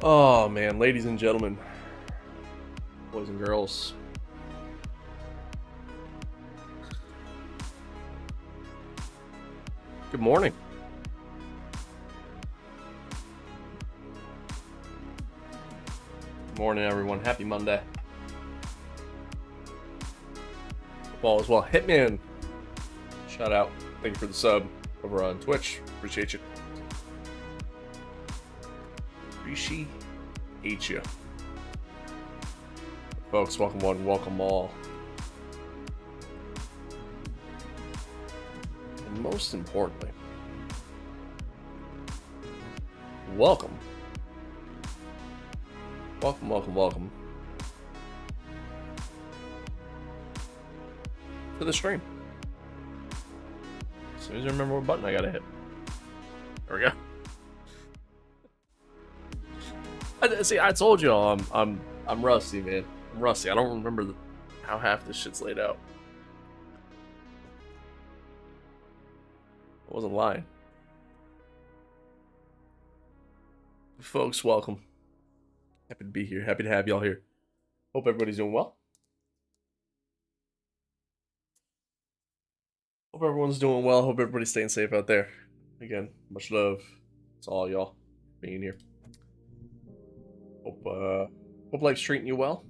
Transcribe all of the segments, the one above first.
Oh man, ladies and gentlemen, boys and girls, good morning. Good morning, everyone. Happy Monday. Football as well. Hitman, shout out. Thank you for the sub over on Twitch. Appreciate you. Appreciate you. Folks, welcome one, welcome all. And most importantly, welcome. Welcome to the stream. As soon as I remember what button I gotta hit. There we go. See, I told you all I'm rusty, man. I'm rusty. I don't remember how half this shit's laid out. I wasn't lying. Folks, welcome. Happy to be here. Happy to have y'all here. Hope everybody's doing well. Hope everyone's doing well. Hope everybody's staying safe out there. Again, much love to all y'all being here. Hope life's treating you well.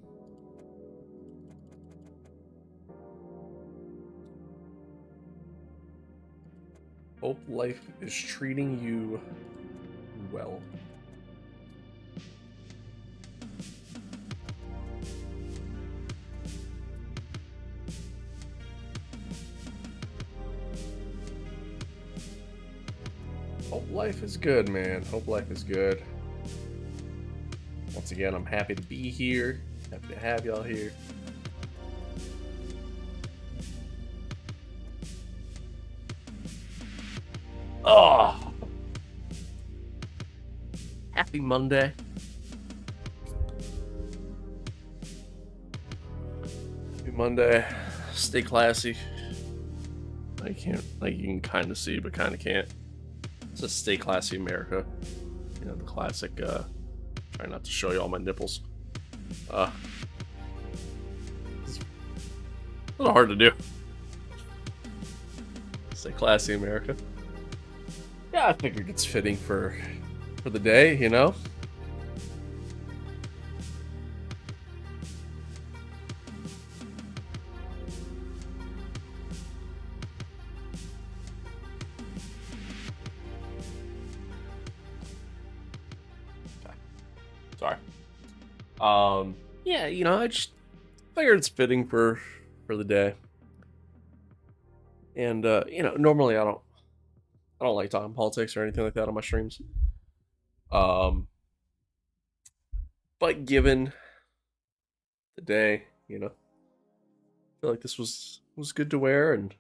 Hope life is treating you well. Hope life is good, man. Hope life is good. Once again, I'm happy to be here. Happy to have y'all here. Oh! Happy Monday. Happy Monday. Stay classy. I can't, like, you can kind of see, but kind of can't. It's a Stay Classy America. You know, the classic, try not to show you all my nipples. It's a little hard to do. Stay Classy America. Yeah, I figured it's fitting for the day, you know? Sorry. Yeah, you know, I just figured it's fitting for the day. And you know, normally I don't like talking politics or anything like that on my streams. But given the day, you know, I feel like this was good to wear, and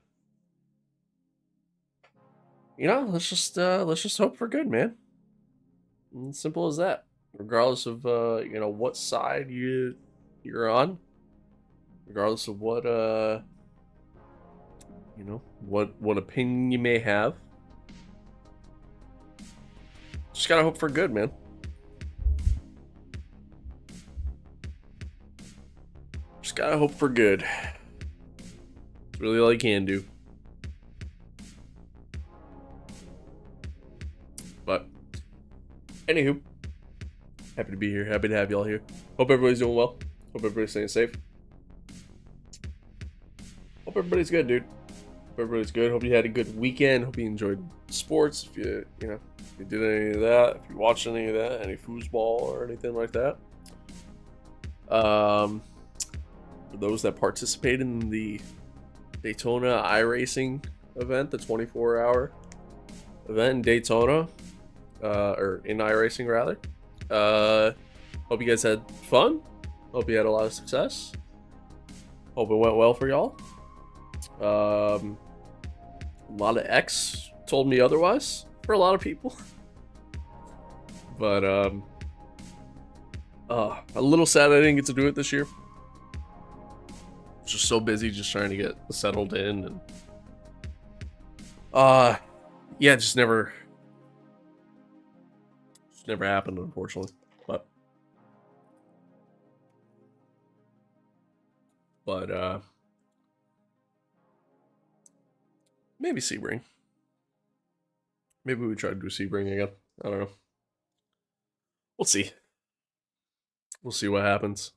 you know, let's just hope for good, man. And simple as that. Regardless of you know, what side you're on, regardless of what you know, what opinion you may have, just gotta hope for good, man. Just gotta hope for good. It's really all you can do. But anywho, happy to be here. Happy to have y'all here. Hope everybody's doing well. Hope everybody's staying safe. Hope everybody's good, dude. Hope everybody's good. Hope you had a good weekend. Hope you enjoyed sports. If you know, if you did any of that, if you watched any of that, any foosball or anything like that. For those that participated in the Daytona iRacing event, the 24-hour event in Daytona, or in iRacing rather. Hope you guys had fun. Hope you had a lot of success. Hope it went well for y'all. A lot of X told me otherwise for a lot of people. But a little sad I didn't get to do it this year. Just so busy just trying to get settled in, and yeah, just never happened, unfortunately. But But maybe Sebring. Maybe we try to do Sebring again. I don't know. We'll see. We'll see what happens.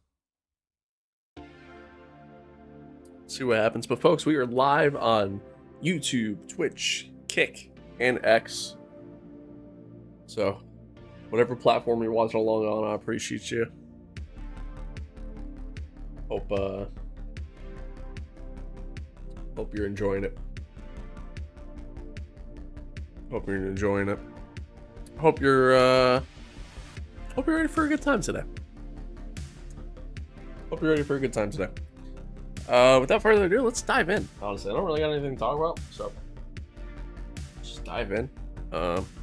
See what happens. But folks, we are live on YouTube, Twitch, Kick, and X. So, whatever platform you're watching along on, I appreciate you. Hope you're enjoying it. Hope you're enjoying it. Hope you're ready for a good time today. Hope you're ready for a good time today. Without further ado, let's dive in. Honestly, I don't really got anything to talk about, so just dive in.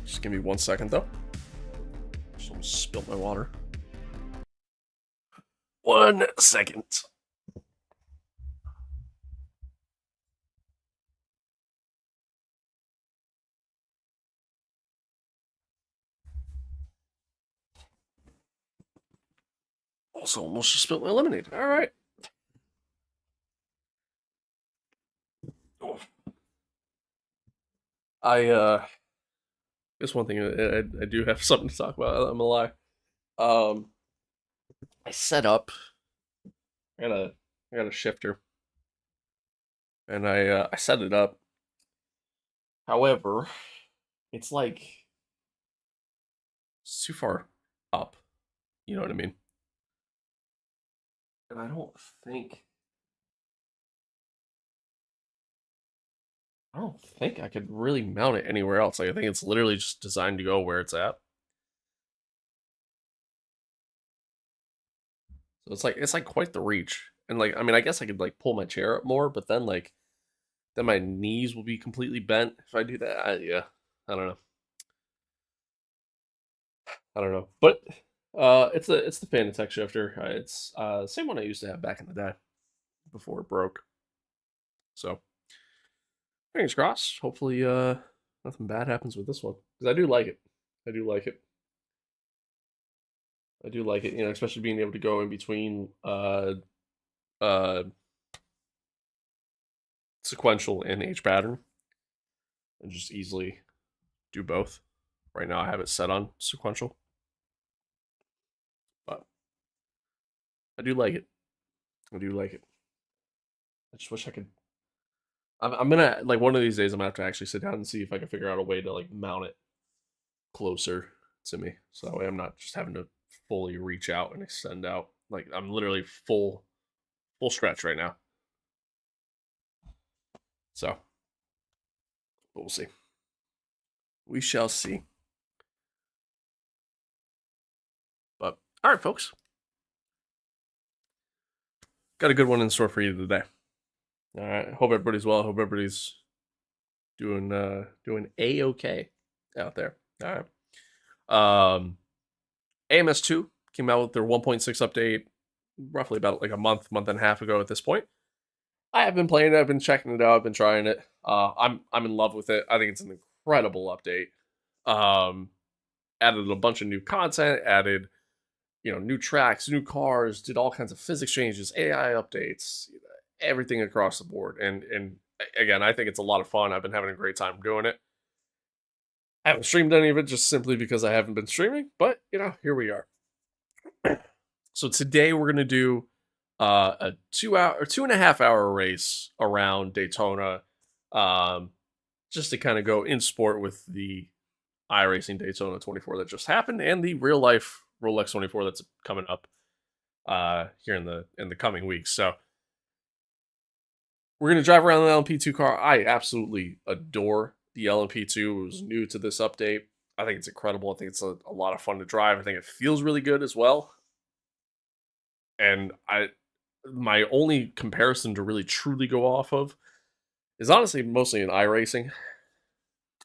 Just give me 1 second though. Just almost spilled my water. 1 second. Also, almost just spilled my lemonade. All right. I guess one thing I do have something to talk about. I'm gonna lie. I set up. I got a shifter, and I set it up. However, it's like it's too far up. You know what I mean? And I don't think I could really mount it anywhere else. Like I think it's literally just designed to go where it's at. So it's like quite the reach. And like I mean I guess I could like pull my chair up more, but then my knees will be completely bent if I do that. Yeah. I don't know. I don't know. But it's the Fanatec shifter. It's the same one I used to have back in the day before it broke. So fingers crossed. Hopefully nothing bad happens with this one. Because I do like it. I do like it. I do like it, you know, especially being able to go in between uh sequential and H pattern and just easily do both. Right now I have it set on sequential. But I do like it. I do like it. I just wish I could I'm gonna like one of these days I'm gonna have to actually sit down and see if I can figure out a way to like mount it closer to me. So that way I'm not just having to fully reach out and extend out. Like I'm literally full stretch right now. So but we'll see. We shall see. But all right, folks. Got a good one in store for you today. All right. Hope everybody's well. Hope everybody's doing a-okay out there. All right. AMS 2 came out with their 1.6 update roughly about like a month and a half ago at this point. I have been playing it, I've been checking it out, I've been trying it. I'm in love with it. I think it's an incredible update. Added a bunch of new content, added new tracks, new cars, did all kinds of physics changes, AI updates, everything across the board. And again, I think it's a lot of fun. I've been having a great time doing it. I haven't streamed any of it just simply because I haven't been streaming, but here we are. So today we're gonna do a 2 hour or 2.5 hour race around Daytona, just to kind of go in sport with the iRacing Daytona 24 that just happened and the real life Rolex 24 that's coming up here in the coming weeks. So we're gonna drive around the LMP2 car. I absolutely adore the LMP2. It was new to this update. I think it's incredible. I think it's a lot of fun to drive. I think it feels really good as well. And my only comparison to really truly go off of is honestly mostly in iRacing.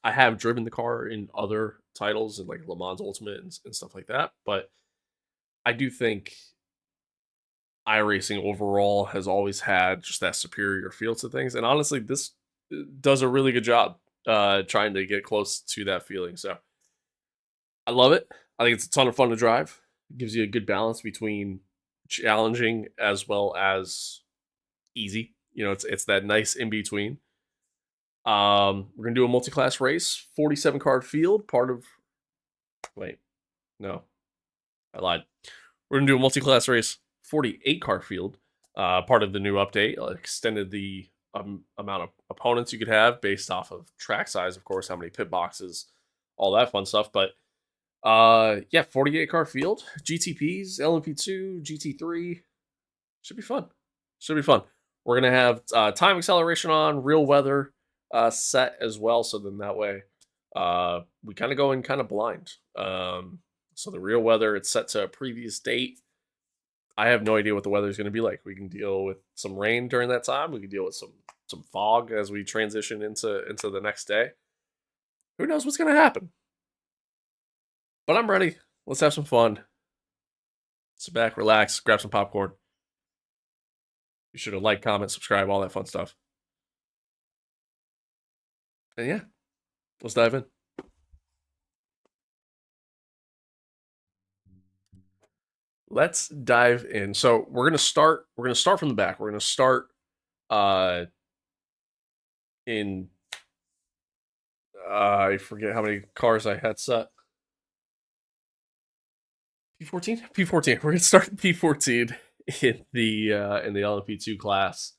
I have driven the car in other titles and like Le Mans Ultimate and stuff like that, but I do think iRacing overall has always had just that superior feel to things. And honestly, this does a really good job trying to get close to that feeling. So I love it. I think it's a ton of fun to drive. It gives you a good balance between challenging as well as easy. You know, it's that nice in between. We're gonna do a multi-class race, 47 card field, part of. Wait, no, I lied. We're gonna do a multi-class race, 48 card field, part of the new update. Extended the amount of opponents you could have based off of track size, of course, how many pit boxes, all that fun stuff. But yeah, 48 card field, GTPs, LMP2, GT3, should be fun. Should be fun. We're gonna have time acceleration on, real weather set as well, so then that way we kind of go in kind of blind. So the real weather, it's set to a previous date. I have no idea what the weather is going to be like. We can deal with some rain during that time. We can deal with some fog as we transition into the next day. Who knows what's going to happen? But I'm ready. Let's have some fun. Sit back, relax, grab some popcorn. Be sure to like, comment, subscribe, all that fun stuff. And yeah, let's dive in. Let's dive in. So we're gonna start from the back. We're gonna start in I forget how many cars I had set. P14? P14. We're gonna start in P14 in the LMP2 class.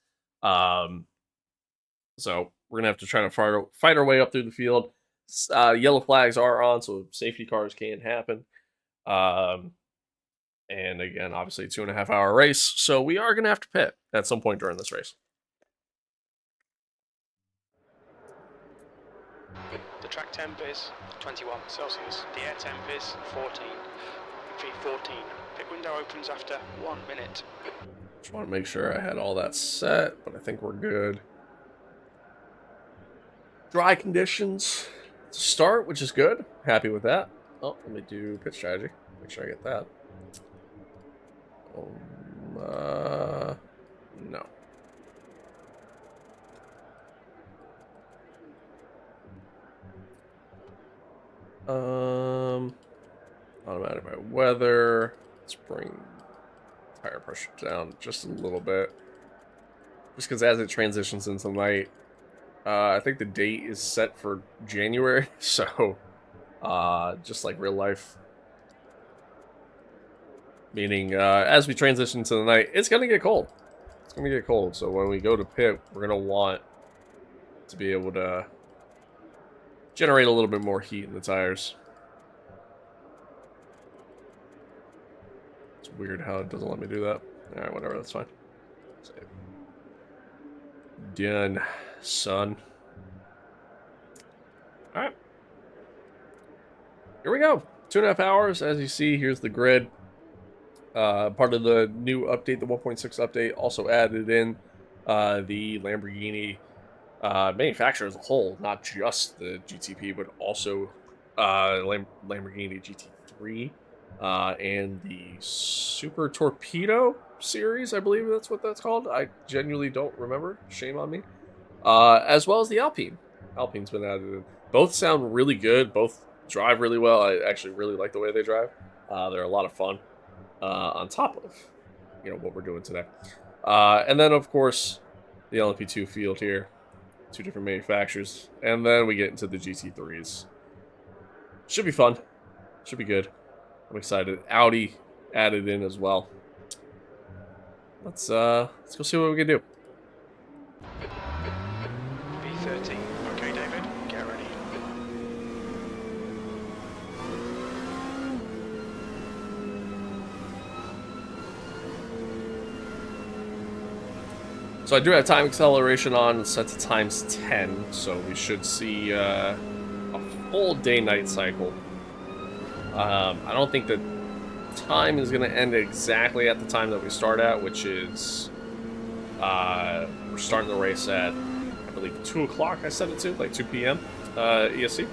So we're gonna have to try to fight our way up through the field. Yellow flags are on, so safety cars can happen. And again, obviously 2.5 hour race, so we are gonna have to pit at some point during this race. The track temp is 21 Celsius. The air temp is 14. V14. Pit window opens after 1 minute. Just want to make sure I had all that set, but I think we're good. Dry conditions to start, which is good. Happy with that. Oh, let me do pit strategy. Make sure I get that. No. Automatic by weather. Let's bring tire pressure down just a little bit. Just because as it transitions into night, I think the date is set for January, so just like real life. Meaning, as we transition to the night, it's gonna get cold. It's gonna get cold, so when we go to pit, we're gonna want to be able to generate a little bit more heat in the tires. It's weird how it doesn't let me do that. Alright, whatever, that's fine. Save. Done, son. Alright. Here we go. 2.5 hours. As you see, here's the grid. Part of the new update, the 1.6 update, also added in the Lamborghini manufacturer as a whole, not just the GTP, but also Lamborghini GT3 and the Super Torpedo series, I believe that's what that's called. I genuinely don't remember. Shame on me. As well as the Alpine. Alpine's been added in. Both sound really good. Both drive really well. I actually really like the way they drive. They're a lot of fun. On top of, what we're doing today. And then, of course, the LMP2 field here. 2 different manufacturers. And then we get into the GT3s. Should be fun. Should be good. I'm excited. Audi added in as well. Let's go see what we can do. V30. Okay, David, get ready. So I do have time acceleration on, set to times 10, so we should see a full day-night cycle. I don't think the time is going to end exactly at the time that we start at, which is we're starting the race at, I believe, 2 o'clock I set it to, like 2 p.m. ESC.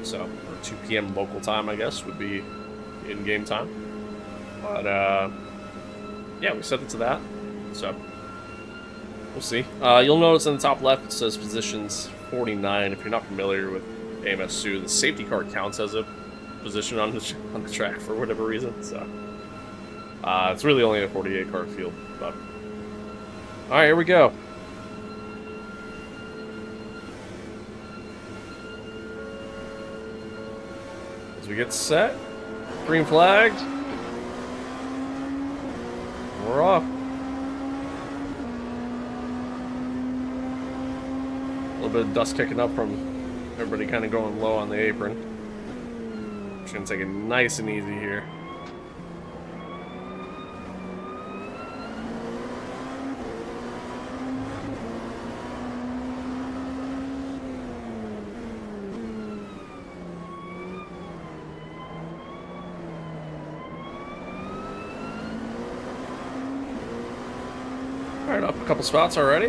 So, or 2 p.m. local time, I guess, would be in-game time. But, yeah, we set it to that, so we'll see. You'll notice in the top left it says positions 49. If you're not familiar with AMS2, the safety car counts as a position on the track for whatever reason. So it's really only a 48 car field, but All right, here we go. As we get set, green flag. We're off. A little bit of dust kicking up from everybody kind of going low on the apron. Just gonna take it nice and easy here. All right, up a couple spots already.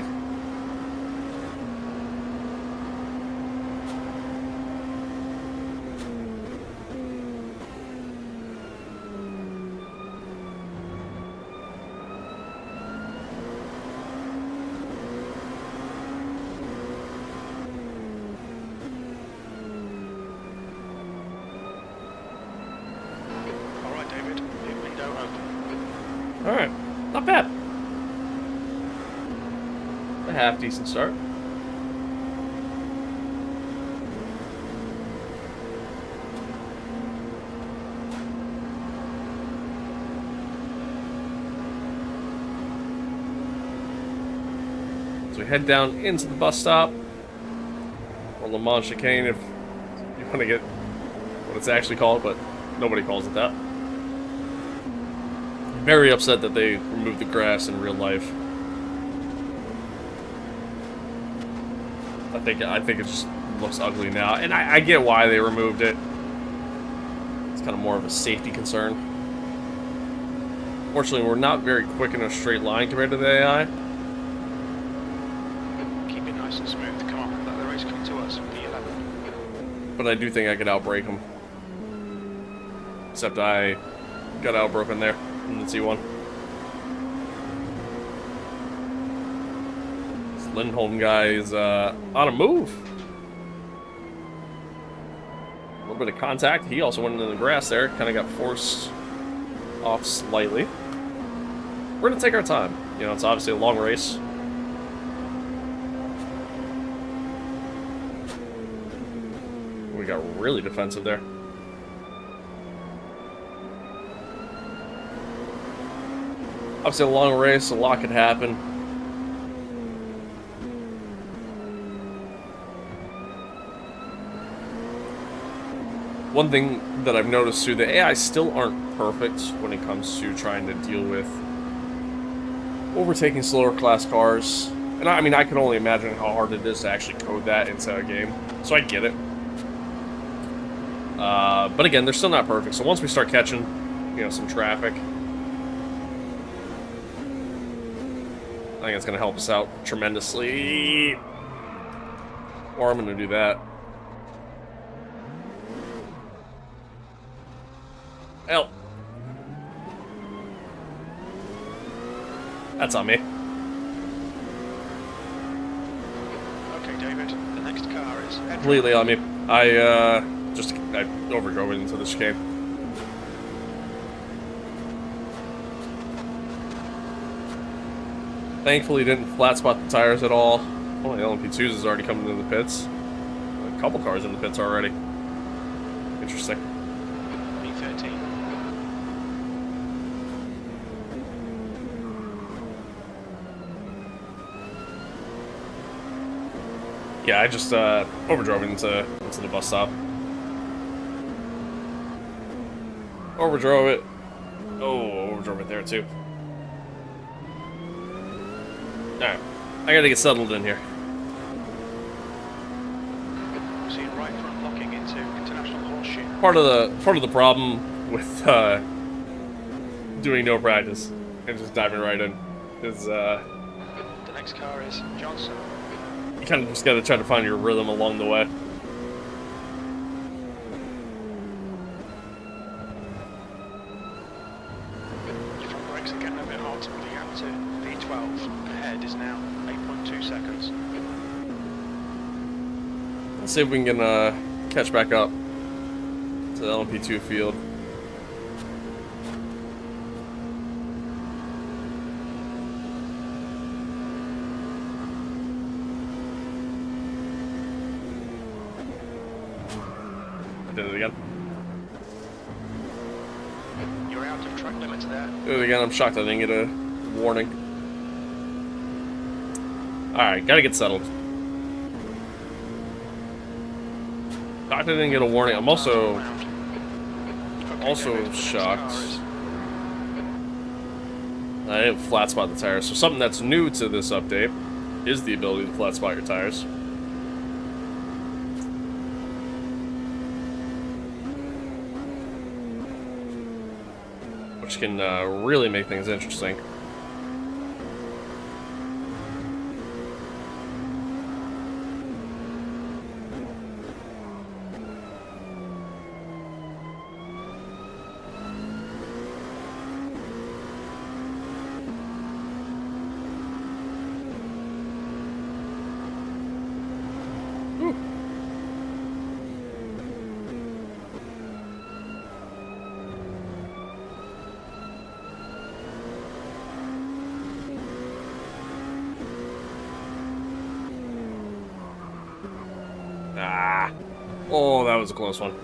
All right, David. Pit window open. All right, not bad. A half decent start. So we head down into the bus stop, or Le Mans chicane if you want to get what it's actually called, but nobody calls it that. Very upset that they removed the grass in real life. I think it just looks ugly now, and I get why they removed it. It's kind of more of a safety concern. Fortunately, we're not very quick in a straight line compared to the AI. Keep it nice and smooth. Come on, let the race come to us. P11. But I do think I could outbrake them. Except I got outbroken there in the T1. Lindholm guy is on a move. A little bit of contact. He also went into the grass there. Kind of got forced off slightly. We're going to take our time. You know, it's obviously a long race. We got really defensive there. Obviously a long race. A lot could happen. One thing that I've noticed too, the AI still aren't perfect when it comes to trying to deal with overtaking slower class cars. And I mean, I can only imagine how hard it is to actually code that into a game. So I get it. But again, they're still not perfect. So once we start catching, you know, some traffic, I think it's going to help us out tremendously. Or I'm going to do that. Hell. That's on me. Okay, David. The next car is Completely on me. I overdrove into the chicane. Thankfully, didn't flat spot the tires at all. Oh, the LMP2s is already coming into the pits. A couple cars in the pits already. Interesting. P13. Yeah, I just overdrove into the bus stop. Overdrove it. Oh, overdrove it there too. Alright, I gotta get settled in here. Seeing right front locking into international horseshoe. Part of the problem with doing no practice and just diving right in is The next car is Johnson. you kind of just gotta try to find your rhythm along the way. Your front brakes are getting a bit hot. Moving out to V12. Ahead is now 8.2 seconds. Let's see if we can catch back up to the LMP2 field. did it again. You're out of track limits there. Did it again. I'm shocked I didn't get a warning. Alright, gotta get settled. Shocked I didn't get a warning. I'm also shocked I didn't flat spot the tires. So something that's new to this update is the ability to flat spot your tires. Which can really make things interesting. Ah. Oh, that was a close one.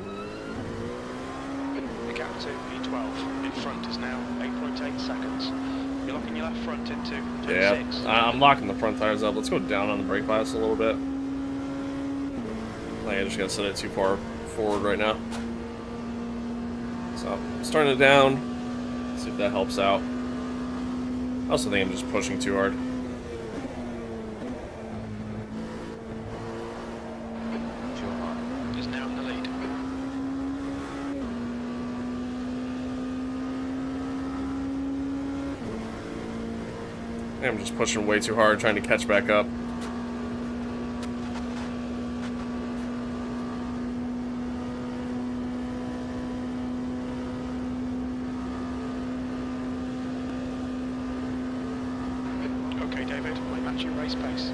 The gap to P12 in front is now 8.8 seconds. You're locking your left front into 26. Yeah, I'm locking the front tires up. Let's go down on the brake bias a little bit. I just gotta set it too far forward right now. So, starting it down. See if that helps out. I also think I'm just pushing too hard. Is now in the lead. I'm just pushing way too hard, trying to catch back up. Okay, David, we're matching race pace.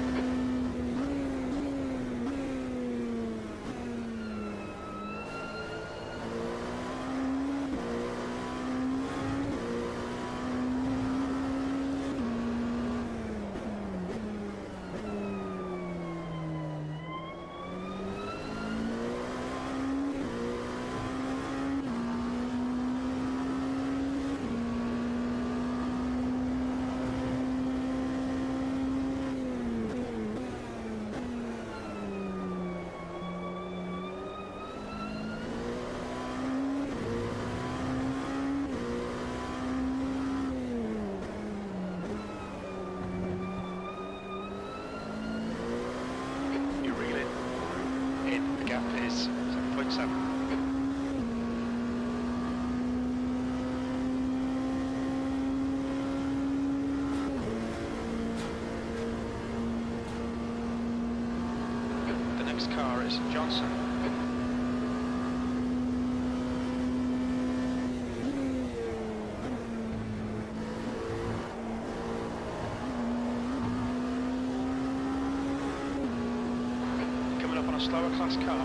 You reel it in. The gap is 7.7. The next car is Johnson. Coming up on a slower class car.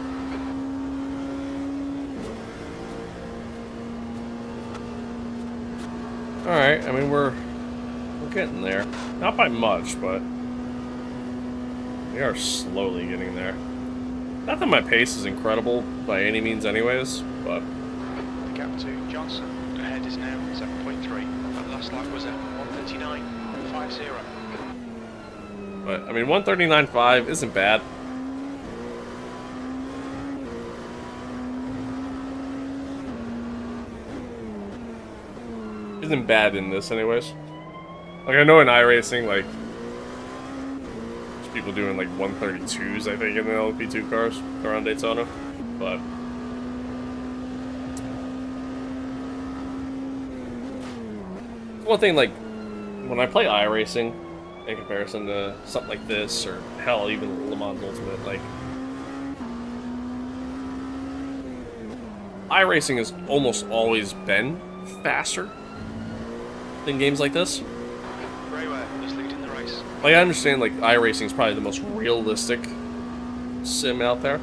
Alright, I mean, we're getting there. Not by much, but we are slowly getting there. Not that my pace is incredible by any means anyways, but The gap to Johnson ahead is now 7.3. That last lap was at 1:39.50. but I mean 139.5 isn't bad. Isn't bad in this anyways. Like I know in iRacing, like there's people doing like 132s I think in the LP2 cars around Daytona, but one thing, like when I play iRacing in comparison to something like this, or hell, even Le Mans Ultimate, like iRacing has almost always been faster than games like this. Brayware is leading the race. Like I understand, like iRacing is probably the most realistic sim out there,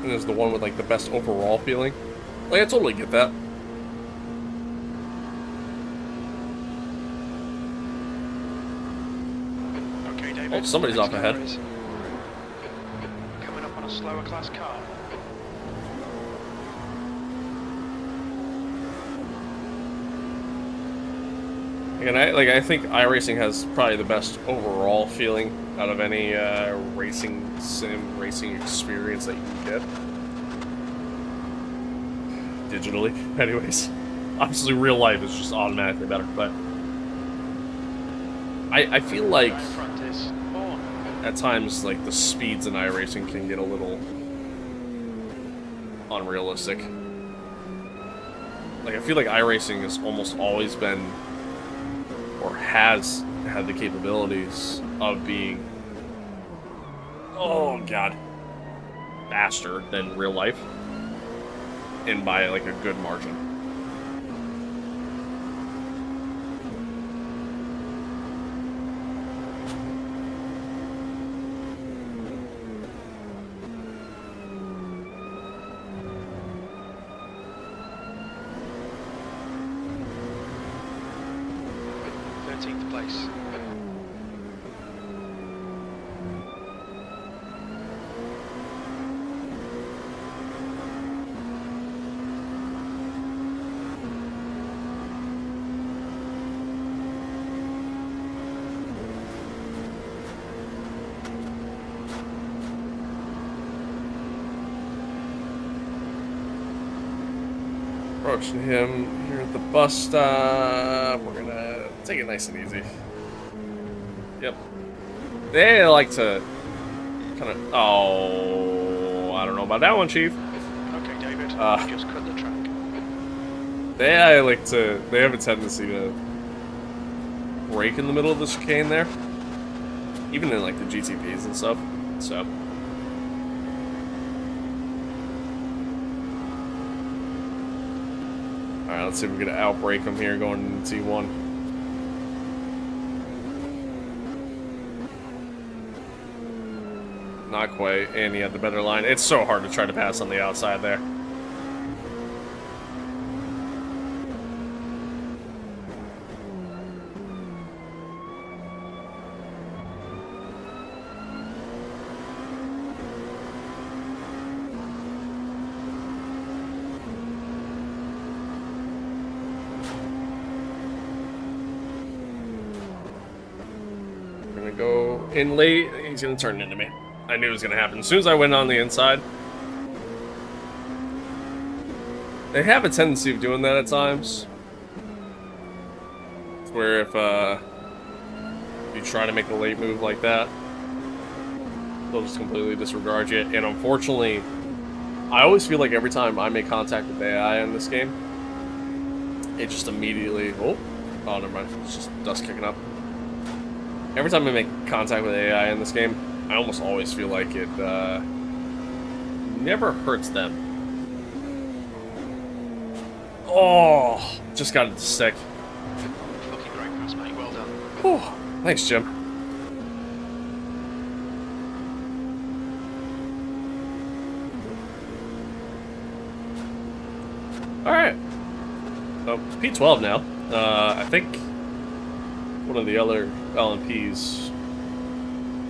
and it's the one with like the best overall feeling. Like I totally get that. Okay, David. Oh, somebody's next off car ahead. is coming up on a slower class car. And I think iRacing has probably the best overall feeling out of any racing sim racing experience that you can get digitally. Anyways, obviously real life is just automatically better, but I feel like at times like the speeds in iRacing can get a little unrealistic. Like I feel like iRacing has almost always been, or has had the capabilities of being, oh god, faster than real life, and by like a good margin. Place. Approaching him here at the bus stop. We're gonna take it nice and easy. Yep. They like to kind of. Oh, I don't know about that one, Chief. Okay, David. Just cut the track. They like to. They have a tendency to brake in the middle of the chicane there, even in like the GTPs and stuff. So. Alright, let's see if we can outbrake him here going into T1. Not quite, and he had the better line. It's so hard to try to pass on the outside there. Go in late, he's gonna turn into me. I knew it was gonna happen. As soon as I went on the inside. They have a tendency of doing that at times. Where if you try to make a late move like that, they'll just completely disregard you. And unfortunately, I always feel like every time I make contact with AI in this game, it just immediately, oh never mind, it's just dust kicking up. Every time I make contact with AI in this game, I almost always feel like it never hurts them. Oh, just got it to stick. Fucking great pass, mate. Well done. Whew. Thanks, Jim. All right. Oh, P12 now. I think one of the other LMPs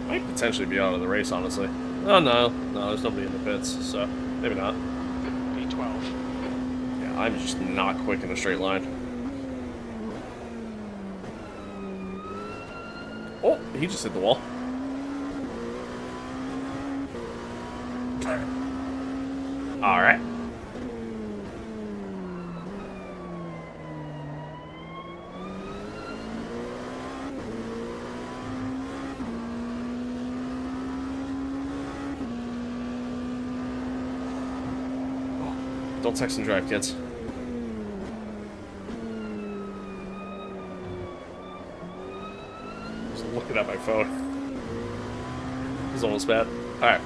might potentially be out of the race, honestly. Oh, no, there's nobody in the pits, so maybe not. P12. Yeah, I'm just not quick in a straight line. Oh, he just hit the wall. All right. Don't text and drive, kids. Just looking at my phone. This is almost bad. Alright.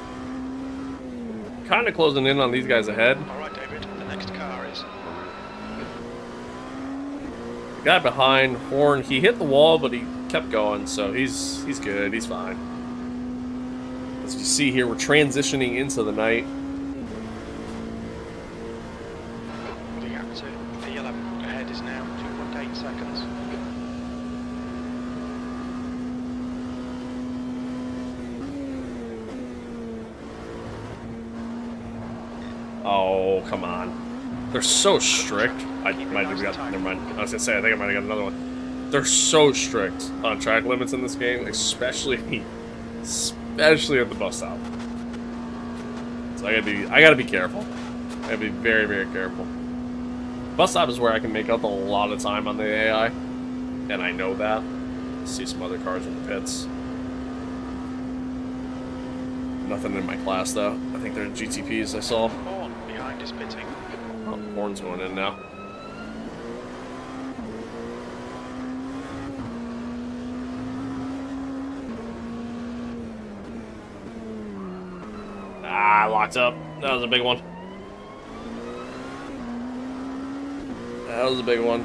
Kind of closing in on these guys ahead. Alright, David. The next car is... The guy behind, Horn, he hit the wall, but he kept going, so he's good. He's fine. As you see here, we're transitioning into the night. Oh, come on. They're so strict. I might have got, never mind. I was gonna say, I think I might have got another one. They're so strict on track limits in this game, especially at the bus stop. So I gotta be careful. I gotta be very, very careful. Bus stop is where I can make up a lot of time on the AI, and I know that. See some other cars in the pits. Nothing in my class though. I think they're GTPs I saw. Horn behind is pitting. Oh, horn's going in now. Ah, locked up. That was a big one. That was a big one.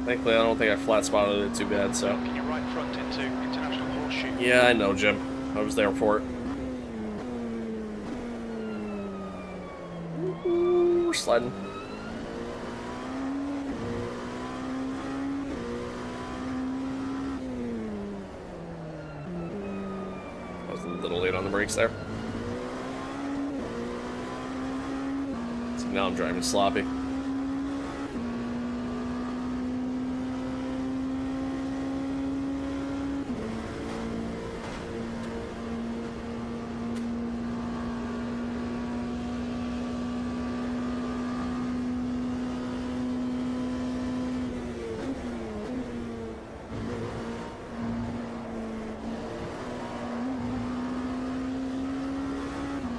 Thankfully, I don't think I flat spotted it too bad, so. Can you right front into International Horseshoe? Yeah, I know, Jim. I was there for it. Ooh, we're sliding. I was a little late on the brakes there. So now I'm driving sloppy.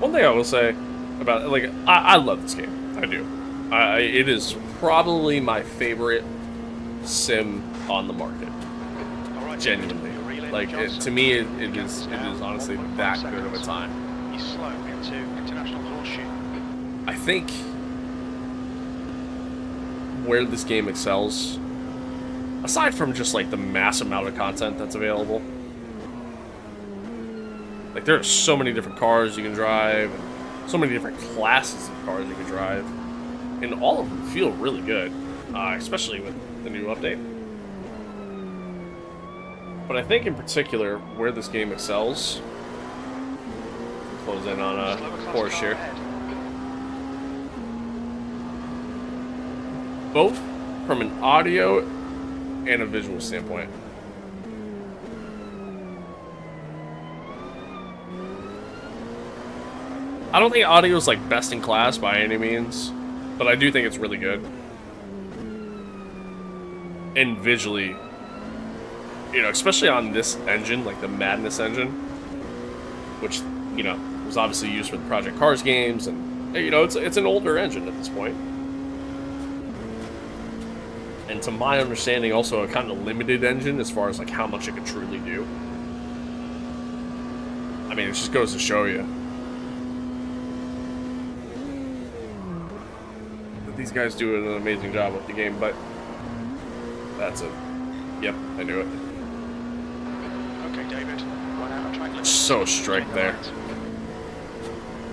One thing I will say about, like, I love this game. I do. It is probably my favorite sim on the market. Genuinely. Like, to me, it is honestly that good of a time. He's slow into International Horseshoe. I think where this game excels, aside from just, like, the mass amount of content that's available, like, there are so many different cars you can drive, and so many different classes of cars you can drive, and all of them feel really good, especially with the new update. But I think in particular, where this game excels, close in on a Porsche here, both from an audio and a visual standpoint. I don't think audio is like best in class by any means, but I do think it's really good. And visually, you know, especially on this engine, like the Madness engine, which, you know, was obviously used for the Project Cars games, and, you know, it's an older engine at this point. And to my understanding, also a kind of limited engine as far as like how much it could truly do. I mean, it just goes to show you. These guys do an amazing job with the game, but that's it. Yep, I knew it. Okay, David. One out of track limit. So strict there.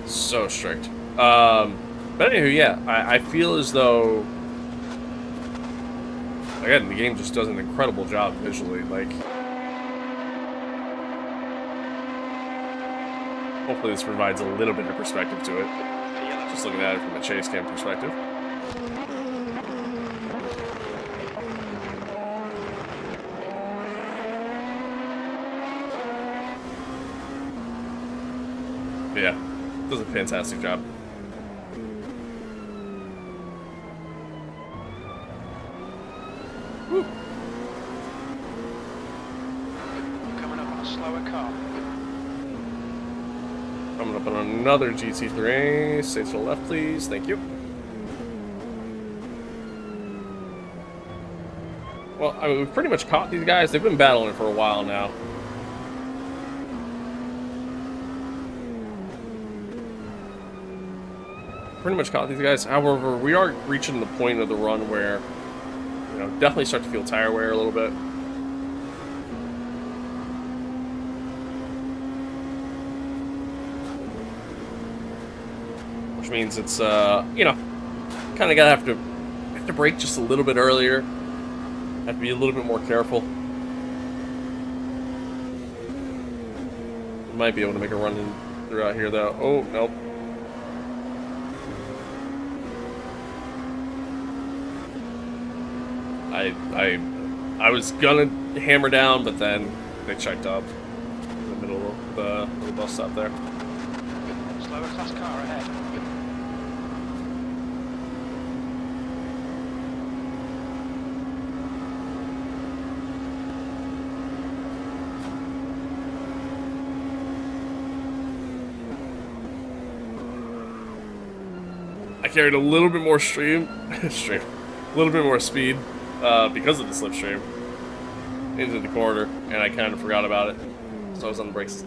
So strict. But anywho, yeah, I feel as though, again, the game just does an incredible job visually. Like, hopefully this provides a little bit of perspective to it. Just looking at it from a chase cam perspective. Yeah, does a fantastic job. Woo. Coming up on a slower car. Coming up on another GT3. Stay to the left, please. Thank you. Well, I mean, we've pretty much caught these guys. They've been battling for a while now. Pretty much caught these guys. However, we are reaching the point of the run where, you know, definitely start to feel tire wear a little bit. Which means it's, you know, kind of gotta have to brake just a little bit earlier. Have to be a little bit more careful. Might be able to make a run in throughout here, though. Oh, nope. I was gonna hammer down, but then they checked up in the middle of the bus stop there. Slower class car ahead. I carried a little bit more a little bit more speed because of the slipstream into the corner, and I kind of forgot about it, so I was on the brakes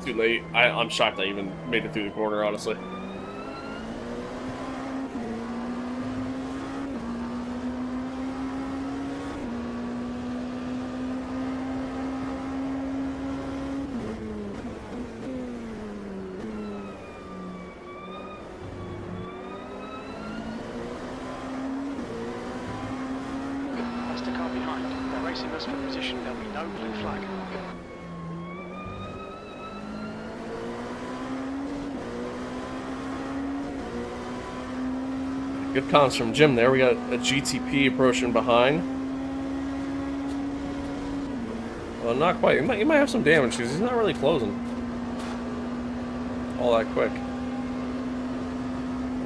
too late. I'm shocked I even made it through the corner, honestly. That's the car behind. They're racing us for position. There'll be no blue flag. Good comments from Jim there. We got a GTP approaching behind. Well, not quite. He might have some damage because he's not really closing all that quick.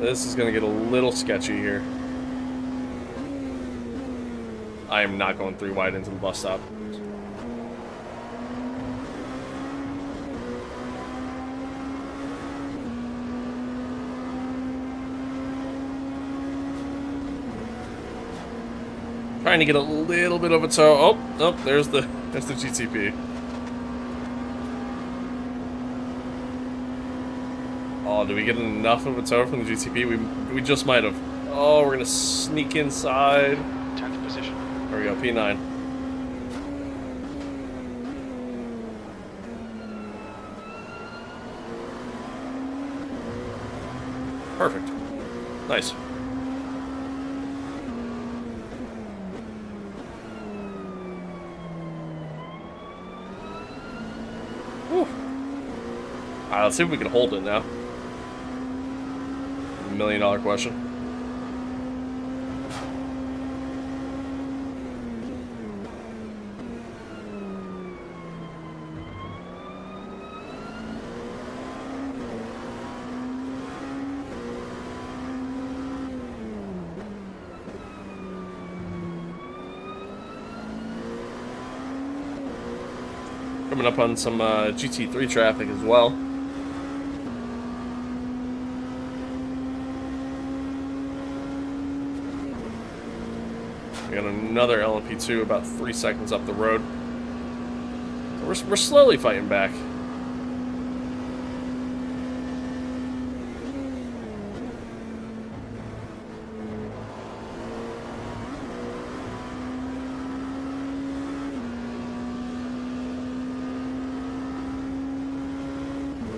This is going to get a little sketchy here. I am not going 3 wide into the bus stop. Trying to get a little bit of a toe. Oh, nope, there's the GTP. Oh, did we get enough of a toe from the GTP? We just might have. Oh, we're gonna sneak inside. 10th position. There we go, P9. Perfect. Nice. Whew. Alright, let's see if we can hold it now. $1 million question. Coming up on some GT3 traffic as well. We got another LMP2 about 3 seconds up the road. So we're slowly fighting back.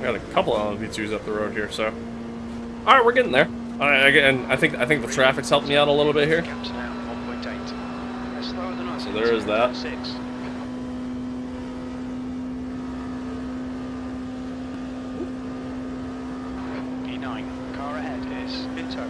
Got a couple of LMP2s up the road here, so all right, we're getting there. Again, I think the traffic's helped me out a little bit here. Gaps now, 1.8. They're slower than us. So there is that. 6. P9. Car ahead is in tow.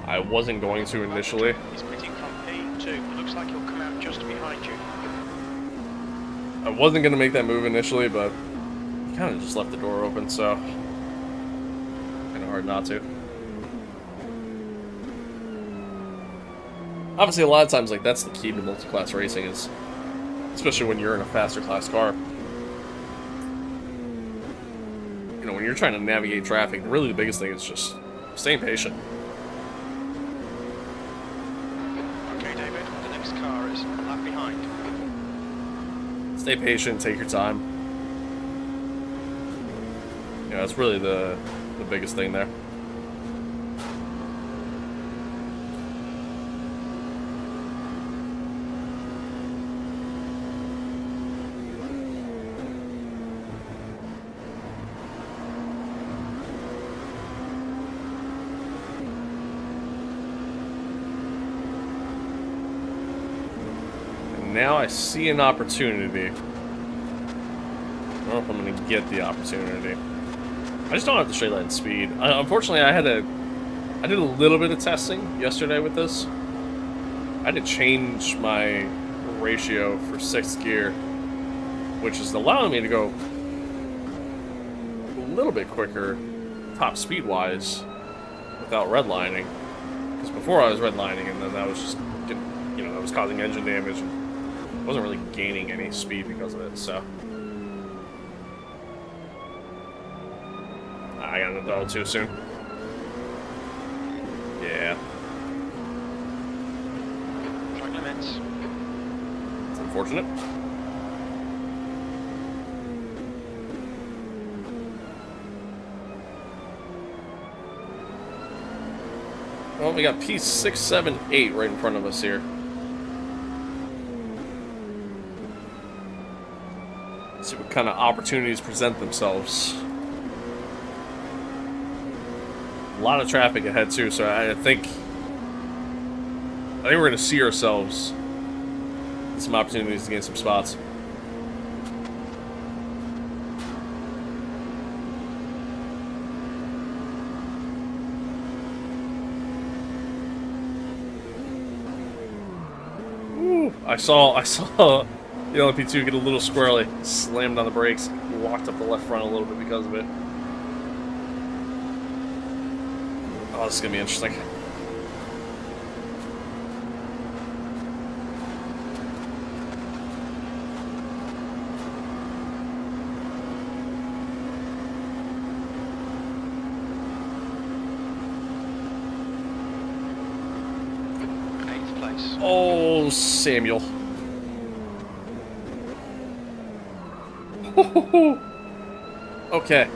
I wasn't going to initially. He's pitting from P2. It looks like he'll come out just behind you. I wasn't going to make that move initially, but he kind of just left the door open, so kind of hard not to. Obviously, a lot of times, like, that's the key to multi-class racing, is especially when you're in a faster class car. You know, when you're trying to navigate traffic, really the biggest thing is just staying patient. Stay patient, take your time. Yeah, that's really the biggest thing there. now I see an opportunity. I don't know if I'm going to get the opportunity. I just don't have the straight line speed. Unfortunately, I did a little bit of testing yesterday with this. I had to change my ratio for 6th gear, which is allowing me to go a little bit quicker top speed wise without redlining. Because before I was redlining, and then that was just getting, that was causing engine damage, and I wasn't really gaining any speed because of it. So I got into throttle too soon. Yeah. Track limits. It's unfortunate. Well, we got P6, 7, 8 right in front of us here. Let's see what kind of opportunities present themselves. A lot of traffic ahead too, so I think we're going to see ourselves get some opportunities to gain some spots. Ooh, I saw the LMP2 get a little squirrely, slammed on the brakes, walked up the left front a little bit because of it. Oh, this is going to be interesting. Oh, Samuel. Okay.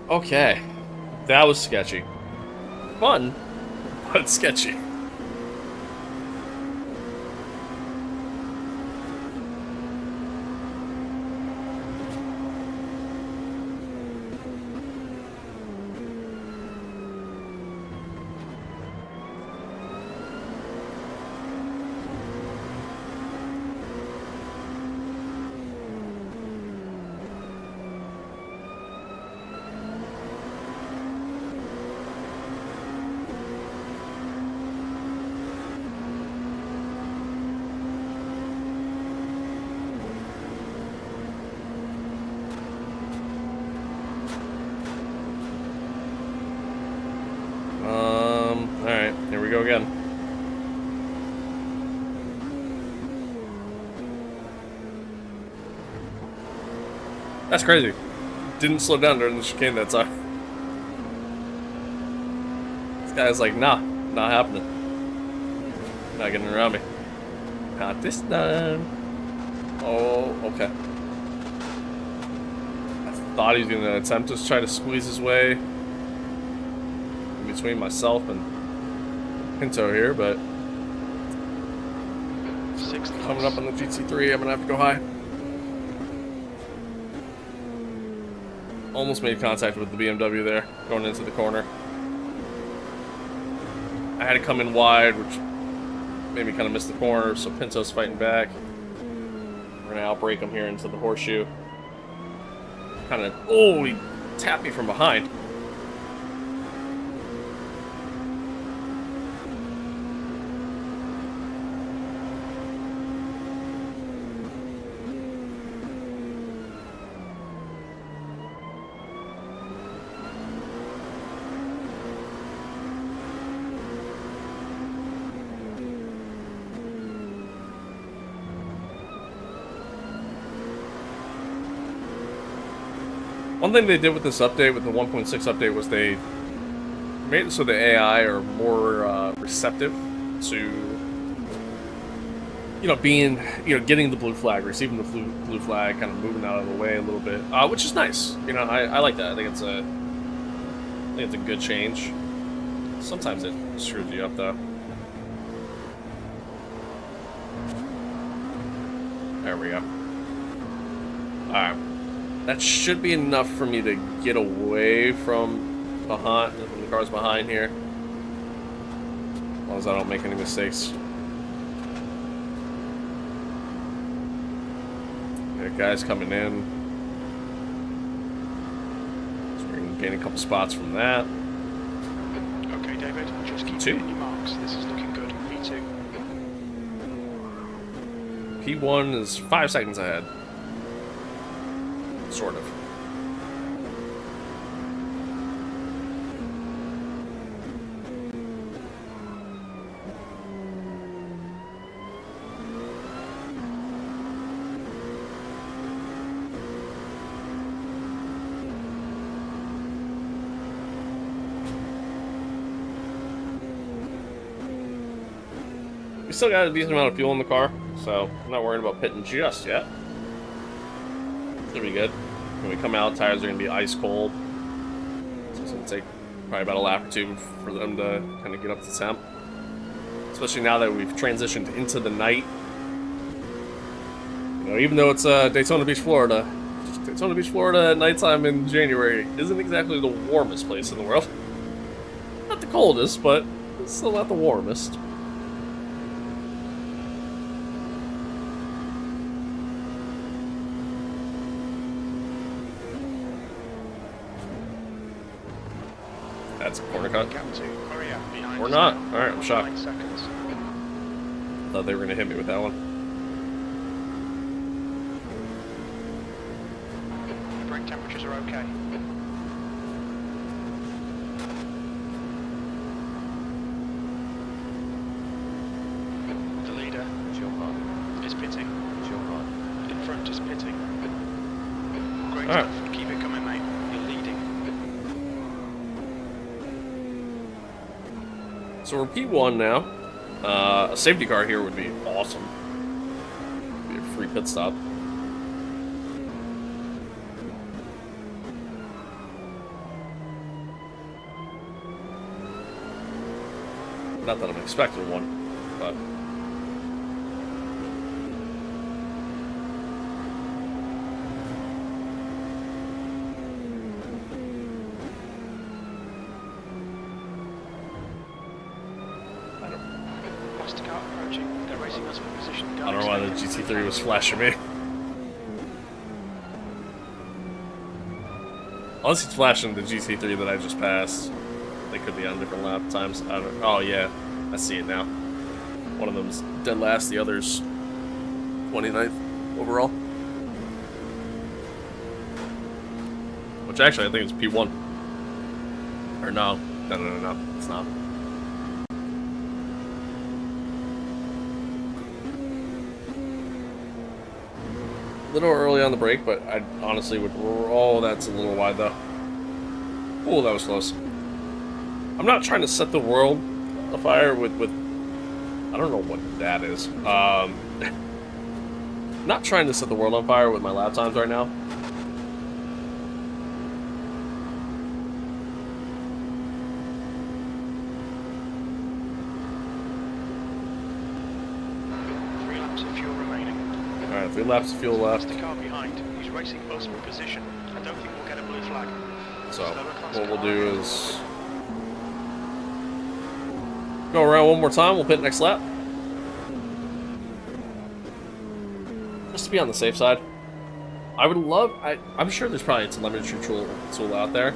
Okay. That was sketchy. Fun, but sketchy. Alright, here we go again. That's crazy. Didn't slow down during the chicane that time. This guy's like, nah, not happening. Not getting around me. Not this time. Oh, okay. I thought he was going to attempt to try to squeeze his way in between myself and Pinto here, but coming up on the GT3, I'm going to have to go high. Almost made contact with the BMW there, going into the corner. I had to come in wide, which made me kind of miss the corner, so Pinto's fighting back. We're going to outbrake him here into the horseshoe. Kind of, oh, he tapped me from behind. One thing they did with this update, with the 1.6 update, was they made it so the AI are more receptive to, getting the blue flag, receiving the blue flag, kind of moving out of the way a little bit, which is nice. I like that. I think it's a good change. Sometimes it screws you up though. There we go. All right. That should be enough for me to get away from behind, from the cars behind here. As long as I don't make any mistakes. There, guys coming in. So we're going to gain a couple spots from that. Okay, David, just keep P2. hitting your marks. This is looking good. P2. P1 is 5 seconds ahead. Sort of. We still got a decent amount of fuel in the car, so I'm not worried about pitting just yet. Should be good. When we come out, tires are going to be ice cold. So it's going to take probably about a lap or two for them to kind of get up to temp. Especially now that we've transitioned into the night. You know, even though it's Daytona Beach, Florida, Daytona Beach, Florida at nighttime in January isn't exactly the warmest place in the world. Not the coldest, but it's still not the warmest. That's a corner cut. Or not. Alright, I'm shocked. Thought they were going to hit me with that one. The brake temperatures are okay. The leader is pitting. In front is pitting. Great stuff. Keep it coming, mate. You're leading. So we're P1 now. A safety car here would be awesome. Be a free pit stop. Not that I'm expecting one, but... I don't know why the GT3 was flashing me. Unless it's flashing the GT3 that I just passed. They could be on different lap times. I don't. Oh yeah, I see it now. One of them's dead last, the other's 29th overall. Which actually I think it's P1. Or no, no, it's not. A little early on the brake, but I honestly would... Oh, that's a little wide, though. Oh, that was close. I'm not trying to set the world afire with... I don't know what that is. Not trying to set the world on fire with my lap times right now. Alright, 3 laps of fuel left. The car behind. He's racing us for position. I don't think we'll get a blue flag. So, what we'll do is... go around one more time, we'll pit next lap. Just to be on the safe side. I would love... I'm sure there's probably a telemetry tool out there.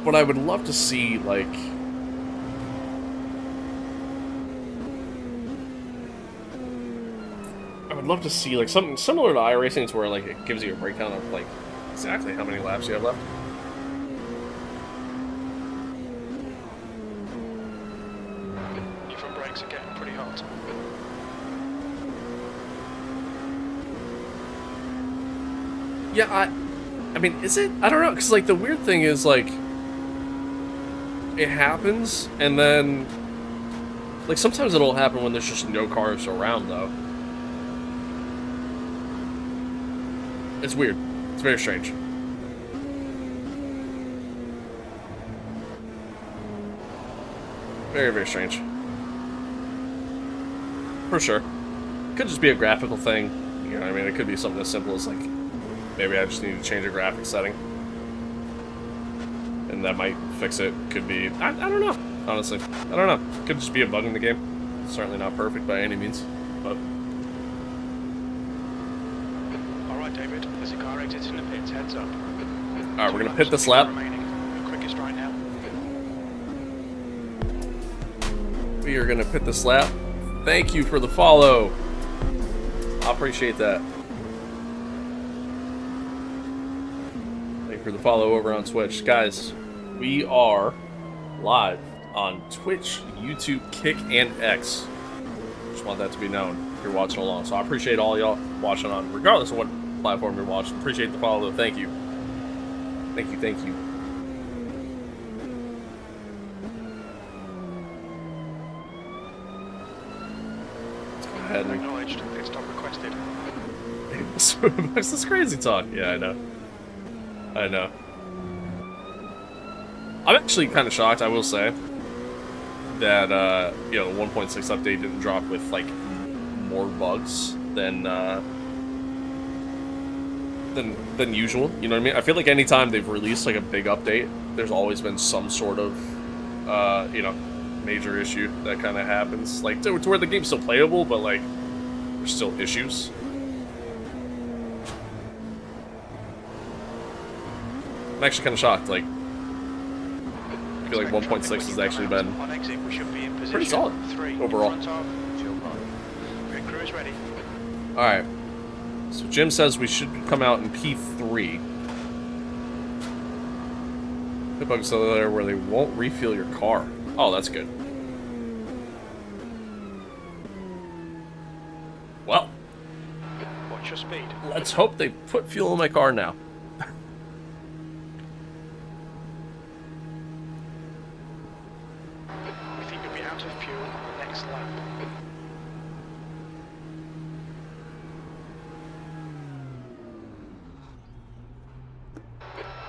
But I would love to see, like... I would love to see like something similar to iRacing, to where like it gives you a breakdown of like exactly how many laps you have left. Your front brakes are getting pretty hot. Yeah, I mean, is it? I don't know, because like the weird thing is like it happens, and then like sometimes it'll happen when there's just no cars around though. It's weird. It's very strange. Very, very strange. For sure. Could just be a graphical thing. You know what I mean? It could be something as simple as, like, maybe I just need to change a graphic setting. And that might fix it. Could be... I don't know, honestly. I don't know. Could just be a bug in the game. Certainly not perfect by any means, but... Alright, David. There's a car exiting the pits. Heads up. Alright, we're gonna pit this lap. The quickest right now. We are gonna pit this lap. Thank you for the follow. I appreciate that. Thank you for the follow over on Twitch. Guys, we are live on Twitch, YouTube, Kick, and X. Just want that to be known if you're watching along. So I appreciate all y'all watching on, regardless of what platform you're watching. Appreciate the follow. Thank you. Thank you, thank you. Let's go ahead and... Acknowledged. Pit stop requested. This is crazy talk. Yeah, I know. I know. I'm actually kind of shocked, I will say, that, you know, the 1.6 update didn't drop with, like, more bugs than usual. You know what I mean? I feel like anytime they've released, like, a big update, there's always been some sort of, you know, major issue that kind of happens. Like, to where the game's still playable, but, like, there's still issues. I'm actually kind of shocked, like, I feel like 1.6 has actually been pretty solid overall. Alright, so Jim says we should come out in P3. The bugs there where they won't refuel your car. Oh, that's good. Well, Watch your speed. Let's hope they put fuel in my car now. We think you'll be out of fuel on the next lap.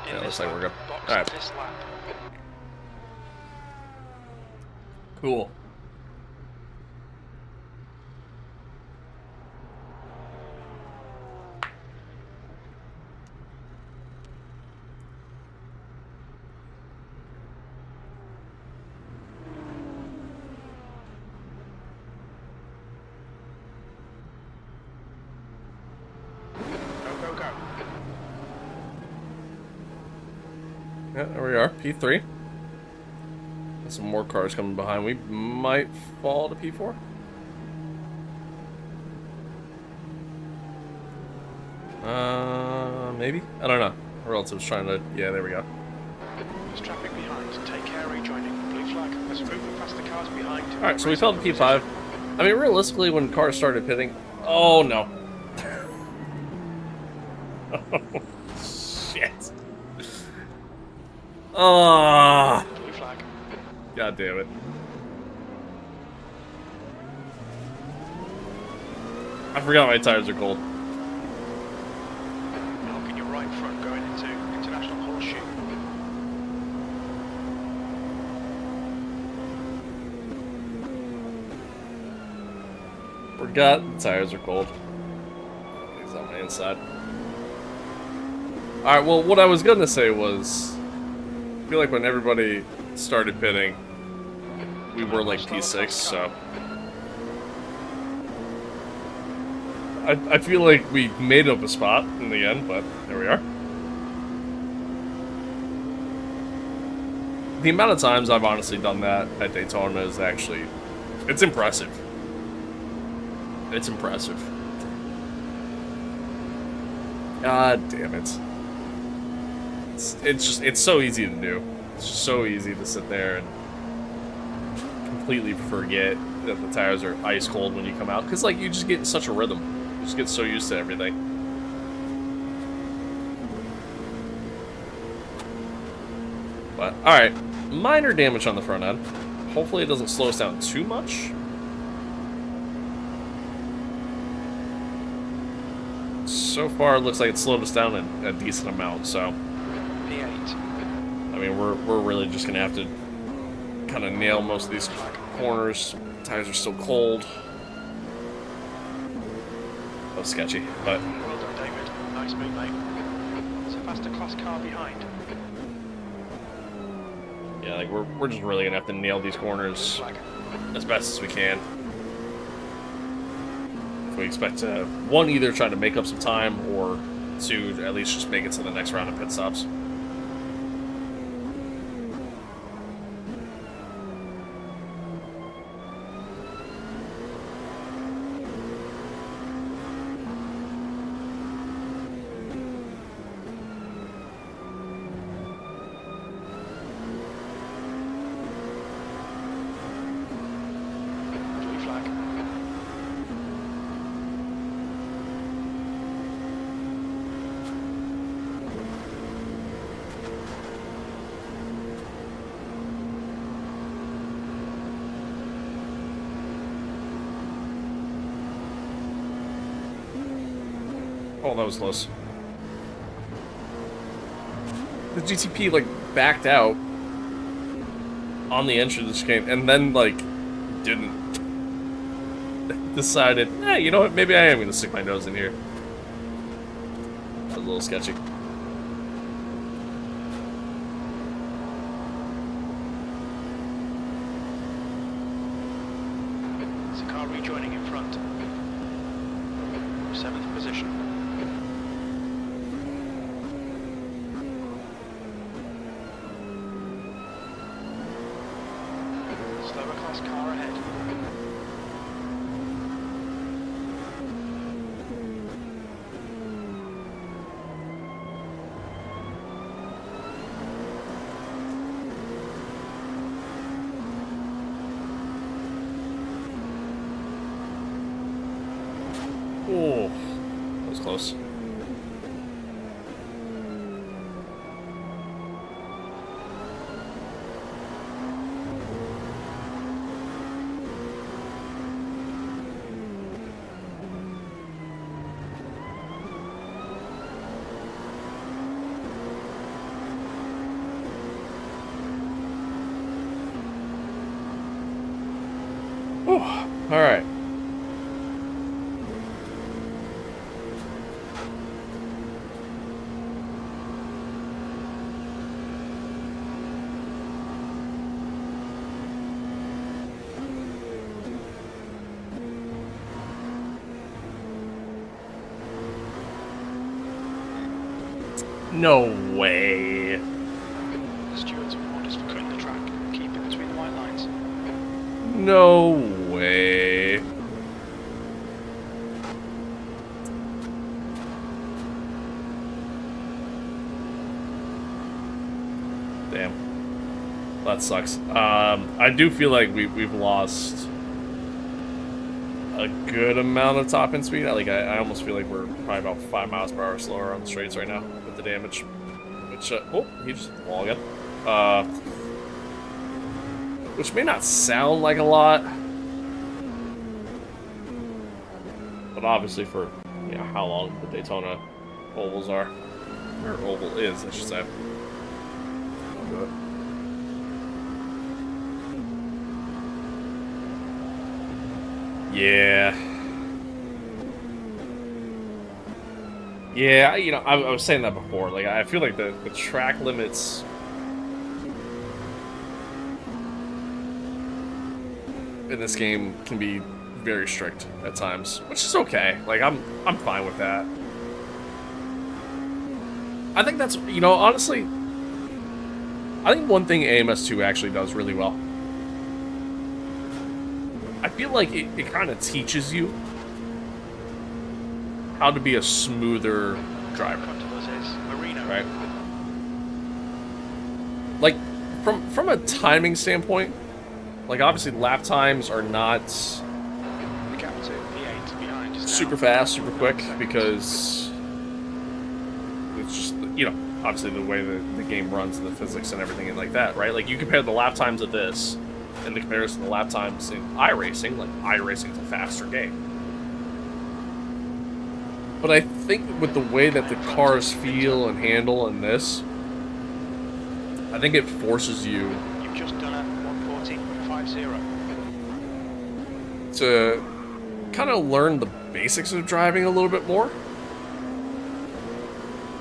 Yeah, looks like we're good. Alright. Cool. Yeah, there we are, P3. There's some more cars coming behind. We might fall to P4. Maybe? I don't know. Our relative's trying to... Yeah, there we go. There's traffic behind. Take care rejoining. Blue flag. There's movement past the cars behind. Alright, so we fell to P5. I mean, realistically, when cars started pitting... Oh, no. Oh, shit. Ah! Blue flag. God damn it. I forgot my tires are cold. Look in your right front going into International Horseshoe. Forgot the tires are cold. He's on my inside. Alright, well, what I was gonna say was... I feel like when everybody started pitting, we were like P6, so... I feel like we made up a spot in the end, but there we are. The amount of times I've honestly done that at Daytona is actually... It's impressive. It's impressive. God damn it. It's so easy to do. It's just so easy to sit there and completely forget that the tires are ice cold when you come out. Because, like, you just get in such a rhythm. You just get so used to everything. But, alright. Minor damage on the front end. Hopefully it doesn't slow us down too much. So far, it looks like it slowed us down a decent amount, so... P8. I mean, we're really just gonna have to kind of nail most of these corners. Tires are still cold. was sketchy, but Well done, David. Nice move, mate. It's a faster class car behind. yeah, like we're just really gonna have to nail these corners Flag. as best as we can. If we expect to, one, either try to make up some time, or two, at least just make it to the next round of pit stops. Blue flag. Oh, that was close. The GTP, like, backed out on the entrance game, and then, like, didn't. Decided, you know what, maybe I am gonna stick my nose in here. That was a little sketchy. It's a car rejoining in front. 7th position. Slower class car ahead. Oh, that was close. Oh, all right. No way. The stewards have warned us for cutting the track. Keep it between the white lines. No way. Damn. That sucks. I do feel like we've lost a good amount of top end speed. Like I almost feel like we're probably about 5 miles per hour slower on the straights right now with the damage. Which oh, he just hit the wall again. Which may not sound like a lot, but obviously for how long the Daytona ovals are, or oval is, I should say. Yeah. Yeah, I was saying that before. Like, I feel like the track limits in this game can be very strict at times, which is okay. Like, I'm fine with that. I think that's, honestly, I think one thing AMS2 actually does really well. I feel like it kind of teaches you how to be a smoother driver, right? Like, from a timing standpoint, like, obviously lap times are not The gap to V8 behind is now super fast, super quick, because it's just, obviously the way the game runs and the physics and everything and like that, right? Like, you compare the lap times of this in the comparison to the lap times in iRacing, like, iRacing is a faster game. But I think with the way that the cars feel and handle in this, I think it forces you You've just done a 1:40.50. to kind of learned the basics of driving a little bit more.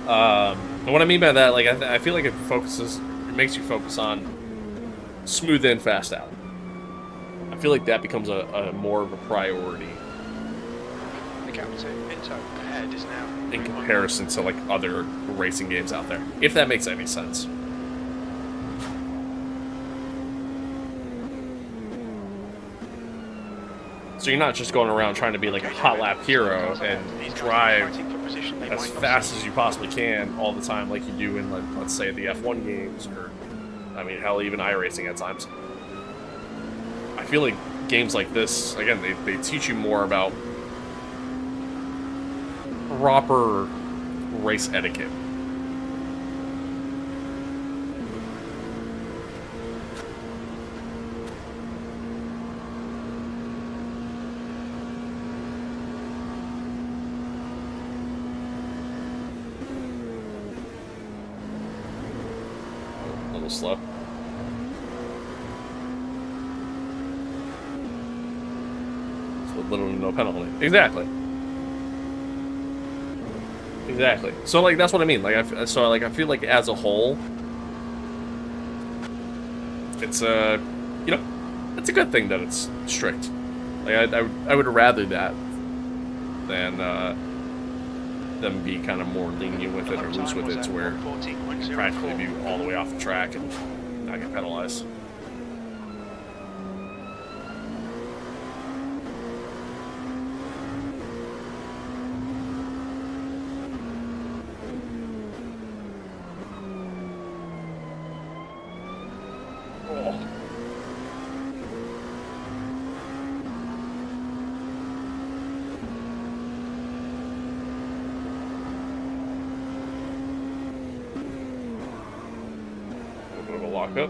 And what I mean by that, like, I feel like it makes you focus on smooth in, fast out. I feel like that becomes a more of a priority The gap to Pinto ahead is now in comparison to like other racing games out there, if that makes any sense. So you're not just going around trying to be like a hot lap hero and drive as fast as you possibly can all the time like you do in, like, let's say, the F1 games, or, I mean, hell, even iRacing at times. I feel like games like this, again, they teach you more about proper race etiquette. A little slow. So little to no penalty. Exactly. Exactly. So, like, that's what I mean. Like, I feel like as a whole, it's you know, it's a good thing that it's strict. Like, I would rather that than them be kind of more lenient with it or loose with it, to where you practically be all the way off the track and not get penalized. Up.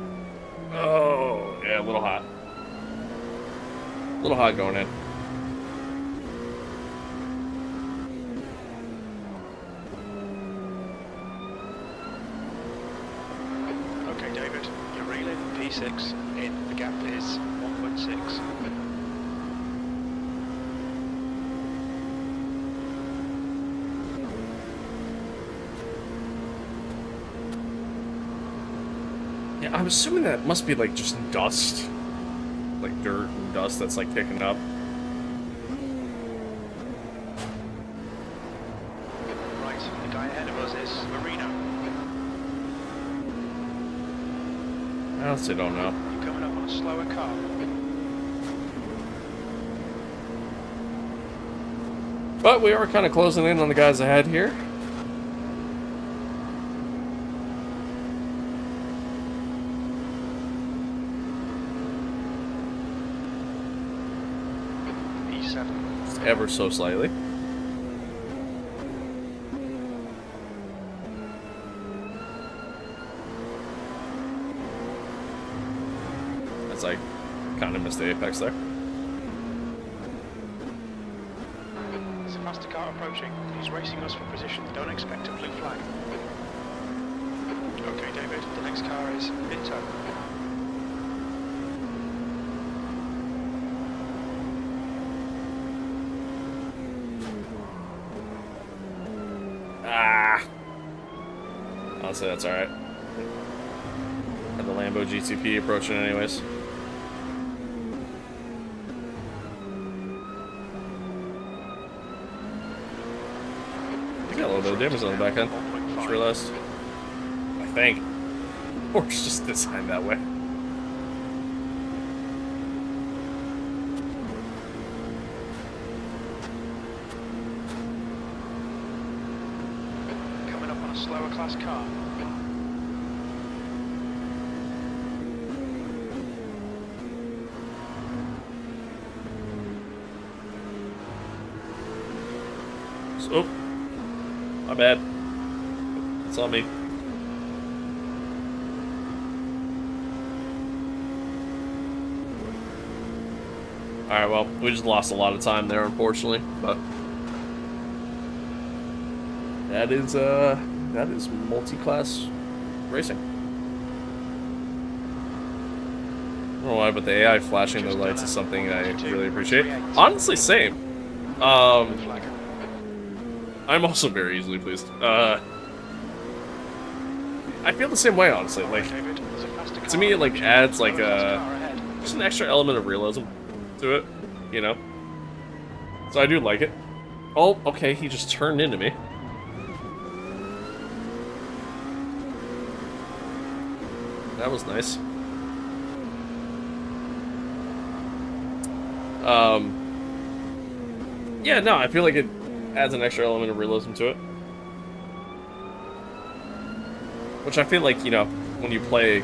Oh, yeah, a little hot. A little hot going in. Okay, David, you're reeling P6 in. The gap is 1.6. Yeah, I'm assuming that must be like just dust. Like dirt and dust that's like picking up. Right, the guy ahead of us is Marino. I honestly don't know. You're coming up on a slower car. But we are kind of closing in on the guys ahead here. Just ever so slightly. That's like kind of missed the apex there. There's a faster car approaching. He's racing us for position. Don't expect a blue flag. Okay, David, the next car is Pinto. Honestly, that's alright. Had the Lambo GTP approaching anyways. You got a little bit of damage on the back end. Just realized. I think. Or it's just designed that way. Coming up on a slower class car. Oh, my bad. It's on me. Alright, well, we just lost a lot of time there, unfortunately, but that is multi-class racing. I don't know why, but the AI flashing the lights is something I really appreciate. Honestly, same. Flag. I'm also very easily pleased. I feel the same way, honestly. Like, David, there's a faster to car me, it like approaching. adds like Another fast car ahead. just an extra element of realism to it, you know. So I do like it. Oh, okay, he just turned into me. That was nice. Yeah, no, I feel like it adds an extra element of realism to it. Which I feel like, you know, when you play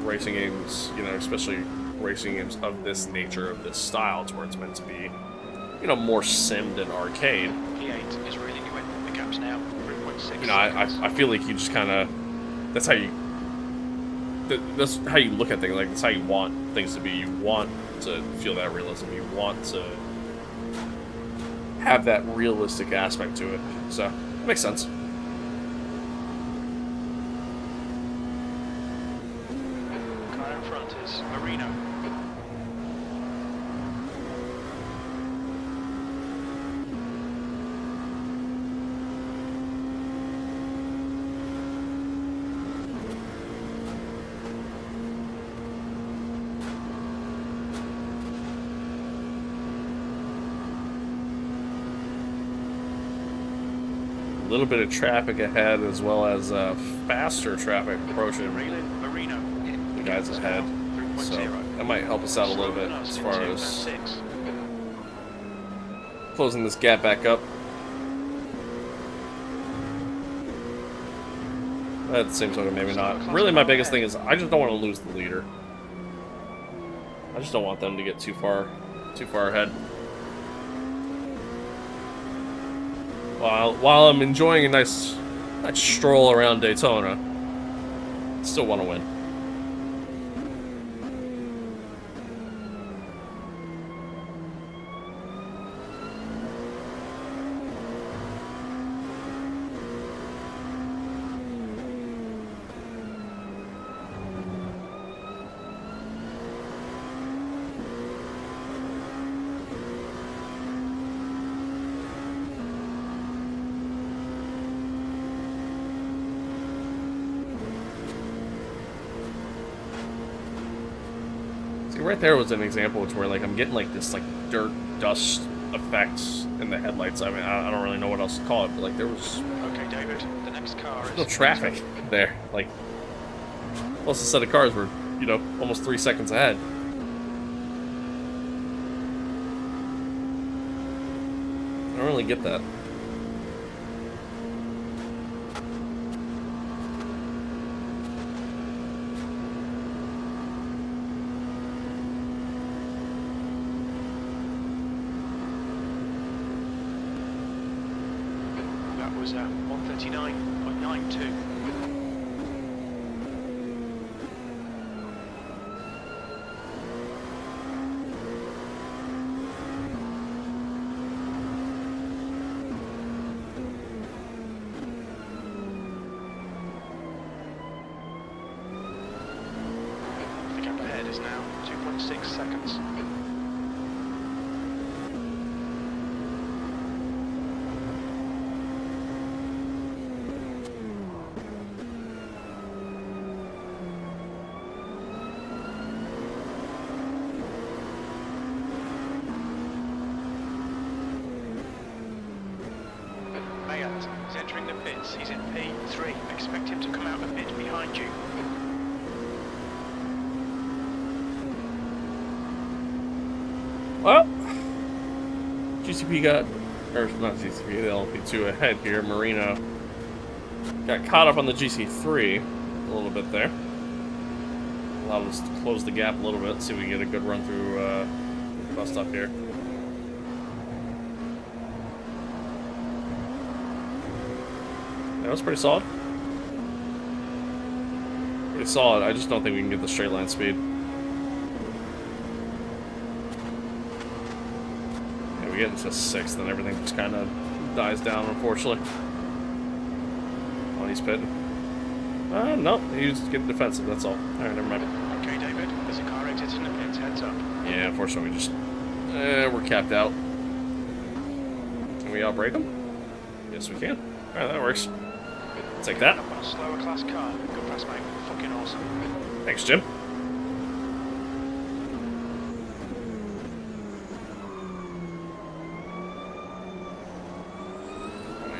racing games, you know, especially racing games of this nature, of this style, it's where it's meant to be, you know, more simmed and arcade. P8 is reeling you in. The gap's now 3.6. You know, I feel like you just kind of, that's how you look at things. Like, that's how you want things to be. You want to feel that realism. You want to have that realistic aspect to it. So, it makes sense. Car in front is Marino. A little bit of traffic ahead, as well as faster traffic approaching Reeling Marino. the guys ahead. So that might help us out a little bit as far as closing this gap back up. At the same token, maybe not. Really, my biggest thing is I just don't want to lose the leader. I just don't want them to get too far ahead. While I'm enjoying a nice stroll around Daytona, I still want to win. Right there was an example where like I'm getting like this like dirt dust effects in the headlights. I mean, I don't really know what else to call it, but like there was Okay, David. The next car is no traffic there. Like, plus the set of cars were, you know, almost 3 seconds ahead. I don't really get that. That was 139.92. The gap ahead is now 2.6 seconds. He's entering the pits. He's in P3. Expect him to come out a bit behind you. Well, GCP got, or not GCP, the LP2 ahead here. Marino got caught up on the GC3 a little bit there. Allowed us to close the gap a little bit, see if we can get a good run through the bus stop here. That was pretty solid. Pretty solid. I just don't think we can get the straight line speed. Yeah, we get into 6th, then everything just kind of dies down, unfortunately. Oh, he's pitting. No, he was getting defensive, that's all. Alright, never mind. Okay, David. There's a car exiting the pits. Heads up. Yeah, unfortunately, we just... we're capped out. Can we outbrake them? Yes, we can. Alright, that works. Take that. Up on a slower class car. Good pass, mate. Fucking awesome. Thanks, Jim.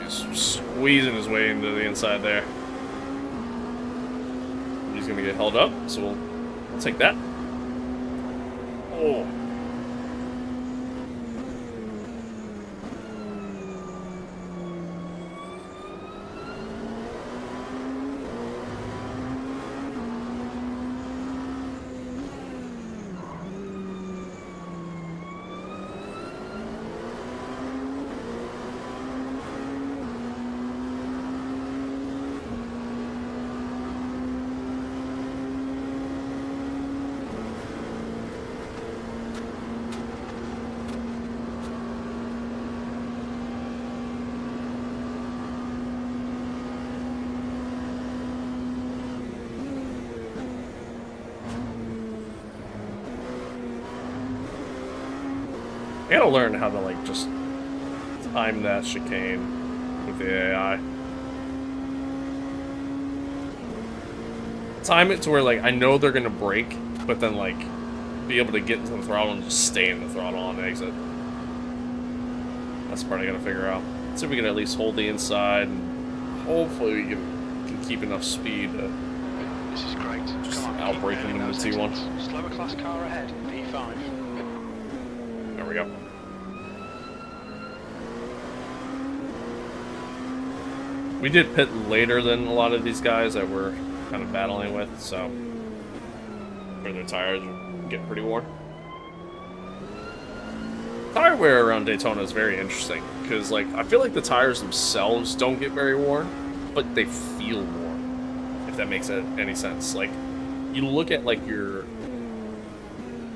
He's squeezing his way into the inside there. He's gonna get held up, so we'll take that. Oh. I gotta learn how to, like, just time that chicane with the AI. Time it to where, like, I know they're gonna brake, but then, like, be able to get into the throttle and just stay in the throttle on exit. That's the part I gotta figure out. See if we can at least hold the inside, and hopefully we can keep enough speed to This is great. just Come on, outbrake them in the T1. Slower class car ahead. P5. There we go. We did pit later than a lot of these guys that we're kind of battling with, so where their tires get pretty worn. Tire wear around Daytona is very interesting because, like, I feel like the tires themselves don't get very worn, but they feel worn. If that makes any sense. Like, you look at your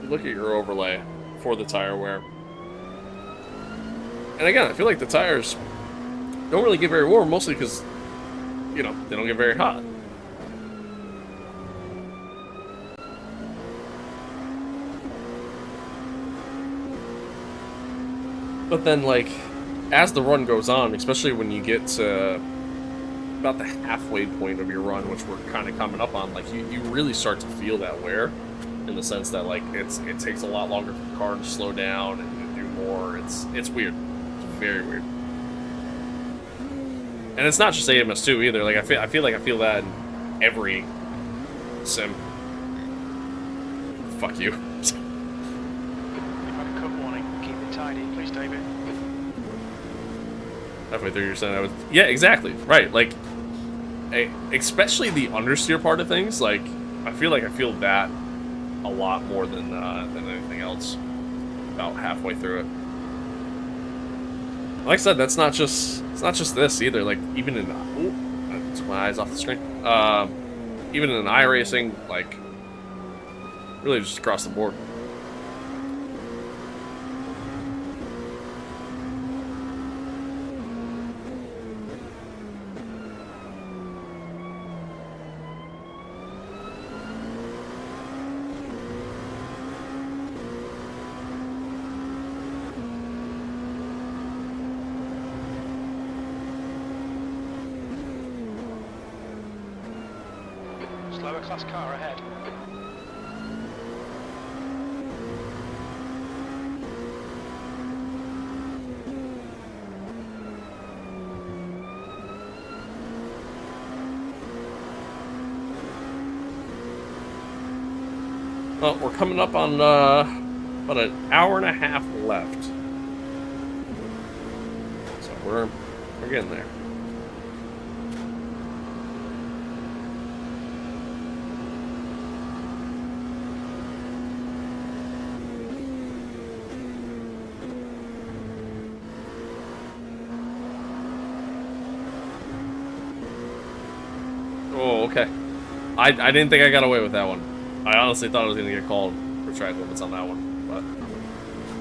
overlay for the tire wear, and again, I feel like the tires don't really get very warm, mostly because, you know, they don't get very hot. But then, like, as the run goes on, especially when you get to about the halfway point of your run, which we're kind of coming up on, like, you really start to feel that wear, in the sense that, like, it takes a lot longer for the car to slow down and to do more. It's weird. It's very weird. And it's not just AMS2 either. Like, I feel like I feel that in every sim. Fuck you. You've had a cut warning. Keep it tidy, please, David. Halfway through you're saying I was... Yeah, exactly. Right. Like, especially the understeer part of things, like, I feel that a lot more than anything else about halfway through it. Like I said, it's not just this either. Like, even in... Ooh, I took my eyes off the screen. Even in iRacing, like, really just across the board. Slower class car ahead. Well, we're coming up on about an hour and a half left, so we're getting there. Oh, okay. I didn't think I got away with that one. I honestly thought I was going to get called for track limits on that one, but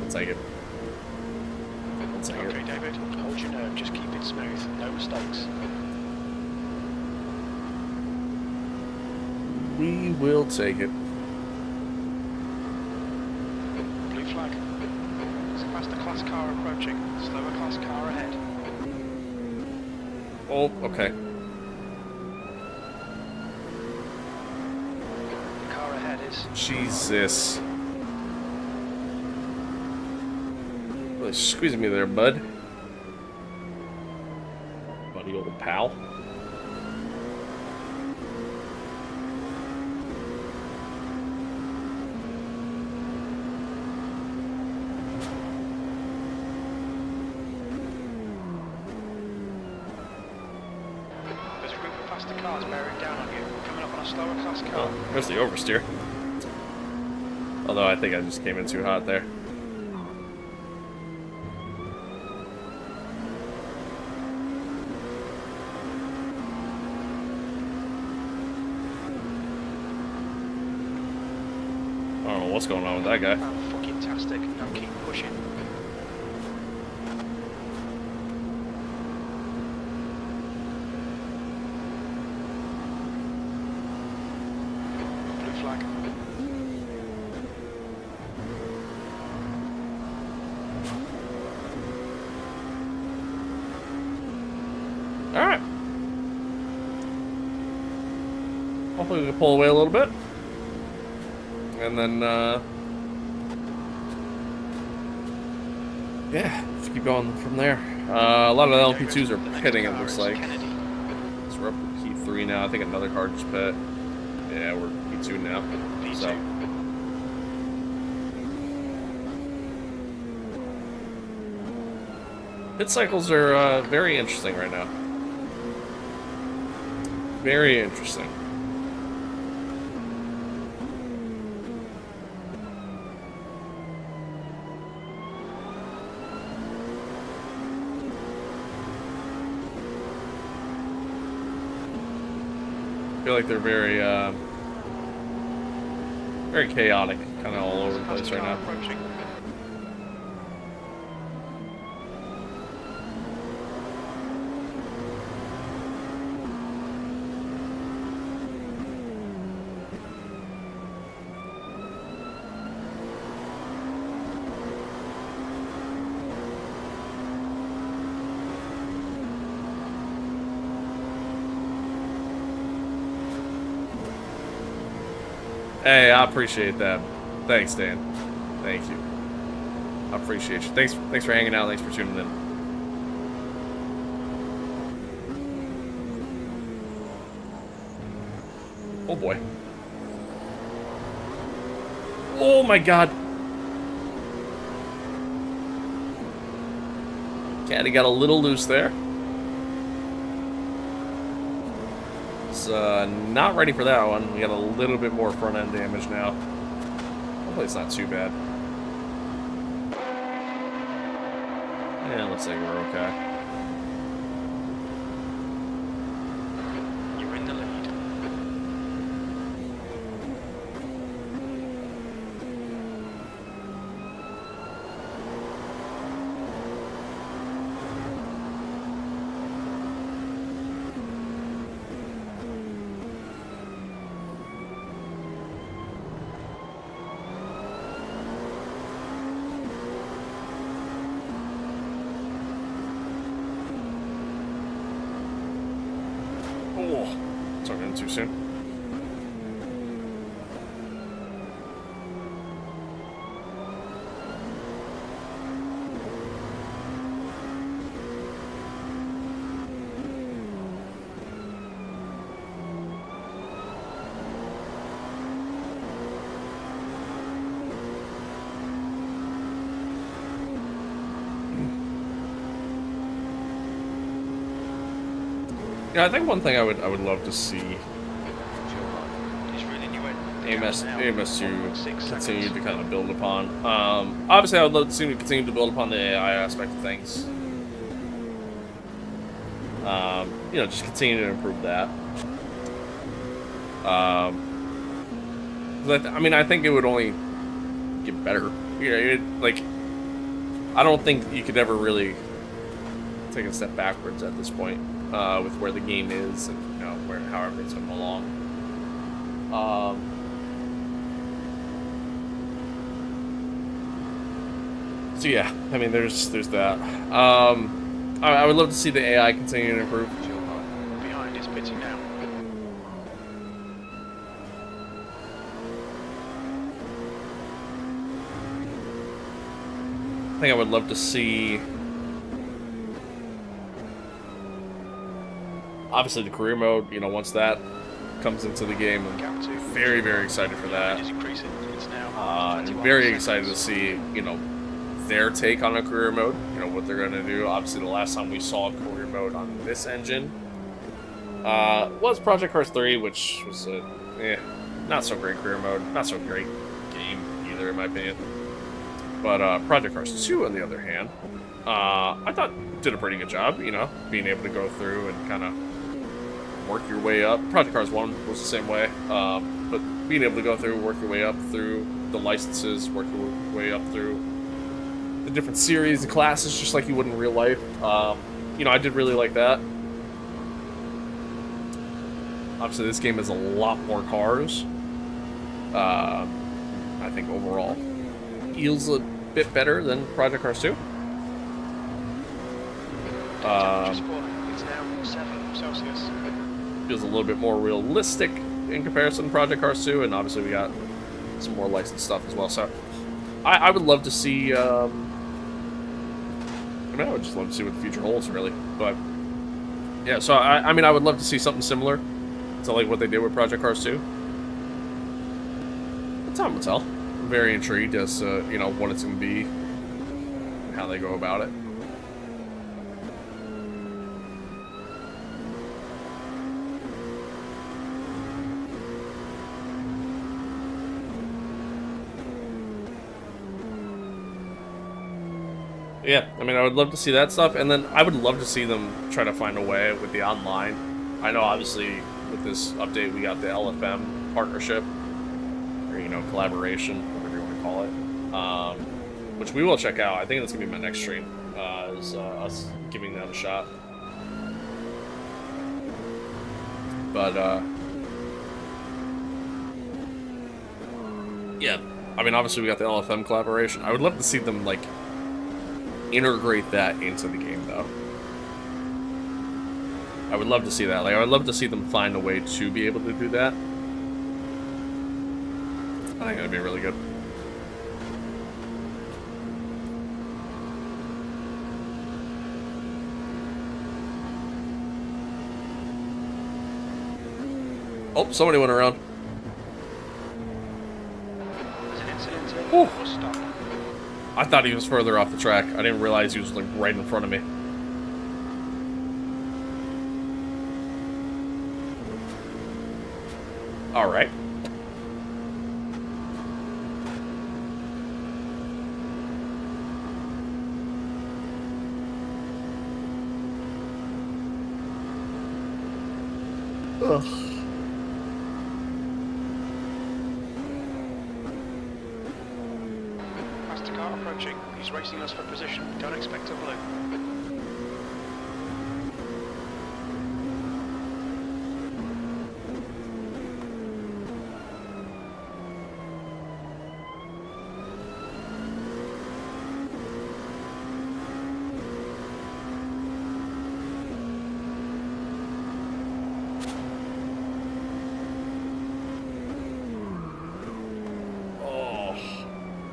I'll take it. I'll take Okay, it. David, hold your nerve, just keep it smooth, no mistakes. We will take it. Blue flag. faster class car approaching. Slower class car ahead. Oh, okay. The car ahead is... Jesus. Really squeezing me there, bud. Buddy old pal. There's a group of faster cars bearing down on you. Coming up on a slower class car. Oh, there's the oversteer. Although I think I just came in too hot there. I don't know what's going on with that guy. Fucking tastic. Now keep pushing. Blue flag. Alright. Hopefully we can pull away a little bit. And then, yeah, just keep going from there. A lot of the LP2s are pitting, it looks like. So we're up to P3 now. I think another car just pit. Yeah, we're P2 now. So. Pit cycles are very interesting right now. Very interesting. I feel like they're very, very chaotic, kind of all over the place right now. Hey, I appreciate that. Thanks, Dan. Thank you. I appreciate you. Thanks for hanging out. Thanks for tuning in. Oh boy. Oh my god. Caddy got a little loose there. Not ready for that one. We got a little bit more front end damage now. Hopefully it's not too bad. Yeah, looks like we're okay. You're in the lead. Oh, talking in too soon. Yeah, I think one thing I would love to see AMS to continue to kind of build upon. Obviously, I would love to see them continue to build upon the AI aspect of things. You know, just continue to improve that. I mean, I think it would only get better. You know, like, I don't think you could ever really take a step backwards at this point. With where the game is and, you know, how everything's coming along. So yeah, I mean, there's that. I would love to see the AI continue to improve. Behind is pitting now. I think I would love to see, obviously, the career mode. You know, once that comes into the game, I'm very, very excited for that. And very excited to see, you know, their take on a career mode. You know, what they're gonna do. Obviously, the last time we saw a career mode on this engine was Project Cars 3, which was a not so great career mode, not so great game either, in my opinion. But Project Cars 2, on the other hand, I thought did a pretty good job, you know, being able to go through and kind of work your way up. Project Cars 1 was the same way, but being able to go through, work your way up through the licenses, work your way up through the different series and classes, just like you would in real life. You know, I did really like that. Obviously, this game has a lot more cars. I think overall feels a bit better than Project Cars 2. It's now 7 Celsius. Feels a little bit more realistic in comparison to Project Cars 2, and obviously we got some more licensed stuff as well. So I would love to see. I mean, I would just love to see what the future holds, really. But yeah, so I mean, I would love to see something similar to like what they did with Project Cars 2. But time will tell. I'm very intrigued as to, you know, what it's going to be and how they go about it. Yeah, I mean, I would love to see that stuff, and then I would love to see them try to find a way with the online. I know, obviously, with this update, we got the LFM partnership, or, you know, collaboration, whatever you want to call it, which we will check out. I think that's going to be my next stream, is us giving that a shot. But, yeah, I mean, obviously, we got the LFM collaboration. I would love to see them, like, integrate that into the game, though. I would love to see that. Like, I would love to see them find a way to be able to do that. I think that'd be really good. Oh, somebody went around. There's an incident here. Whew. We'll stop. I thought he was further off the track. I didn't realize he was like right in front of me. All right. Ugh. Faster car approaching. He's racing us for position. Don't expect a blue.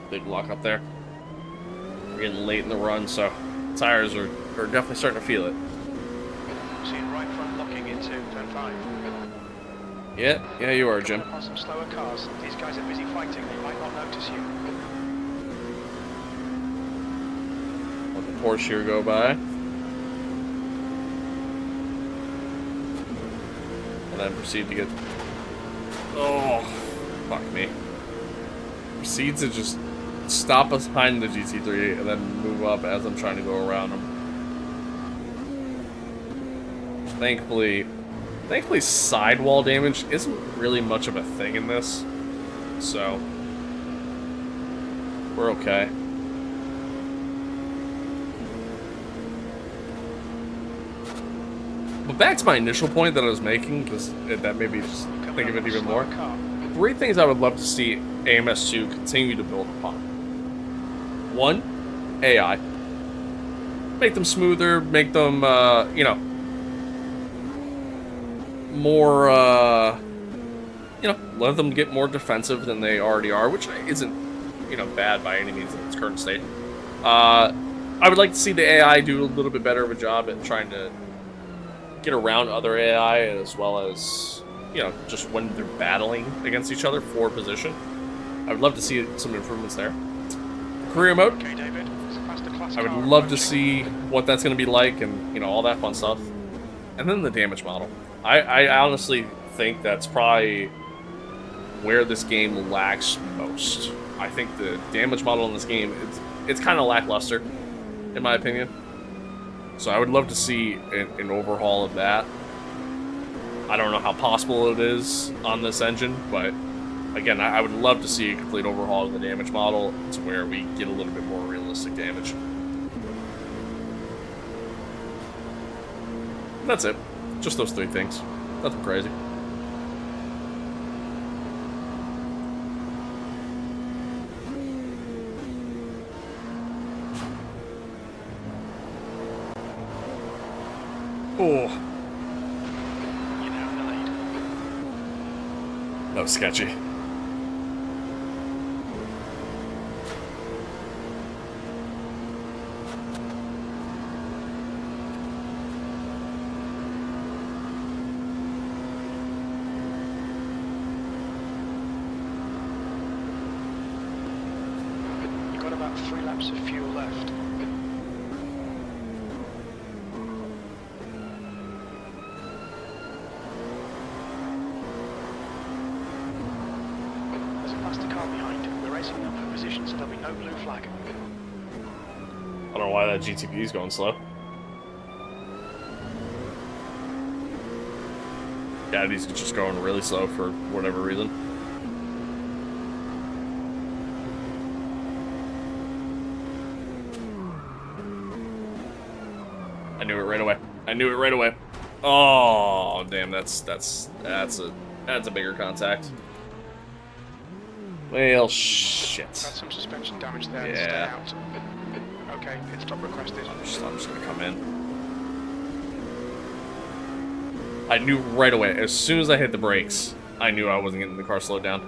Big lock up there. We're getting late in the run, so tires are definitely starting to feel it. Seeing right front locking into turn 5. Yeah, you are, Jim. Coming up on some slower cars. These guys are busy fighting. They might not notice you. Let the Porsche here go by. And then proceed to get... Oh, fuck me. Proceed to just stop us behind the GT3 and then move up as I'm trying to go around them. Thankfully sidewall damage isn't really much of a thing in this, so we're okay. But back to my initial point that I was making, because that made me just think of it even more. 3 things I would love to see AMS2 continue to build upon. 1, AI. Make them smoother, make them, you know, more, you know, let them get more defensive than they already are, which isn't, you know, bad by any means in its current state. I would like to see the AI do a little bit better of a job at trying to get around other AI, as well as, you know, just when they're battling against each other for position. I would love to see some improvements there. Career mode. Okay, David. It's a faster class I would car love to approaching. see what that's going to be like, and, you know, all that fun stuff. And then the damage model. I honestly think that's probably where this game lacks most. I think the damage model in this game, it's kind of lackluster, in my opinion. So I would love to see an overhaul of that. I don't know how possible it is on this engine, but again, I would love to see a complete overhaul of the damage model to where we get a little bit more realistic damage. That's it. Just those 3 things. Nothing crazy. Oh, You're now in the lead. that was sketchy. You've got about 3 laps of fuel left. There's a faster car behind. We're racing up for position, so there'll be no blue flag. I don't know why that GTP is going slow. Yeah, he's just going really slow for whatever reason. I knew it right away. I knew it right away. Oh, damn! That's a bigger contact. Well, shit. Had some suspension damage there. Yeah. Stay out. Okay, pit stop requested. I'm just gonna come in. I knew right away, as soon as I hit the brakes, I knew I wasn't getting the car slowed down.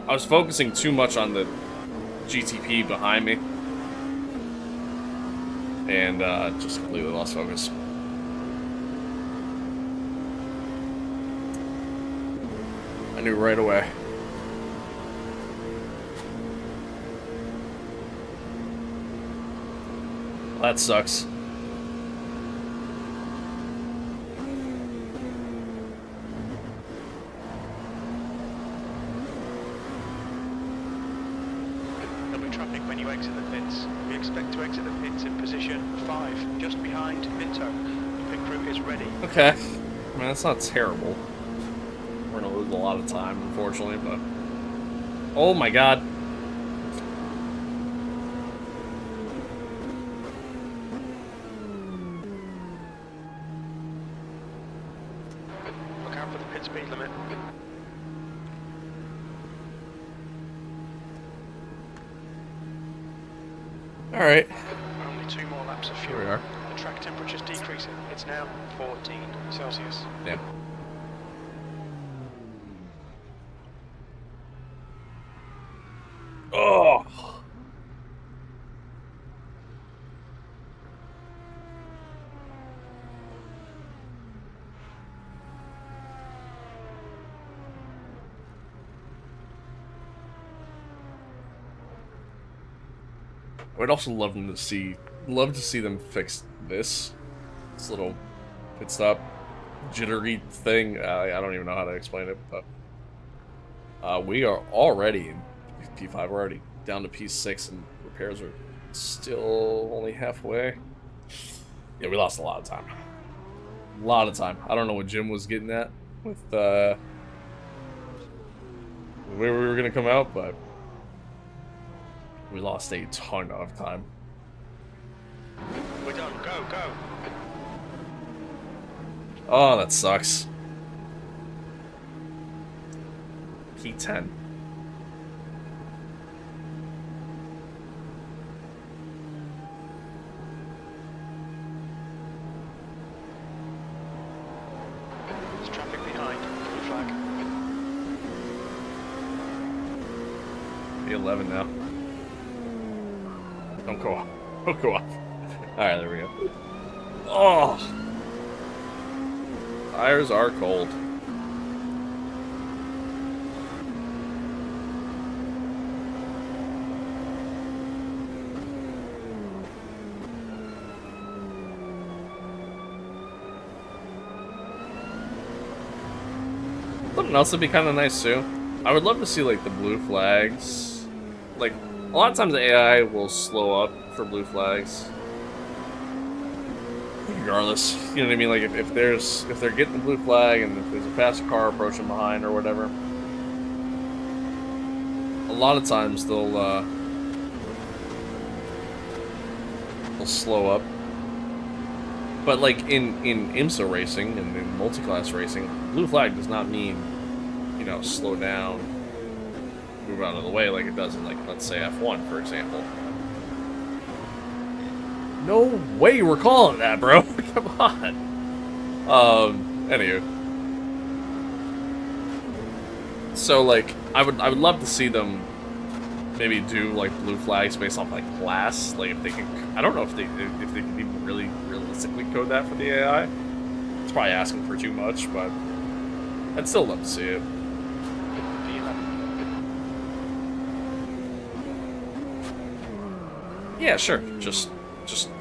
I was focusing too much on the GTP behind me, and just completely lost focus. I knew right away. That sucks. There'll be traffic when you exit the pits. We expect to exit the pits in position 5, just behind Minto. The pit crew is ready. Okay. I mean, that's not terrible. We're gonna lose a lot of time, unfortunately, but... Oh my god. Look out for the pit speed limit. Alright. Only 2 more laps of Here fuel. we are. The track temperature's decreasing. It's now 14 Celsius. Damn. Oh! I would also love to see them fix this little pit stop jittery thing. I don't even know how to explain it, but we are already in P5. We're already down to P6, and repairs are still only halfway. Yeah, we lost a lot of time. A lot of time. I don't know what Jim was getting at with where we were gonna come out, but we lost a ton of time. We're done. Go, go. Oh, that sucks. P10. P11 now. Don't go off. Don't go off. Alright, there we go. Oh! Tires are cold. Something else would be kind of nice too. I would love to see like the blue flags. Like a lot of times the AI will slow up for blue flags. Regardless, you know what I mean. Like if they're getting the blue flag and if there's a faster car approaching behind or whatever, a lot of times they'll slow up. But like in IMSA racing and in multi-class racing, blue flag does not mean, you know, slow down, move out of the way like it does in, like, let's say F1, for example. No way we're calling that, bro. Come on. Anywho. So like I would love to see them maybe do like blue flags based off like class. Like if they can, I don't know if they can even really realistically code that for the AI. It's probably asking for too much, but I'd still love to see it. Yeah, sure. Just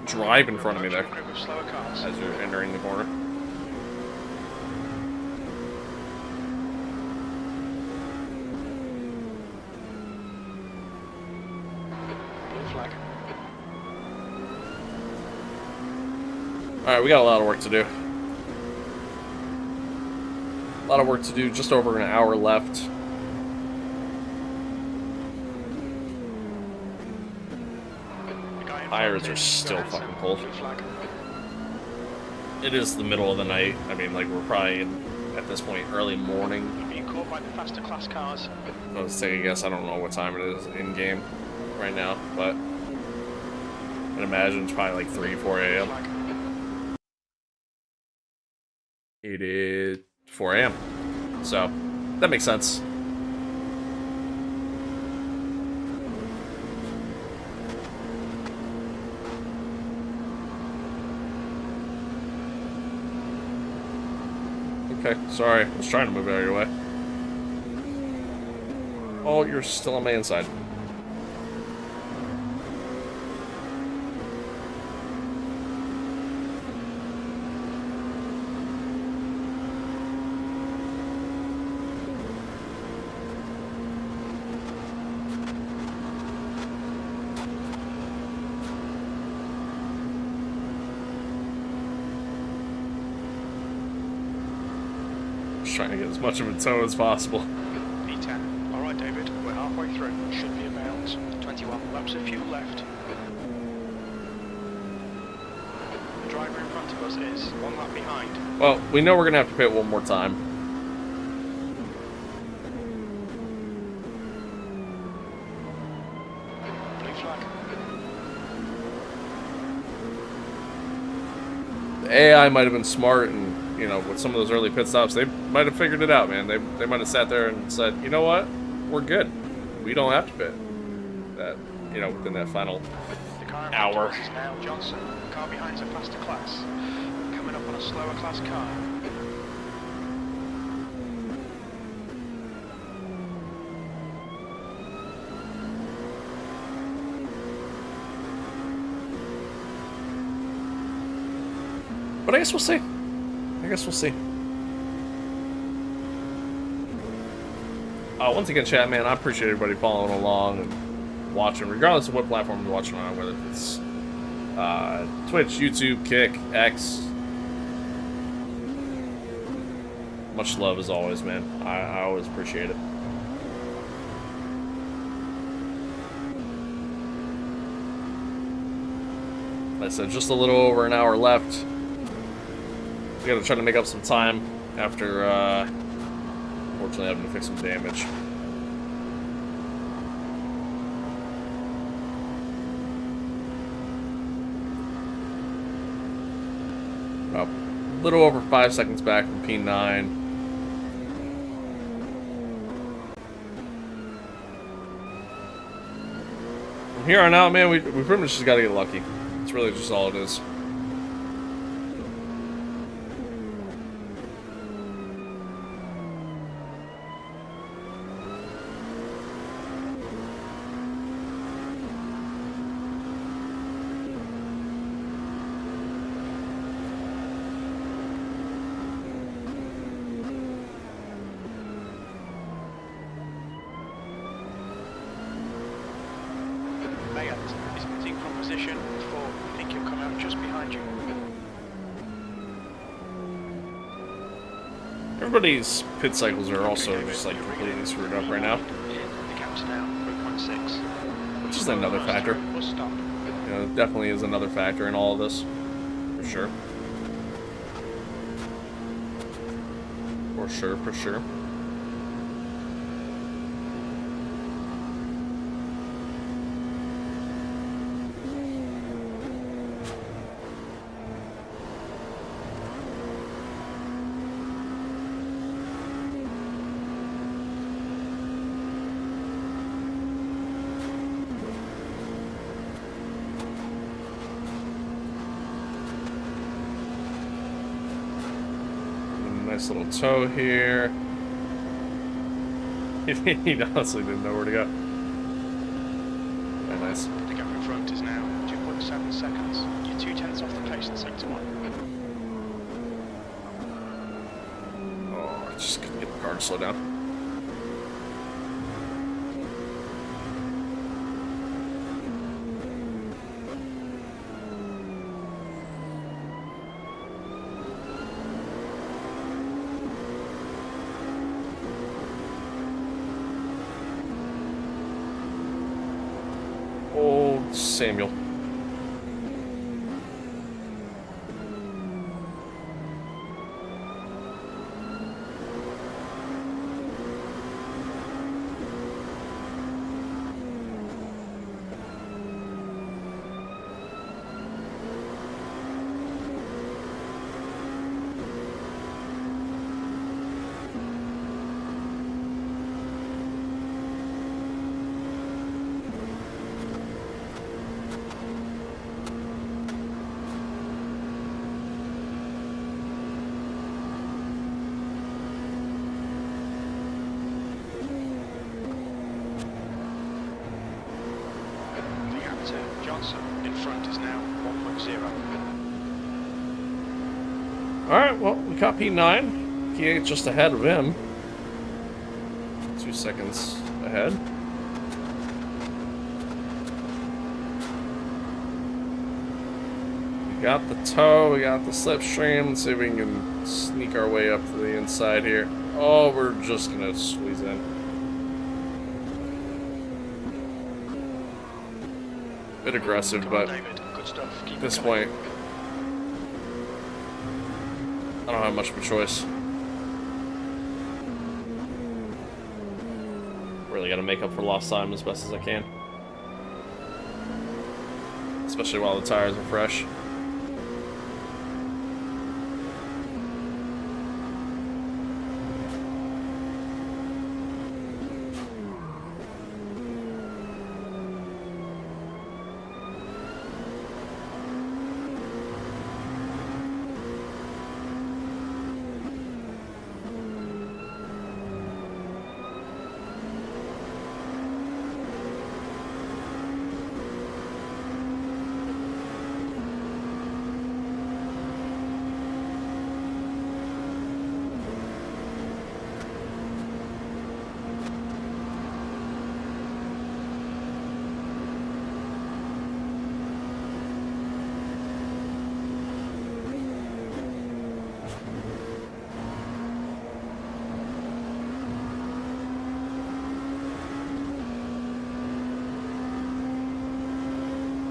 drive in front of me there as you're entering the corner. Alright, we got a lot of work to do. A lot of work to do, just over an hour left. Tires are still fucking cold. It is the middle of the night. I mean, like, we're probably at this point, early morning. Being caught by the faster class cars. Let's take a guess. I don't know what time it is in game right now, but I'd imagine it's probably like 3, 4 a.m. It is 4 a.m. So, that makes sense. Okay, sorry. I was trying to move out of your way. Oh, you're still on my inside. Trying to get as much of a tow as possible. P10. Alright, David, we're halfway through. Should be about 21 laps of fuel left. The driver in front of us is 1 lap behind. Well, we know we're gonna have to pit one more time. Blue flag. The AI might have been smart and, you know, with some of those early pit stops, they might have figured it out, man. They might have sat there and said, you know what? We're good. We don't have to pit. That, you know, within that final The car in hour. front of us is now Johnson. The car behind's a faster class. Coming up on a slower class car. But I guess we'll see. I guess we'll see. Once again, chat, man, I appreciate everybody following along and watching, regardless of what platform you're watching on, whether it's Twitch, YouTube, Kick, X. Much love as always, man. I always appreciate it. Like I said, just a little over an hour left. We gotta try to make up some time after, unfortunately, having to fix some damage. A little over 5 seconds back from P9. here on out, man, we pretty much just gotta get lucky. It's really just all it is. Is pitting from position 4. I think he'll come out just behind you. Everybody's pit cycles are also just like completely screwed up right now, The gap's now 3.6. which is another factor. We'll stop. You know, it definitely is another factor in all of this, for sure. For sure, for sure. Nice little toe here. He honestly didn't know where to go. Very nice. The gap in front is now 2.7 seconds. You're 2/10 off the pace in sector 1. Oh, I just couldn't get the car to slow down. Old Samuel. The gap to Johnson in front is now 1.0. Alright, well, we got P9. P8 just ahead of him. 2 seconds ahead. We got the toe, we got the slipstream. Let's see if we can sneak our way up to the inside here. Oh, we're just gonna squeeze in. Bit aggressive, Come on, but David. Good stuff. Keep at this it coming. point, I don't have much of a choice. Really gotta make up for lost time as best as I can. Especially while the tires are fresh.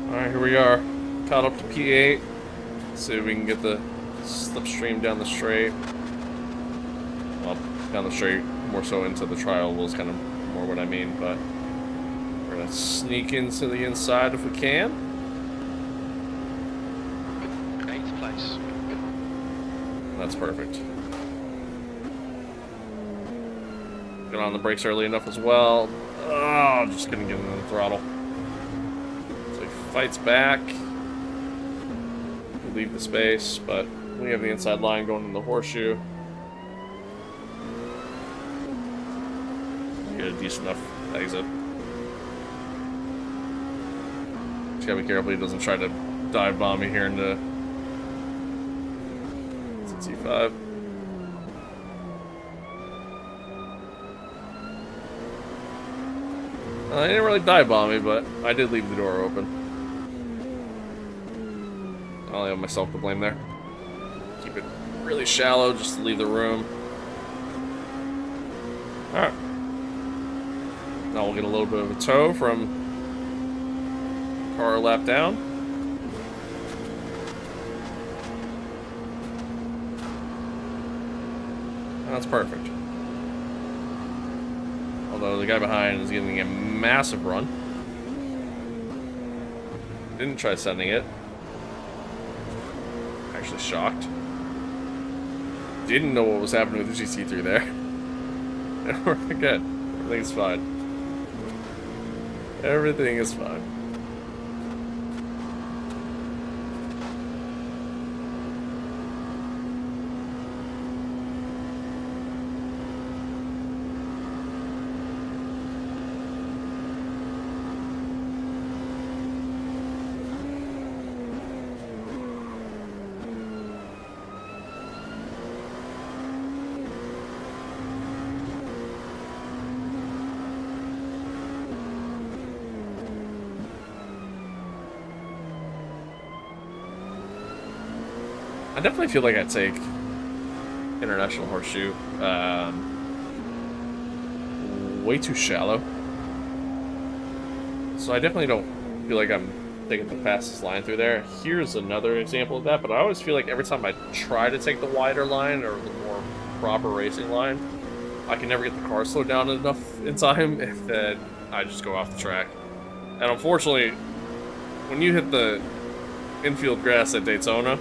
Alright, here we are. Caught up to P8. Let's see if we can get the slipstream down the straight. Well, down the straight, more so into the trial was kind of more what I mean, but we're gonna sneak into the inside if we can. 8th place. That's perfect. Get on the brakes early enough as well. Oh, just gonna get into the throttle. fights back. We leave the space, but we have the inside line going in the horseshoe. Get a decent enough exit. Just gotta be careful he doesn't try to dive bomb me here into T5. He didn't really dive bomb me, but I did leave the door open. I only have myself to blame there. Keep it really shallow just to leave the room. Alright. Now we'll get a little bit of a tow from car lap down. That's perfect. Although the guy behind is getting a massive run. Didn't try sending it. Actually shocked. Didn't know what was happening with the GT3 there. And we're good. Everything's fine. Everything is fine. I definitely feel like I'd take International Horseshoe. Way too shallow. So I definitely don't feel like I'm taking the fastest line through there. Here's another example of that, but I always feel like every time I try to take the wider line or the more proper racing line, I can never get the car slowed down enough in time, and then I just go off the track. And unfortunately, when you hit the infield grass at Daytona,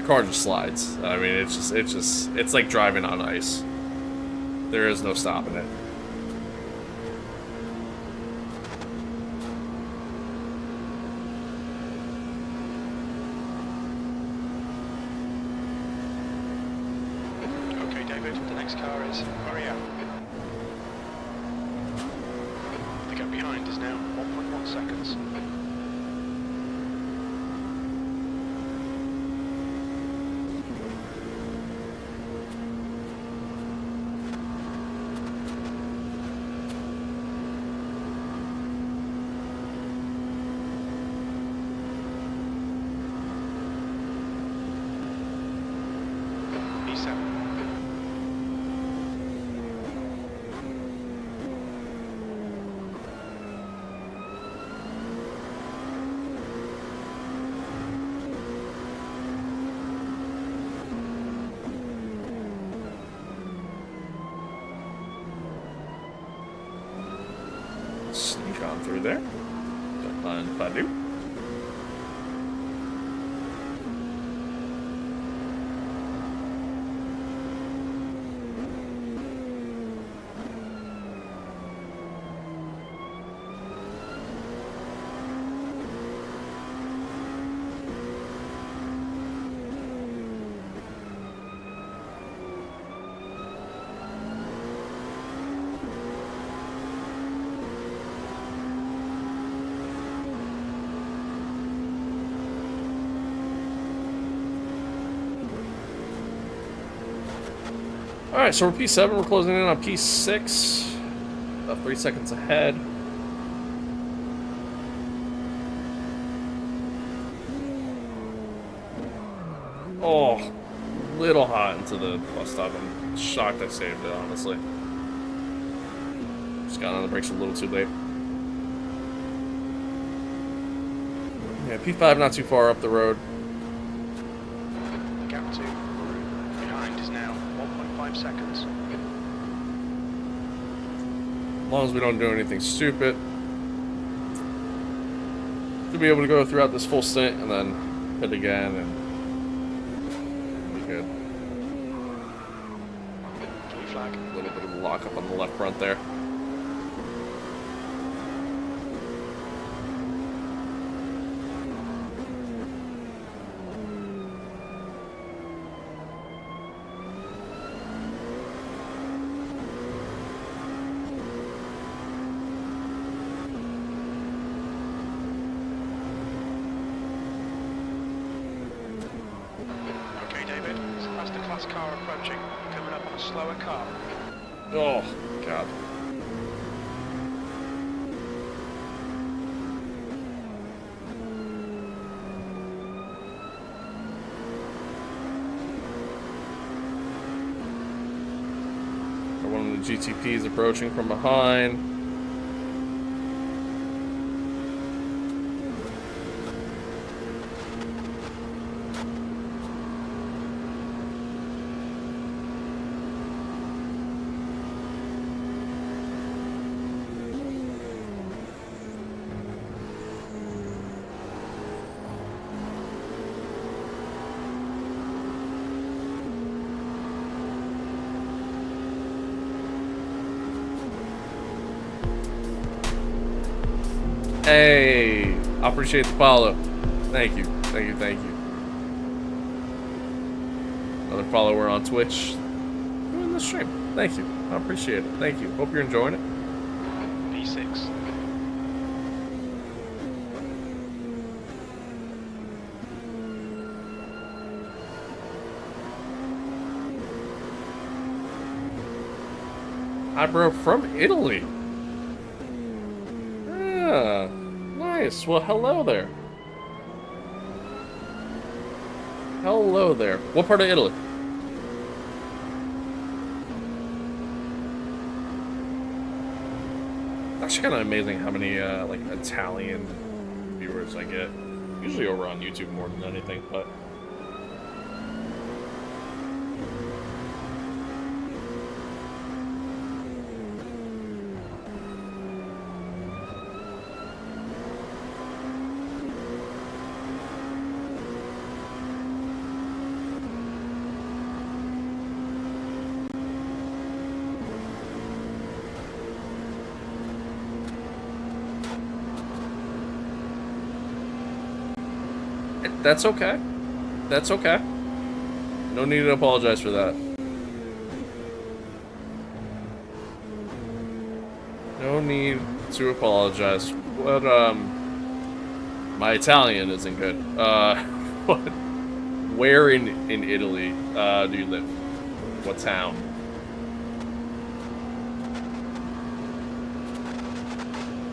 car just slides. I mean, it's like driving on ice. There is no stopping it. Okay, David, the next car is hurry up. The gap behind is now 1.1 seconds. Sneak on through there. Don't mind if I do. Alright, so we're P7, we're closing in on P6. About 3 seconds ahead. Oh, little hot into the bus stop. I'm shocked I saved it, honestly. Just got on the brakes a little too late. Yeah, P5 not too far up the road. The gap to behind is now 1.5 seconds. As long as we don't do anything stupid. Should be able to go throughout this full stint and then hit again and be good. Blue flag. A little bit of a lock up on the left front there. slower car. Oh, God. One of the GTPs approaching from behind. Hey, I appreciate the follow. Thank you, thank you, thank you. Another follower on Twitch doing the stream. Thank you, I appreciate it. Thank you. Hope you're enjoying it. V6. Hi, bro, from Italy. Yeah, nice. Well, hello there. Hello there. What part of Italy? Actually, kind of amazing how many like Italian viewers I get. Usually over on YouTube more than anything, but. That's okay. That's okay. No need to apologize for that. No need to apologize. But, my Italian isn't good. What? Where in Italy, do you live? What town?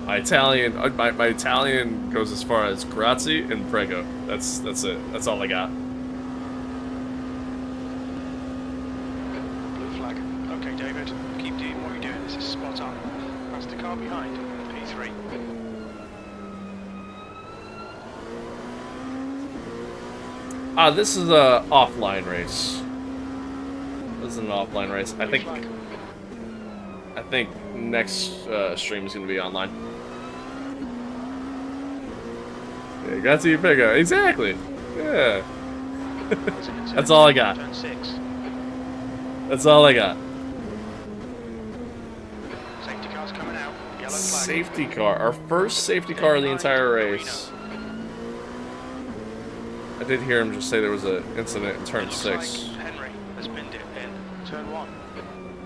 My Italian goes as far as grazie and prego. That's it. That's all I got. Blue flag. Okay, David. Keep doing what you're doing. This is spot on. That's the car behind. P3. This is a offline race. This is an offline race. Blue flag. I think next stream is gonna be online. Yeah, grazie and prego. Exactly. Yeah. That's all I got. Turn 6. That's all I got. Safety car's coming out. Yellow flag. Safety car. Our first safety car of the entire race. I did hear him just say there was an incident in turn 6. Like Henry has binned it in turn 1.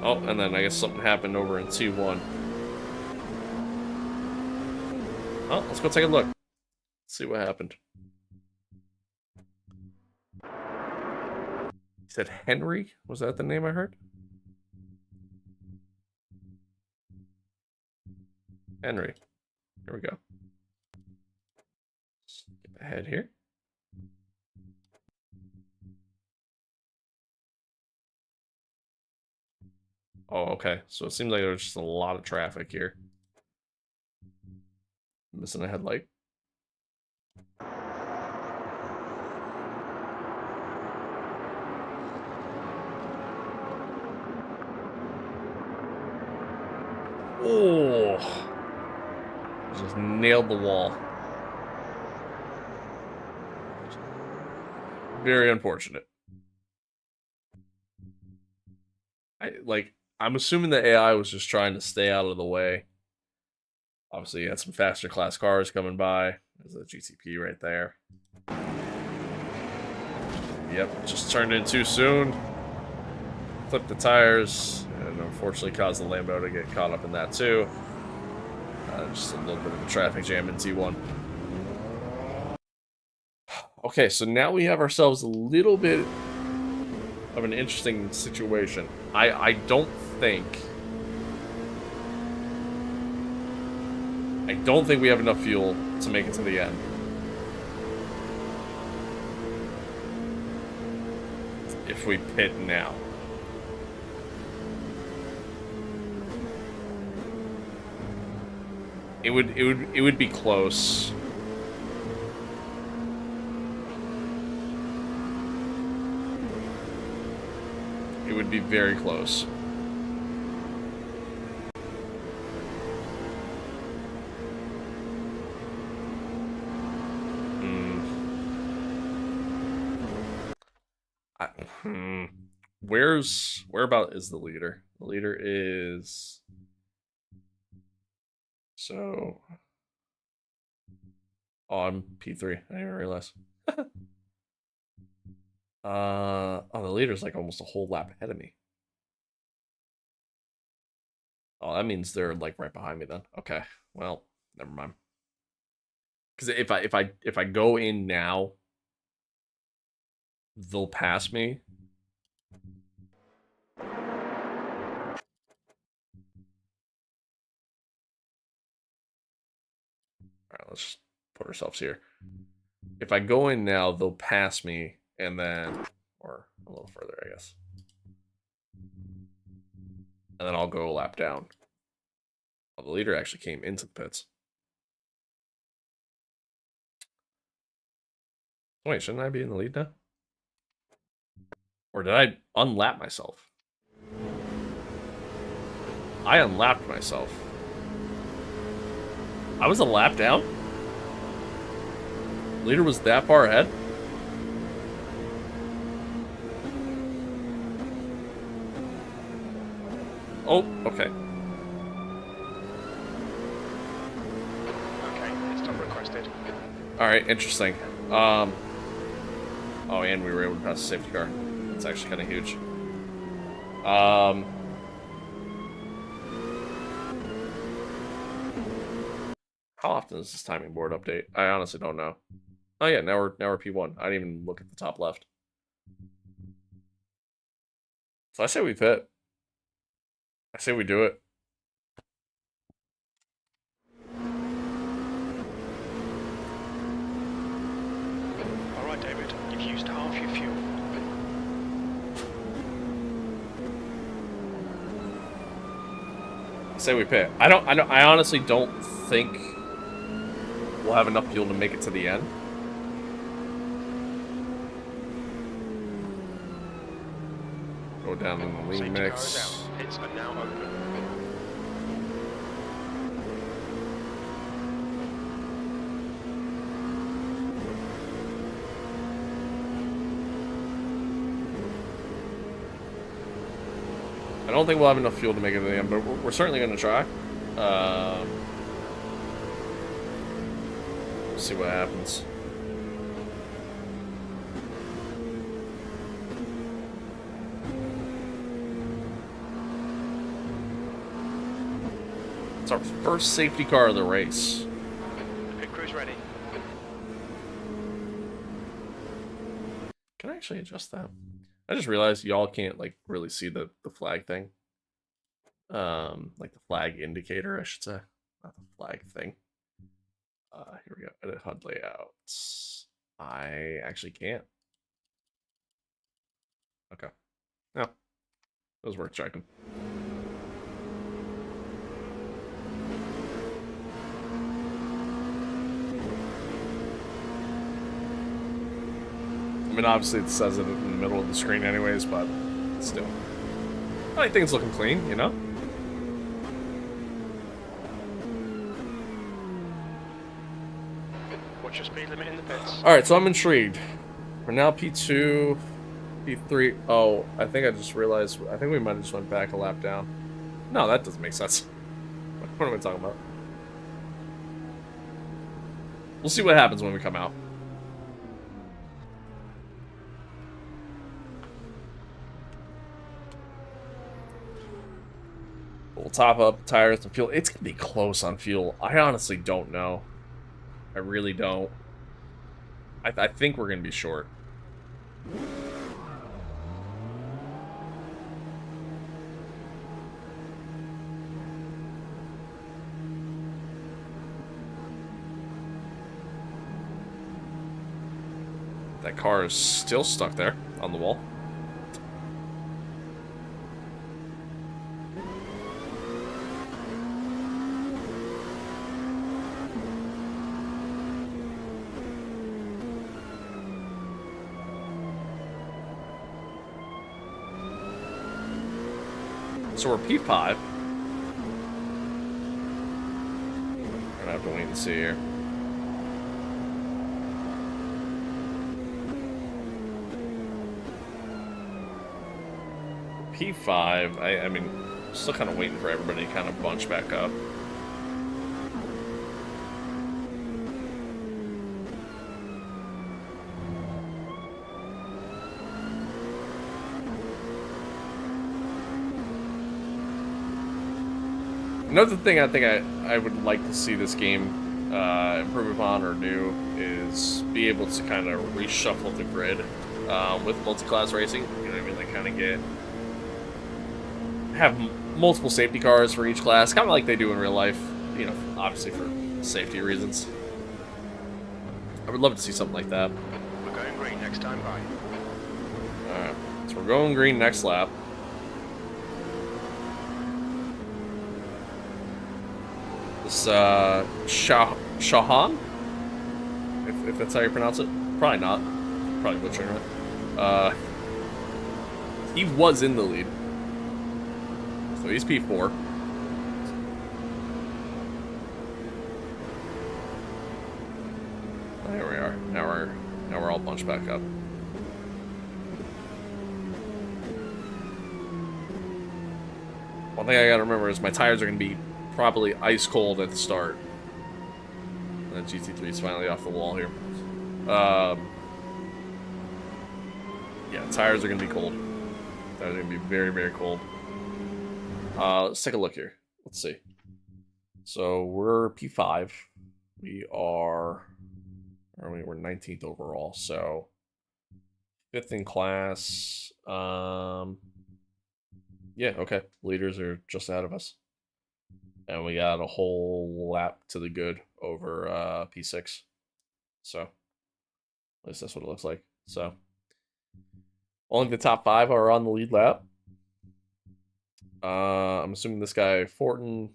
Oh, and then I guess something happened over in T1. Oh, let's go take a look. See what happened. He said Henry? Was that the name I heard? Henry. Here we go. Skip ahead here. Oh, okay. So it seems like there's just a lot of traffic here. Missing a headlight. Oh, just nailed the wall. Very unfortunate. I'm assuming the AI was just trying to stay out of the way. Obviously, you had some faster class cars coming by. There's a GTP right there. Yep, just turned in too soon. Flipped the tires, and unfortunately caused the Lambo to get caught up in that too. Just a little bit of a traffic jam in T1. Okay, so now we have ourselves a little bit of an interesting situation. I don't think we have enough fuel to make it to the end. If we pit now. It would be close. It would be very close. Whereabout is the leader? The leader is so. Oh, I'm P3. I didn't even realize. Oh, the leader's like almost a whole lap ahead of me. Oh, that means they're like right behind me then. Okay, well, never mind. Because if I go in now, they'll pass me. Alright, let's put ourselves here. If I go in now, they'll pass me, and then, or a little further, I guess. And then I'll go a lap down. Well, the leader actually came into the pits. Wait, shouldn't I be in the lead now? Or did I unlap myself? I unlapped myself. I was a lap down? Leader was that far ahead? Oh, okay. Okay, it's not requested. Alright, interesting. Oh, and we were able to pass the safety car. That's actually kind of huge. How often does this timing board update? I honestly don't know. Oh yeah, now we're P1. I didn't even look at the top left. So I say we pit. I say we do it. All right, David, you've used half your fuel. I say we pit. I honestly don't think we'll have enough fuel to make it to the end. Go down in the lean Safety mix. car is out. Pits are now open. I don't think we'll have enough fuel to make it to the end, but we're certainly going to try. See what happens. It's our first safety car of the race. Pit crew's ready. Can I actually adjust that? I just realized y'all can't like really see the flag thing. Like the flag indicator, I should say. Not the flag thing. Here we go. Edit HUD layouts. I actually can't. Okay. Yeah. It was worth checking. I mean, obviously it says it in the middle of the screen anyways, but still. I think things looking clean, you know? What's your speed limit in the pits? Alright, so I'm intrigued. We're now P2, P3. Oh, I think I just realized, I think we might have just went back a lap down. No, that doesn't make sense. What am I talking about? We'll see what happens when we come out. We'll top up tires and fuel. It's gonna be close on fuel. I honestly don't know. I really don't. I think we're gonna be short. That car is still stuck there on the wall. So we're P5. We're gonna have to wait and see here. P5, I mean, still kind of waiting for everybody to kind of bunch back up. Another thing I think I would like to see this game improve upon or do is be able to kind of reshuffle the grid with multi-class racing. You know what I mean? Like kind of have multiple safety cars for each class, kind of like they do in real life. You know, obviously for safety reasons. I would love to see something like that. We're going green next time by. All right, so we're going green next lap. This Shahan, if that's how you pronounce it, probably not. Probably butchering it. He was in the lead, so he's P4. There we are. Now we're all bunched back up. One thing I gotta remember is my tires are gonna be probably ice cold at the start. And GT3 is finally off the wall here. Yeah, tires are gonna be cold. Tires are gonna be very, very cold. Let's take a look here. Let's see. So we're P5. We're 19th overall. So 5th in class. Yeah, okay. Leaders are just ahead of us. And we got a whole lap to the good over P6. So, at least that's what it looks like. So, only the top 5 are on the lead lap. I'm assuming this guy, Fortin,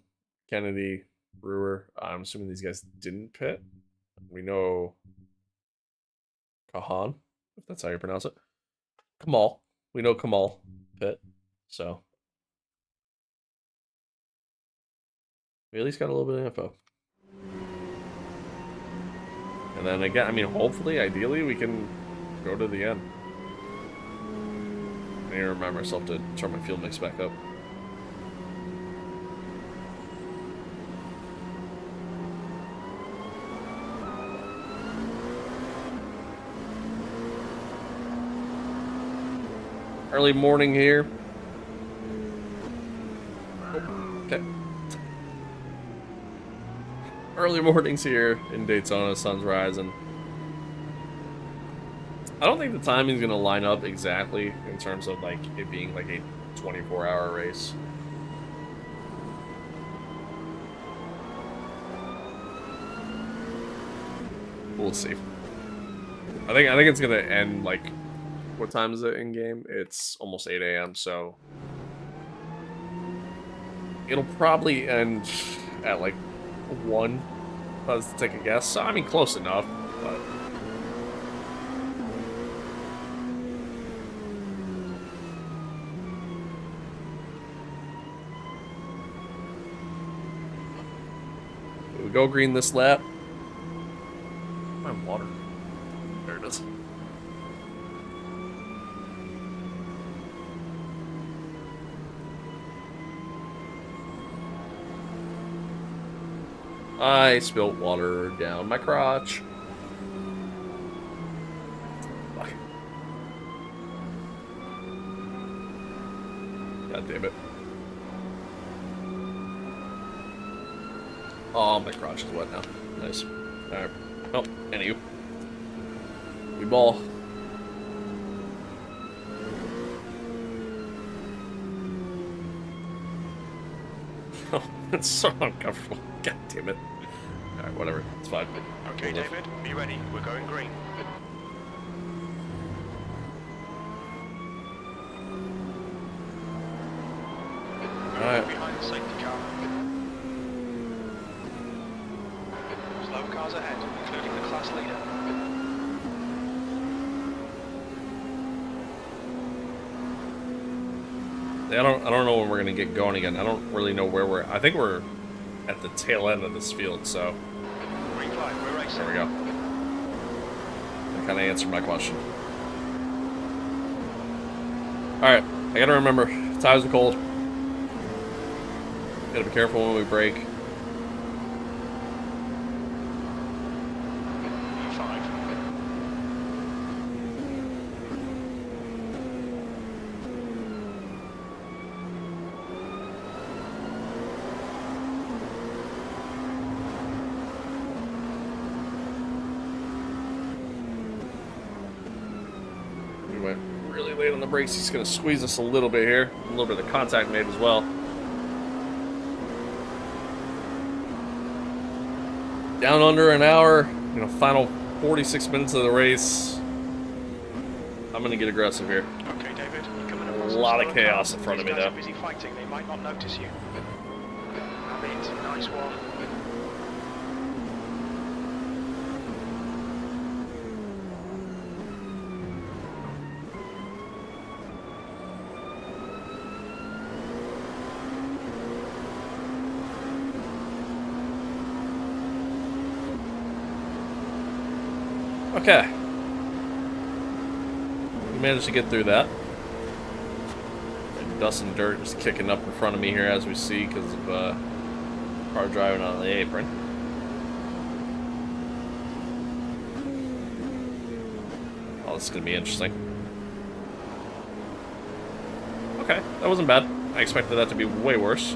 Kennedy, Brewer, I'm assuming these guys didn't pit. We know Kahan, if that's how you pronounce it. Kamal. We know Kamal pit. So, we at least got a little bit of info. And then again, I mean, hopefully, ideally, we can go to the end. I need to remind myself to turn my fuel mix back up. Early morning here. Okay. Early mornings here in Daytona, sun's rising. I don't think the timing's gonna line up exactly in terms of like it being like a 24-hour race. We'll see. I think it's gonna end like, what time is it in game? It's almost 8 a.m. so it'll probably end at like 1. Let's take a guess. So, I mean, close enough, but we go green this lap. My water. There it is. I spilt water down my crotch. Fuck. God damn it. Oh, my crotch is wet now. Nice. Alright. Oh, anywho. We ball. Oh, it's so uncomfortable. God damn it. Alright, whatever. It's fine. Okay, David, be ready. We're going green. cars ahead, including the class leader. I don't know when we're gonna get going again. I don't really know where we're. I think we're at the tail end of this field, so Green flag, we're racing. there we go. That kind of answered my question. All right, I gotta remember, tires are cold. Gotta be careful when we brake. E5. We went really late on the brakes. He's gonna squeeze us a little bit here. A little bit of contact made as well. Down under an hour, final 46 minutes of the race. I'm gonna get aggressive here. Okay, David, you're coming up A on some lot of slower chaos cars. in front of me, These guys though. are busy fighting, they might not notice you. Hamid, nice one. Okay. We managed to get through that. And dust and dirt just kicking up in front of me here as we see because of car driving on the apron. Oh, this is going to be interesting. Okay, that wasn't bad. I expected that to be way worse.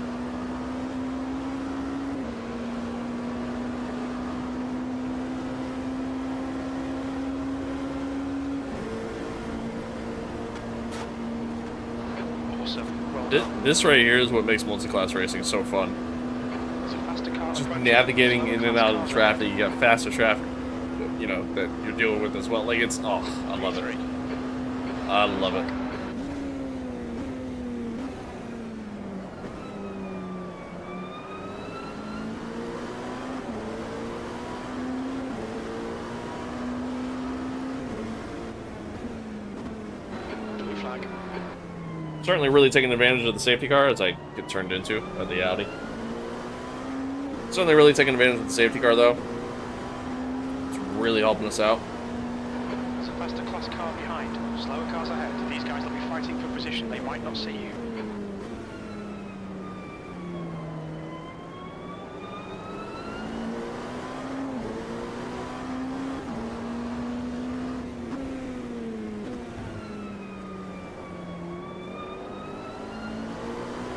Awesome, well done. This right here is what makes multi-class racing so fun. There's a faster car Just approaching. navigating Slower in and class out of the cars traffic. You got faster traffic, that you're dealing with as well. Like it's, oh, I love it. I love it. Blue flag. Certainly really taking advantage of the safety car as I get turned into at the Audi. Certainly really taking advantage of the safety car though. It's really helping us out. There's a faster class car behind. Slower cars ahead. These guys will be fighting for position. They might not see you.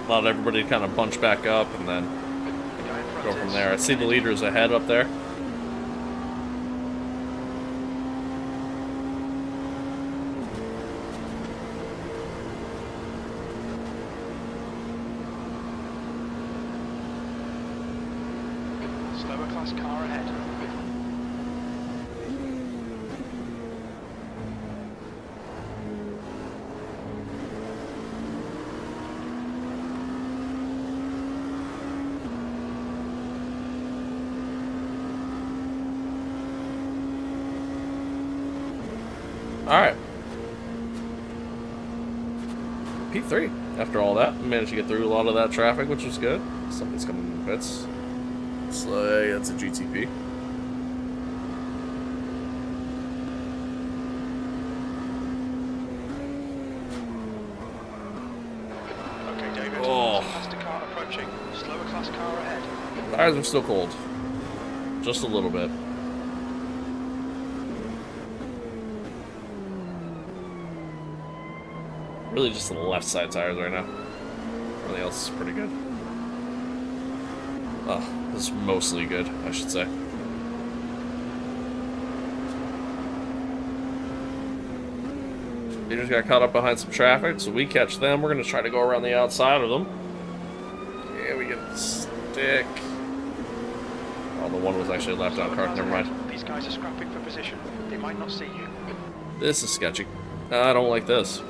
Allowed everybody to kind of bunch back up and then The guy in front go from is- there. I see the leaders ahead up there. Slower class car ahead. Alright. P3. After all that, we managed to get through a lot of that traffic, which was good. Somebody's coming in the pits. So, yeah, that's a GTP. Okay, David. Oh. There's a faster car approaching. Slower class car ahead. Tires are still cold. Just a little bit. Really just the left side tires right now. Everything else is pretty good. Oh, this is mostly good, I should say. They just got caught up behind some traffic, so we catch them. We're going to try to go around the outside of them. Yeah, we get the stick. Oh, the one was actually left on cart. Never mind. These guys are scrapping for position. They might not see you. This is sketchy. I don't like this.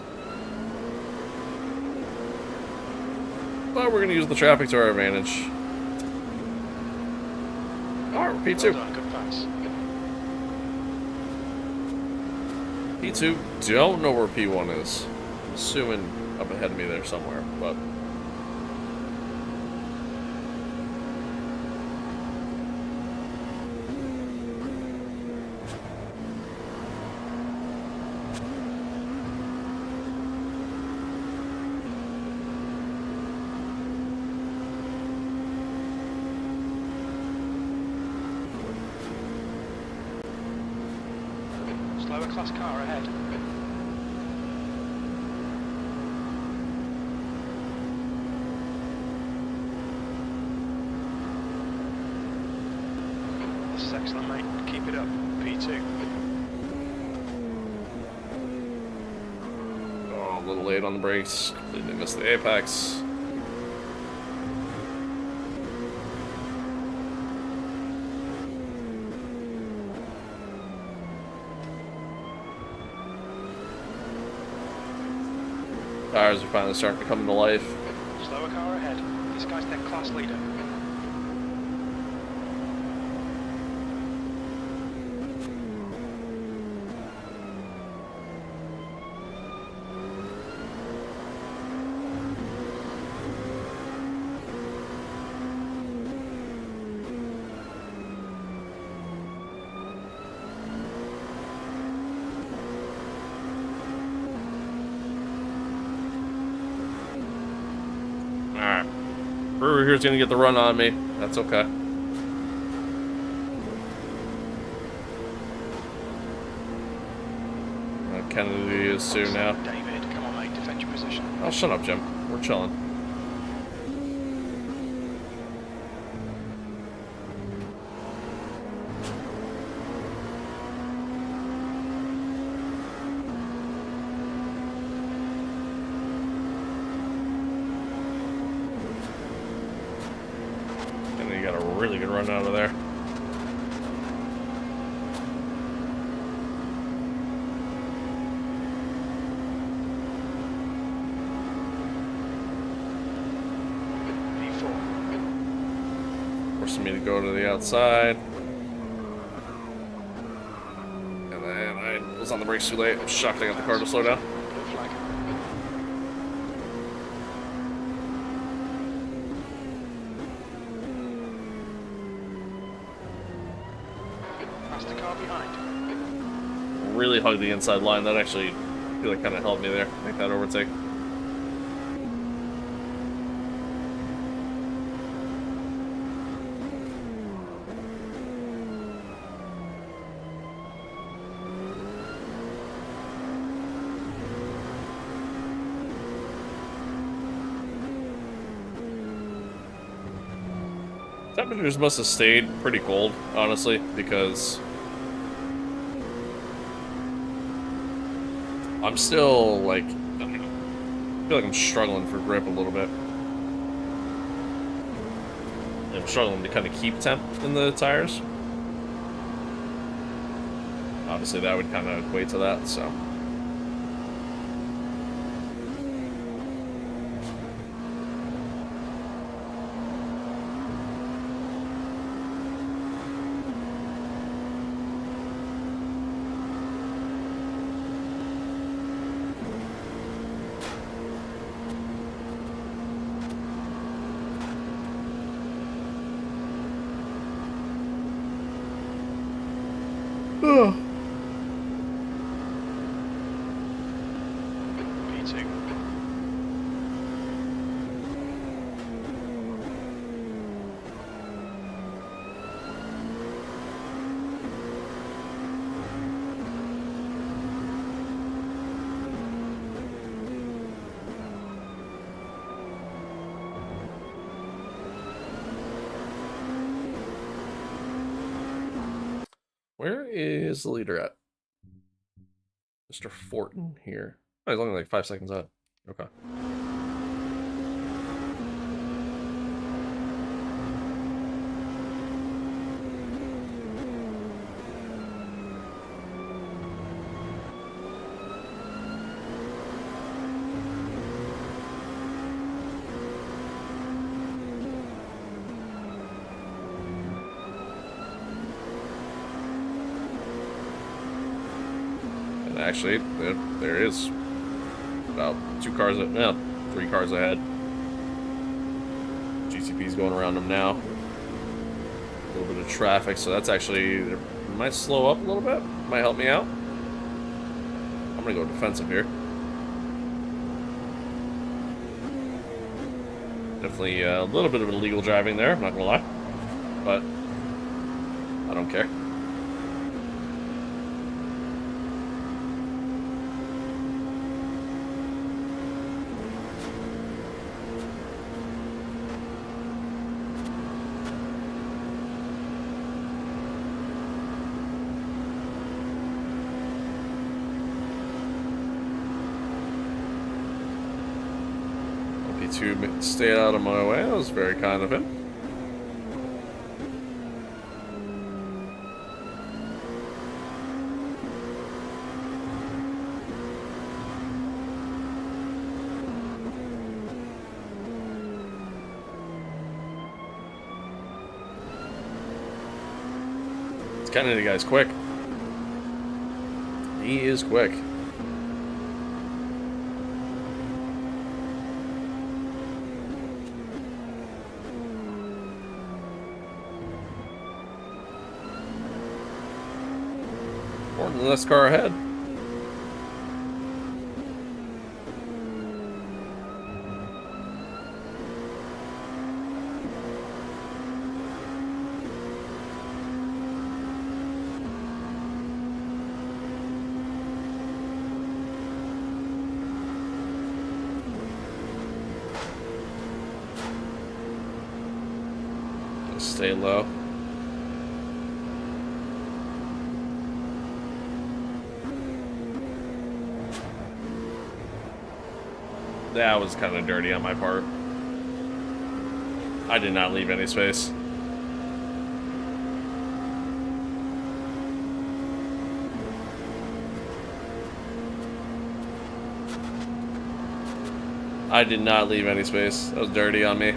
But we're going to use the traffic to our advantage. Alright, we're Well P2. done, good pass. P2, don't know where P1 is. I'm assuming up ahead of me there somewhere, but... Slower class car ahead. This is excellent, mate. Keep it up. P2. Oh, a little late on the brakes. Completely missed the apex. Tires are finally starting to come to life. Slower car ahead. This guy's their class leader. Alright. Brewer here's gonna get the run on me. That's okay. Kennedy is too now. David, come on, mate. Defend your position. Oh, shut up, Jim. We're chilling. Kennedy got a really good run out of there. Forcing me to go to the outside. And then I was on the brakes too late. I'm shocked I got the car to slow down. Blue flag. Past the car behind. Really hugged the inside line. That actually, I feel like, kind of helped me there. Make that overtake. Temperatures must have stayed pretty cold, honestly, because I'm still, like, I don't know, I feel like I'm struggling for grip a little bit. I'm struggling to kind of keep temp in the tires. Obviously, that would kind of equate to that, so. P2. Where is the leader at? Mr. Fortin here. Oh, he's only like 5 seconds out. Okay. Actually, there is about 2 cars, no, 3 cars ahead. GTP's going around them now. A little bit of traffic, so that's actually, it might slow up a little bit. Might help me out. I'm gonna go defensive here. Definitely a little bit of illegal driving there, I'm not gonna lie. But I don't care. To stay out of my way. That was very kind of him. This Kennedy guy's quick. He is quick. The next car ahead. Just stay low. That was kind of dirty on my part. I did not leave any space. I did not leave any space. That was dirty on me.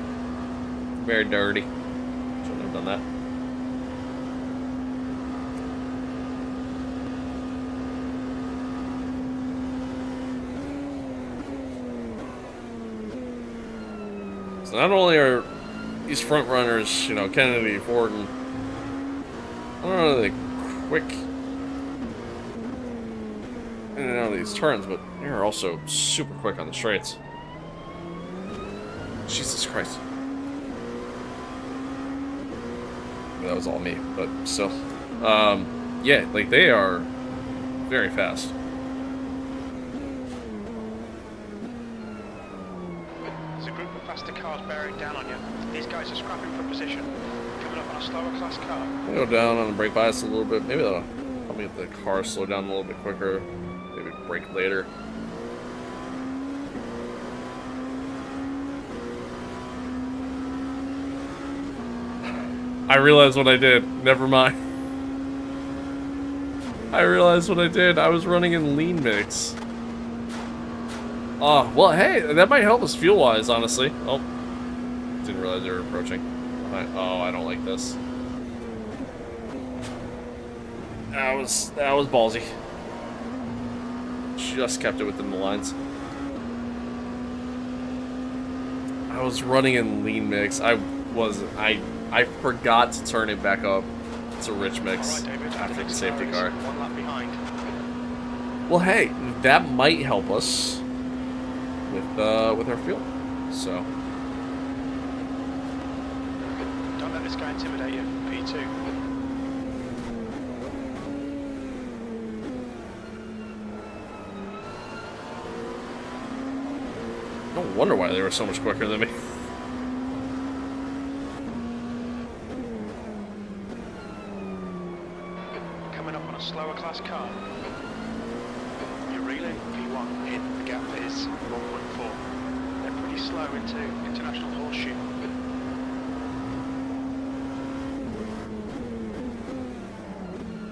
Very dirty. Shouldn't have done that. So not only are these front runners, you know, Kennedy, Ford, and I don't know, the quick in and out of these turns, but they're also super quick on the straights. Jesus Christ. That was all me, but still. Yeah, like they are very fast. There's a group of faster cars bearing down on you. These guys are scrapping for position. Coming up on a slower class car. I'm gonna go down on the brake bias a little bit. Maybe that'll help me get the car slow down a little bit quicker. Maybe brake later. I realized what I did. Never mind. I realized what I did. I was running in lean mix. Oh, well, hey, that might help us fuel-wise, honestly. Oh, didn't realize they were approaching. Oh, I don't like this. That was ballsy. Just kept it within the lines. I was running in lean mix. I forgot to turn it back up to rich mix after the safety car. One lap behind. Well, hey, that might help us with our fuel. So Don't let this guy intimidate you. P2. no wonder why they were so much quicker than me. Slower class car. You're reeling. P1 in. The gap is 1.4. They're pretty slow into international horseshoe.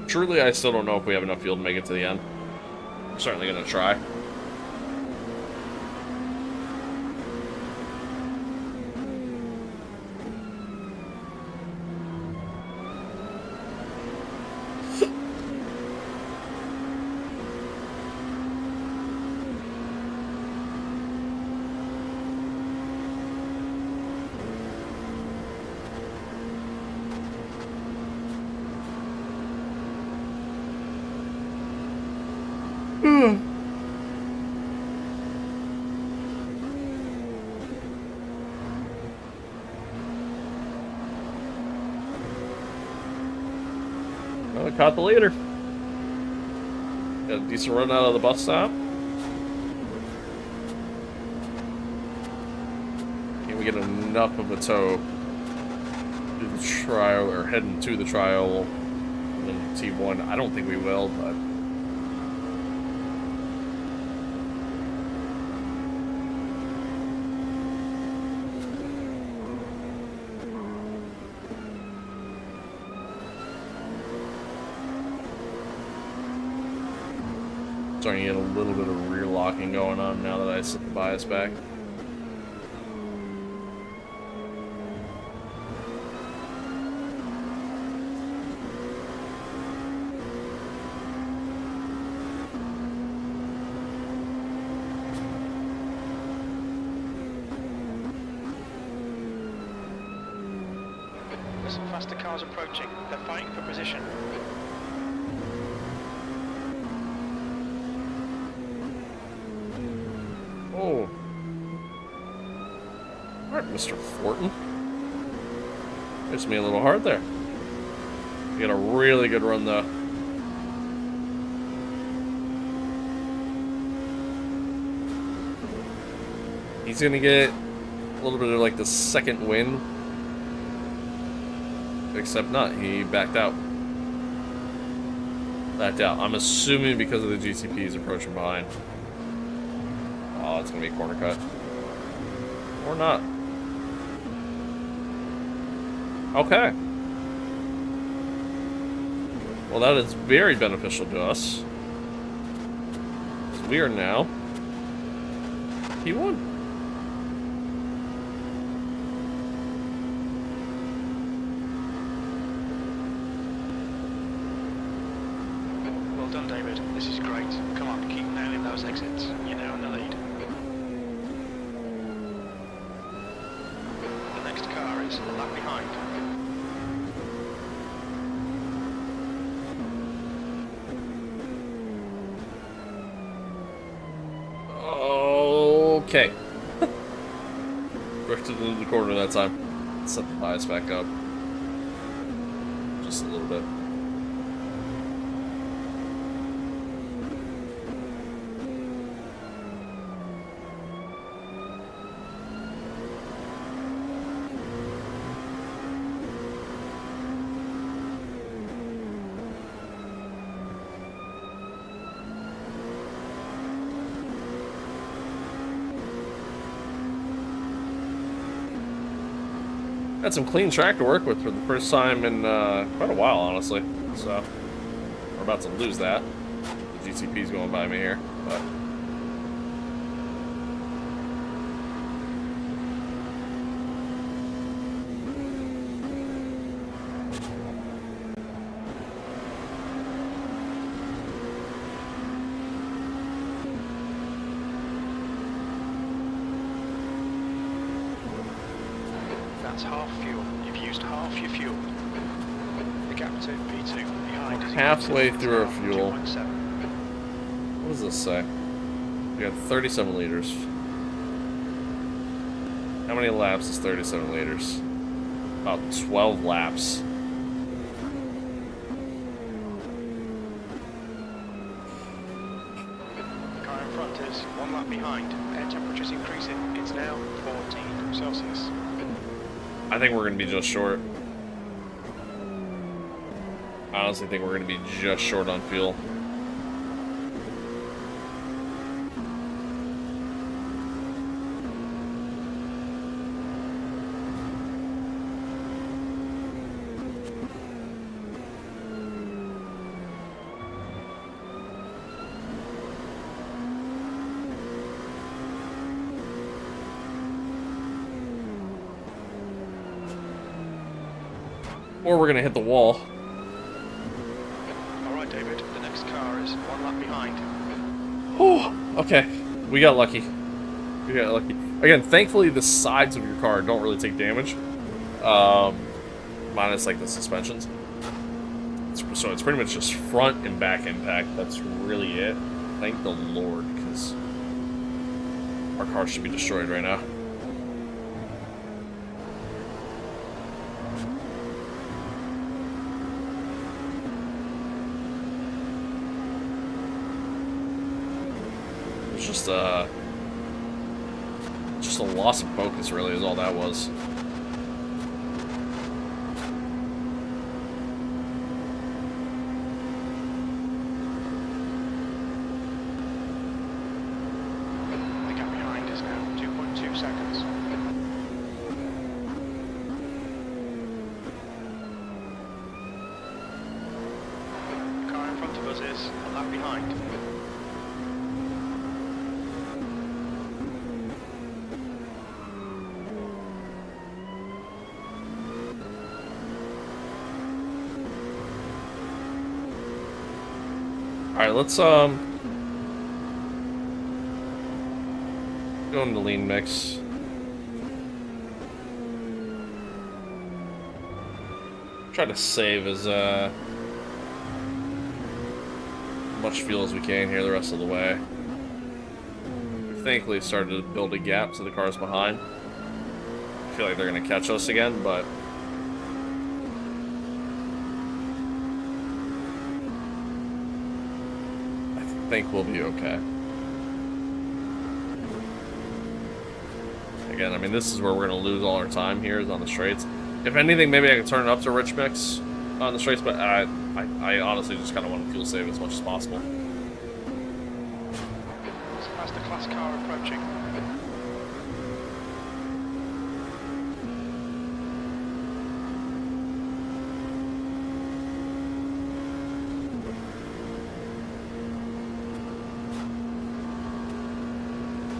Truly, I still don't know if we have enough fuel to make it to the end. I'm certainly gonna try. Well, we caught the leader. Got a decent run out of the bus stop. Can we get enough of a tow to the trial, or heading to the trial in T1? I don't think we will, but starting to get a little bit of rear locking going on now that I set the bias back. There's some faster cars approaching. They're fighting for position. Oh. Alright, Mr. Fortin. Hits me a little hard there. You got a really good run, though. He's gonna get a little bit of like the second win. Except not. He backed out. Backed out. I'm assuming because of the GTPs approaching behind. Oh, it's gonna be a corner cut. Or not. Okay. Well, that is very beneficial to us. We are now P1. Well done, David. This is great. Come on, keep nailing those exits. You're now in the lead. The next car is a lap behind. Okay. Drifted into the corner that time. Set the bias back up. Just a little bit. Got some clean track to work with for the first time in quite a while, honestly. So we're about to lose that. The GTP's going by me here, but That's half fuel. You've used half your fuel. The gap to P2 behind is halfway through our fuel. 2.7. What does this say? We got 37 liters. How many laps is 37 liters? About 12 laps. The car in front is 1 lap behind. Air temperature's increasing. It's now 14 Celsius. I think we're going to be just short. I honestly think we're going to be just short on fuel. Or we're going to hit the wall. Alright, David, the next car is 1 lap behind. Oh, okay. We got lucky. We got lucky. Again, thankfully the sides of your car don't really take damage. Minus like the suspensions. So it's pretty much just front and back impact. That's really it. Thank the Lord, because our car should be destroyed right now. It's just a loss of focus, really, is all that was. The gap behind is now 2.2 seconds. The car in front of us is a lap behind. Alright, let's go into lean mix. Try to save as much fuel as we can here the rest of the way. We've thankfully started to build a gap so the car's behind. I feel like they're gonna catch us again, but I think we'll be okay. Again, I mean, this is where we're going to lose all our time here, is on the straights. If anything, maybe I can turn it up to rich mix on the straights, but I honestly just kind of want to fuel save as much as possible. That's the class car approaching.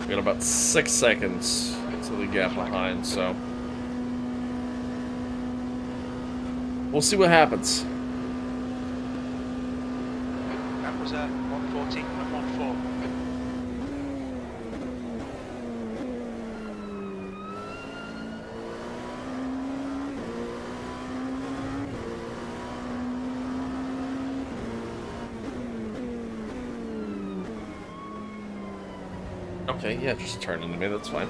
We got about 6 seconds to the gap behind, so we'll see what happens. That was 114.14. Okay, yeah, just turn into me, that's fine.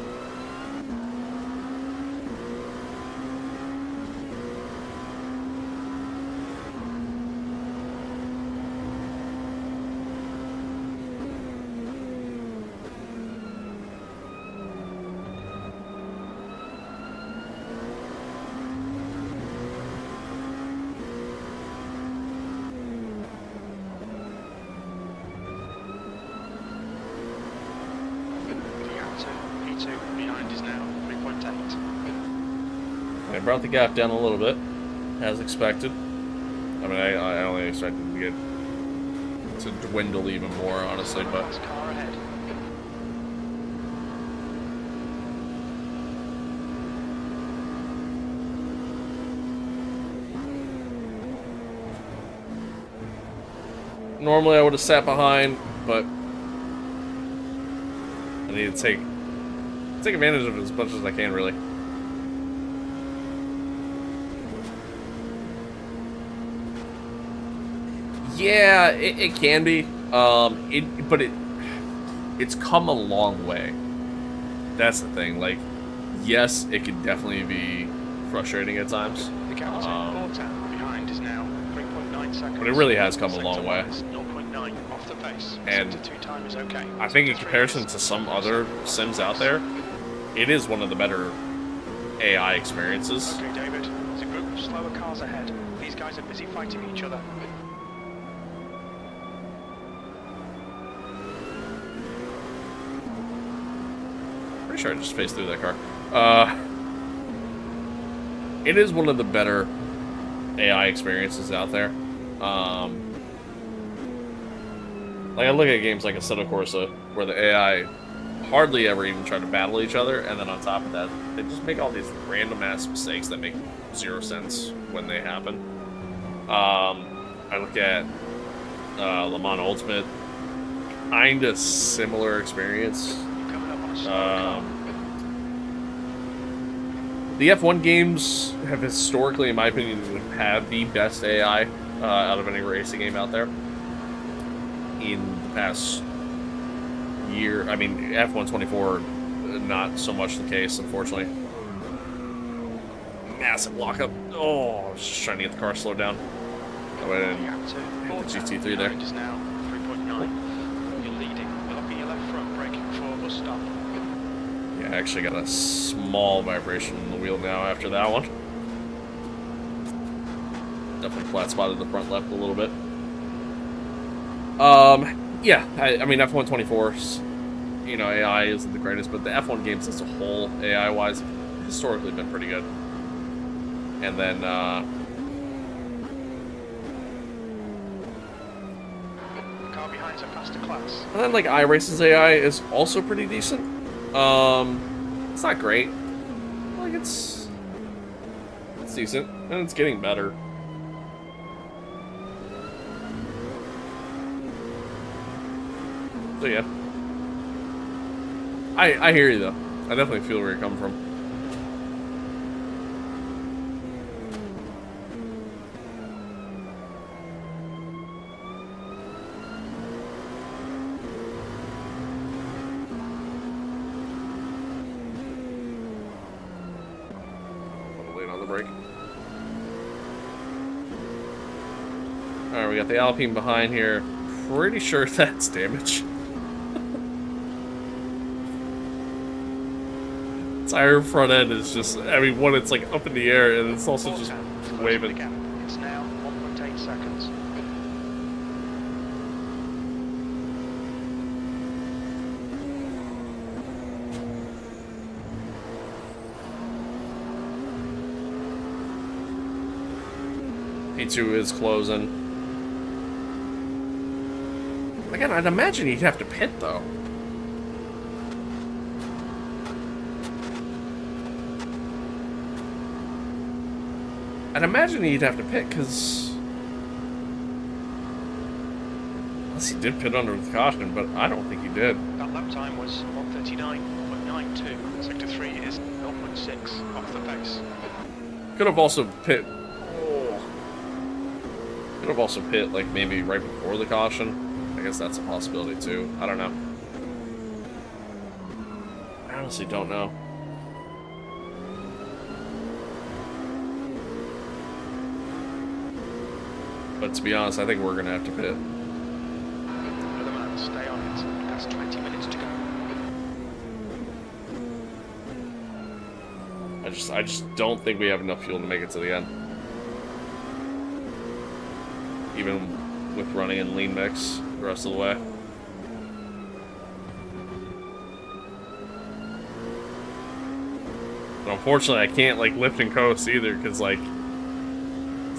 I brought the gap down a little bit, as expected. I mean, I only expected to dwindle even more, honestly, but Car ahead. normally I would have sat behind, but I need to take advantage of it as much as I can, really. Yeah, it can be. But it's come a long way. That's the thing. Like, yes, it could definitely be frustrating at times. The gap behind is now 3.9 seconds. But it really has come a long way. 0.9 off the pace. And 2 time is okay. I think in comparison to some other sims out there, it is one of the better AI experiences. Okay, David. There's a group of slower cars ahead. These guys are busy fighting each other. Pretty sure I just spaced through that car. It is one of the better AI experiences out there. Like, I look at games like Assetto Corsa, where the AI hardly ever even try to battle each other, and then on top of that, they just make all these random-ass mistakes that make 0 sense when they happen. I look at Le Mans Ultimate, kinda similar experience. The F1 games have historically, in my opinion, had the best AI out of any racing game out there in the past year, I mean, F124, not so much the case, unfortunately. Massive lockup. Oh, I was just trying to get the car slowed down. Oh, I didn't hit the GT3 there. Is now 3.9. You're leading. You're locking your left front, braking for a bus stop. Yeah, I actually got a small vibration in the wheel now after that one. Definitely flat spotted the front left a little bit. Yeah, I mean, F124's, you know, AI isn't the greatest, but the F1 games as a whole, AI-wise, have historically been pretty good. And then, Car behind's a faster class. and then, like, iRace's AI is also pretty decent. It's not great. Like, it's decent, and it's getting better. So yeah, I hear you though. I definitely feel where you're coming from. A little late on the brake. All right, we got the Alpine behind here. Pretty sure that's damage. Tire front end is just, I mean, one, it's like up in the air, and it's also just waving. It's now 1.8 seconds. P2 is closing. Again, I'd imagine he'd have to pit, though. I'd imagine he'd have to pit, because... Unless he did pit under the caution, but I don't think he did. That lap time was 1:39.92. Sector 3 is 0.6 off the pace. Could have also pit... Could have also pit, like, maybe right before the caution. I guess that's a possibility, too. I don't know. I honestly don't know. But to be honest, I think we're going to have to pit. Another man, stay on it. That's 20 minutes to go. I just don't think we have enough fuel to make it to the end. Even with running in lean mix the rest of the way. But unfortunately, I can't, like, lift and coast either, because, like,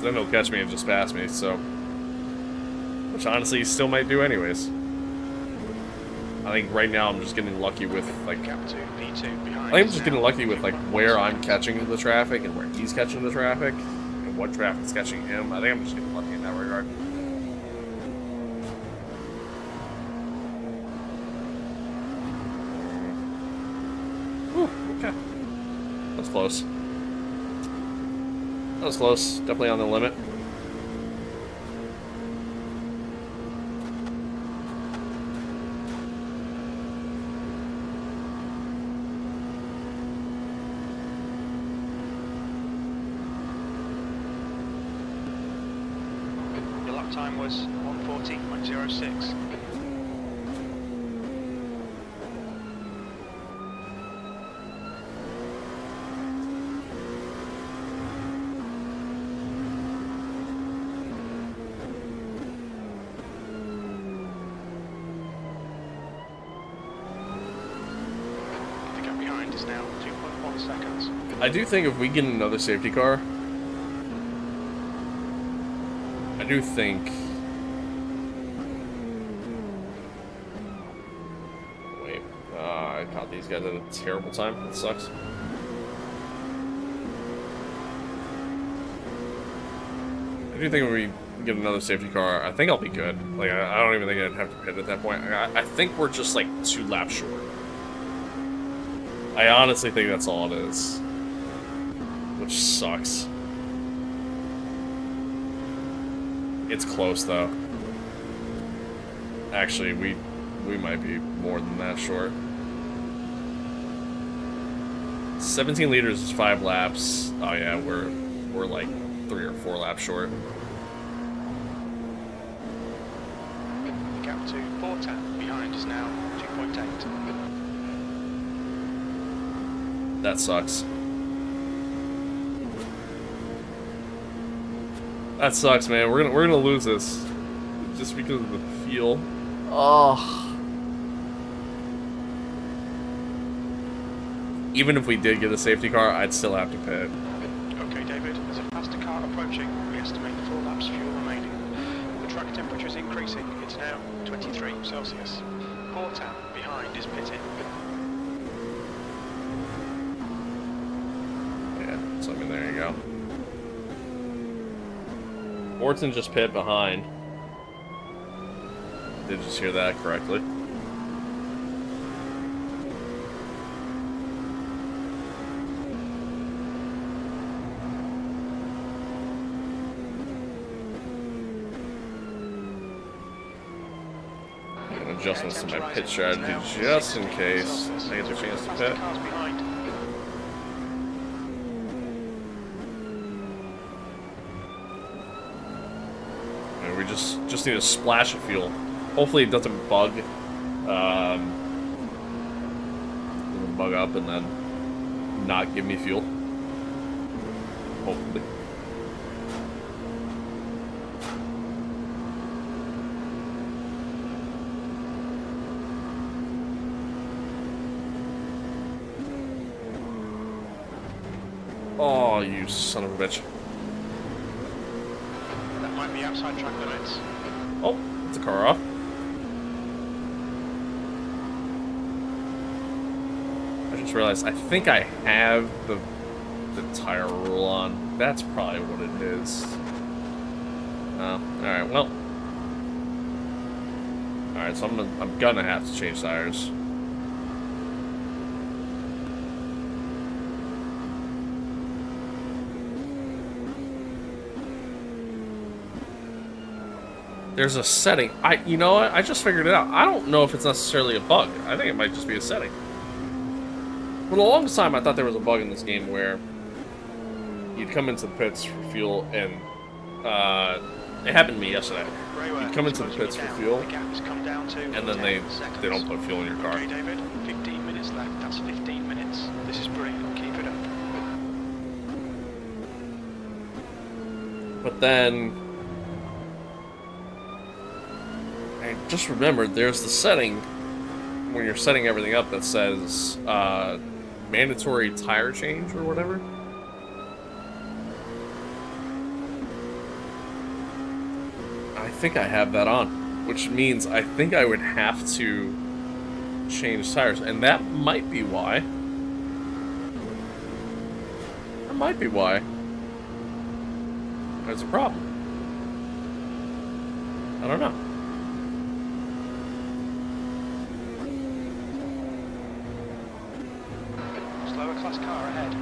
then he'll catch me and just pass me, so... Which, honestly, he still might do anyways. I think right now I'm just getting lucky with, like... Gap 2, P2 behind. I think I'm just getting lucky with, like, where I'm catching the traffic and where he's catching the traffic, and what traffic's catching him. I think I'm just getting lucky in that regard. Whew, okay. That was close. That was close. Definitely on the limit. Your lap time was 1:40.06. Is now 2.1 seconds. I do think if we get another safety car, I do think... Wait, I caught these guys at a terrible time. That sucks. I do think if we get another safety car, I think I'll be good. Like, I don't even think I'd have to pit at that point. I think we're just, like, 2 laps short. I honestly think that's all it is. Which sucks. It's close, though. Actually, we We might be more than that short. 17 liters is 5 laps. Oh yeah, we're like 3 or 4 laps short. The gap to 410 behind is now 2.8. That sucks. That sucks, man. We're gonna lose this just because of the fuel. Oh. Even if we did get a safety car, I'd still have to pit. Okay, David, there's a faster car approaching. We estimate 4 laps fuel remaining. The track temperature is increasing. It's now 23 Celsius. 410 behind is pitting. Yeah, so I mean, there you go. Orton just pit behind. Did just hear that correctly. Adjustments to my pit strategy just in case I get the chance to pit. And we just need a splash of fuel. Hopefully it doesn't bug up and then not give me fuel. Hopefully. Oh, you son of a bitch. That might be outside track limits. Oh, it's a car off. I just realized I think I have the tire rule on. That's probably what it is. Alright, well. Alright, so I'm gonna have to change tires. There's a setting. You know what? I just figured it out. I don't know if it's necessarily a bug. I think it might just be a setting. For the longest time, I thought there was a bug in this game where you'd come into the pits for fuel, and it happened to me yesterday. You'd come into the pits for fuel, and then they don't put fuel in your car. Okay, David, 15 minutes left. That's 15 minutes. This is brilliant. Keep it up. But then I just remembered there's the setting when you're setting everything up that says mandatory tire change or whatever. I think I have that on, which means I think I would have to change tires, and that might be why. That might be why there's a problem. I don't know. Slower class car ahead.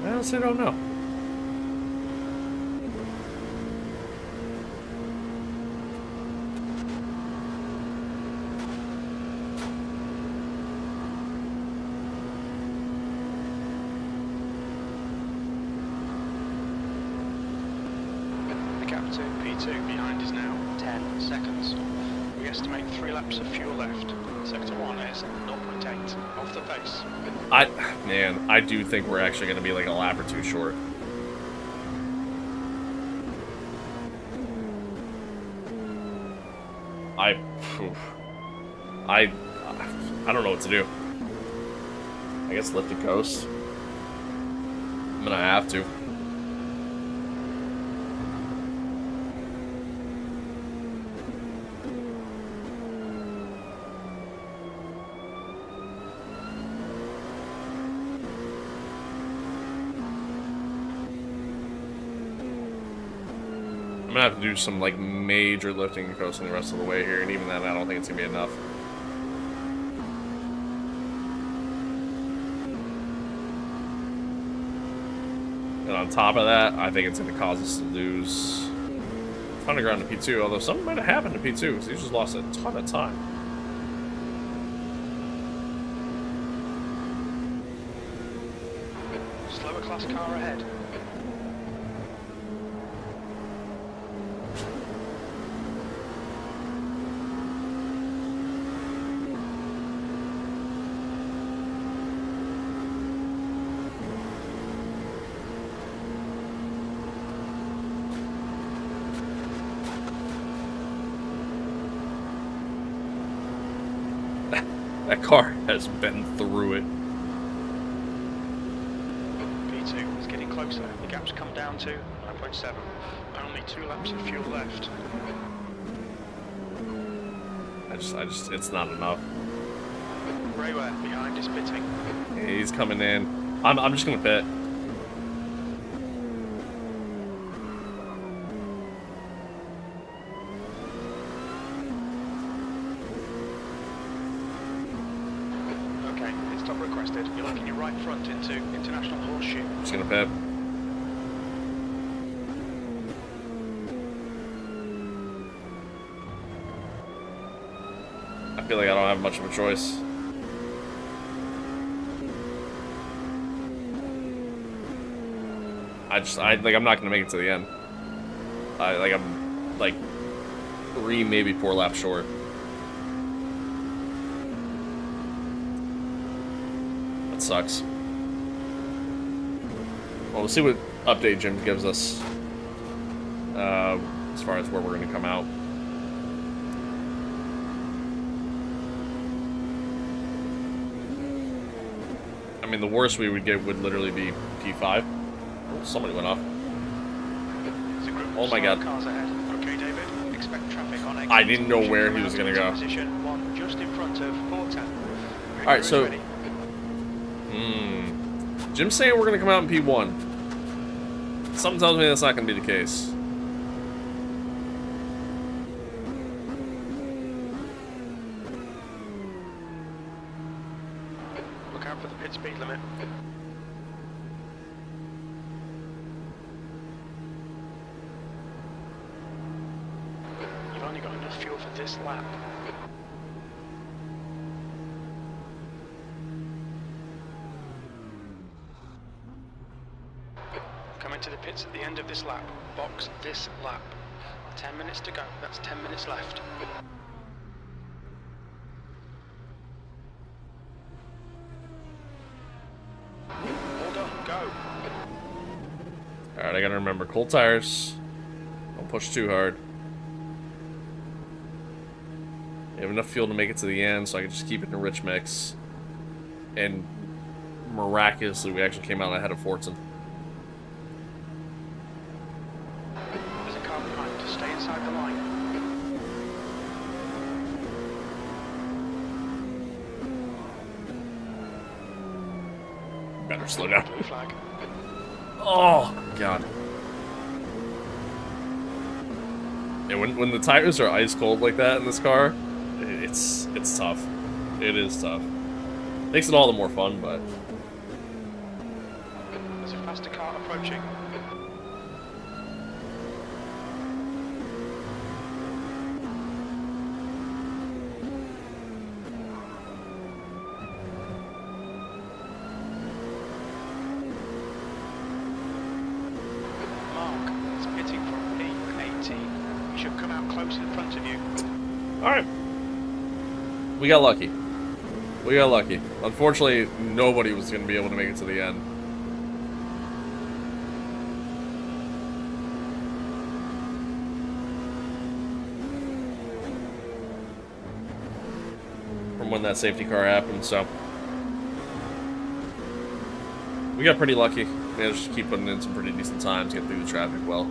I honestly don't know. The gap to P2 behind is now 10 seconds. We estimate 3 laps of fuel left. Sector 1 is 0.8 off the pace. Man, I do think we're actually going to be like a lap or two short. I don't know what to do. I guess lift the coast. I'm gonna have to. I'm gonna have to do some like major lifting and coasting the rest of the way here, and even then I don't think it's gonna be enough. And on top of that, I think it's gonna cause us to lose ton of ground to P2, although something might have happened to P2 because he just lost a ton of time. Slower class car ahead. That car has been through it. P2 is getting closer. The gap's come down to 9.7. Only 2 laps of fuel left. It's not enough. Rayware behind is pitting. He's coming in. I'm just gonna pit. Okay, pit stop requested. You're looking your right front into International Horseshoe. Just gonna pit. I feel like I don't have much of a choice. I'm not gonna make it to the end. I'm like 3, maybe 4 laps short. That sucks. Well, we'll see what update Jim gives us as far as where we're gonna come out. I mean, the worst we would get would literally be P5. Oh, somebody went off. Oh my god. Cars ahead. Okay, David. Expect traffic on I didn't know where he was gonna go. Position 1 just in front of 410. Alright, so Jim's saying we're gonna come out in P1. Something tells me that's not gonna be the case. Look out for the pit speed limit. You've only got enough fuel for this lap. Come into the pits at the end of this lap. Box this lap. 10 minutes to go. That's 10 minutes left. Hold on, go. Alright, I gotta remember, cold tires. Don't push too hard. We have enough fuel to make it to the end, so I can just keep it in a rich mix. And miraculously, we actually came out ahead of Fortson. There's a car behind. Just stay inside the line. Better slow down. Blue flag. Oh, God. Yeah, when the tires are ice cold like that in this car, it's tough. It is tough. Makes it all the more fun, but... There's a faster car approaching. Mark is pitting from P18. He should come out close in front of you. Alright. We got lucky. We got lucky. Unfortunately, nobody was going to be able to make it to the end. From when that safety car happened, so... We got pretty lucky. Managed to keep putting in some pretty decent times, get through the traffic well.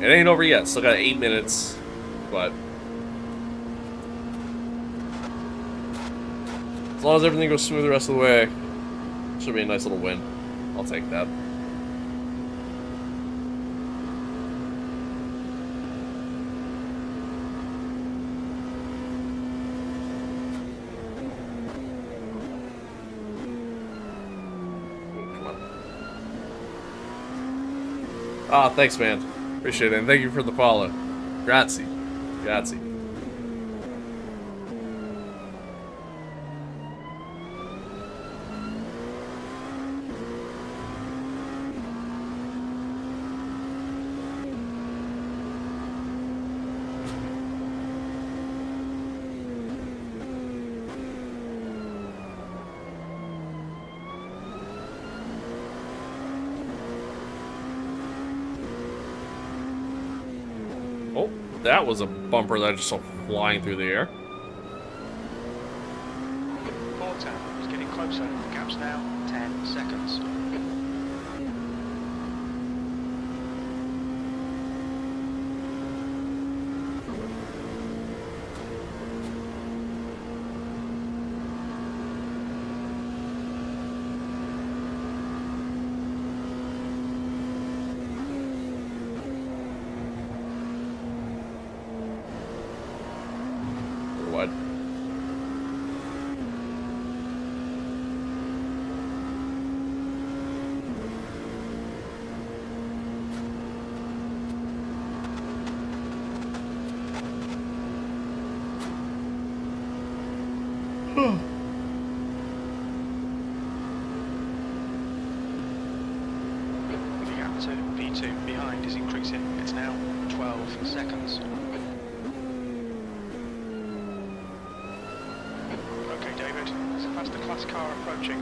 It ain't over yet. Still got 8 minutes, but... As long as everything goes smooth the rest of the way, should be a nice little win. I'll take that. Come on. Ah, thanks, man. Appreciate it, and thank you for the follow. Grazie. Grazie. Oh, that was a bumper that I just saw flying through the air. Fort Town is getting closer. The gap's now 10 seconds. What? The gap to P2 behind is increasing. It's now 12 seconds. Okay, David, there's a faster class car approaching.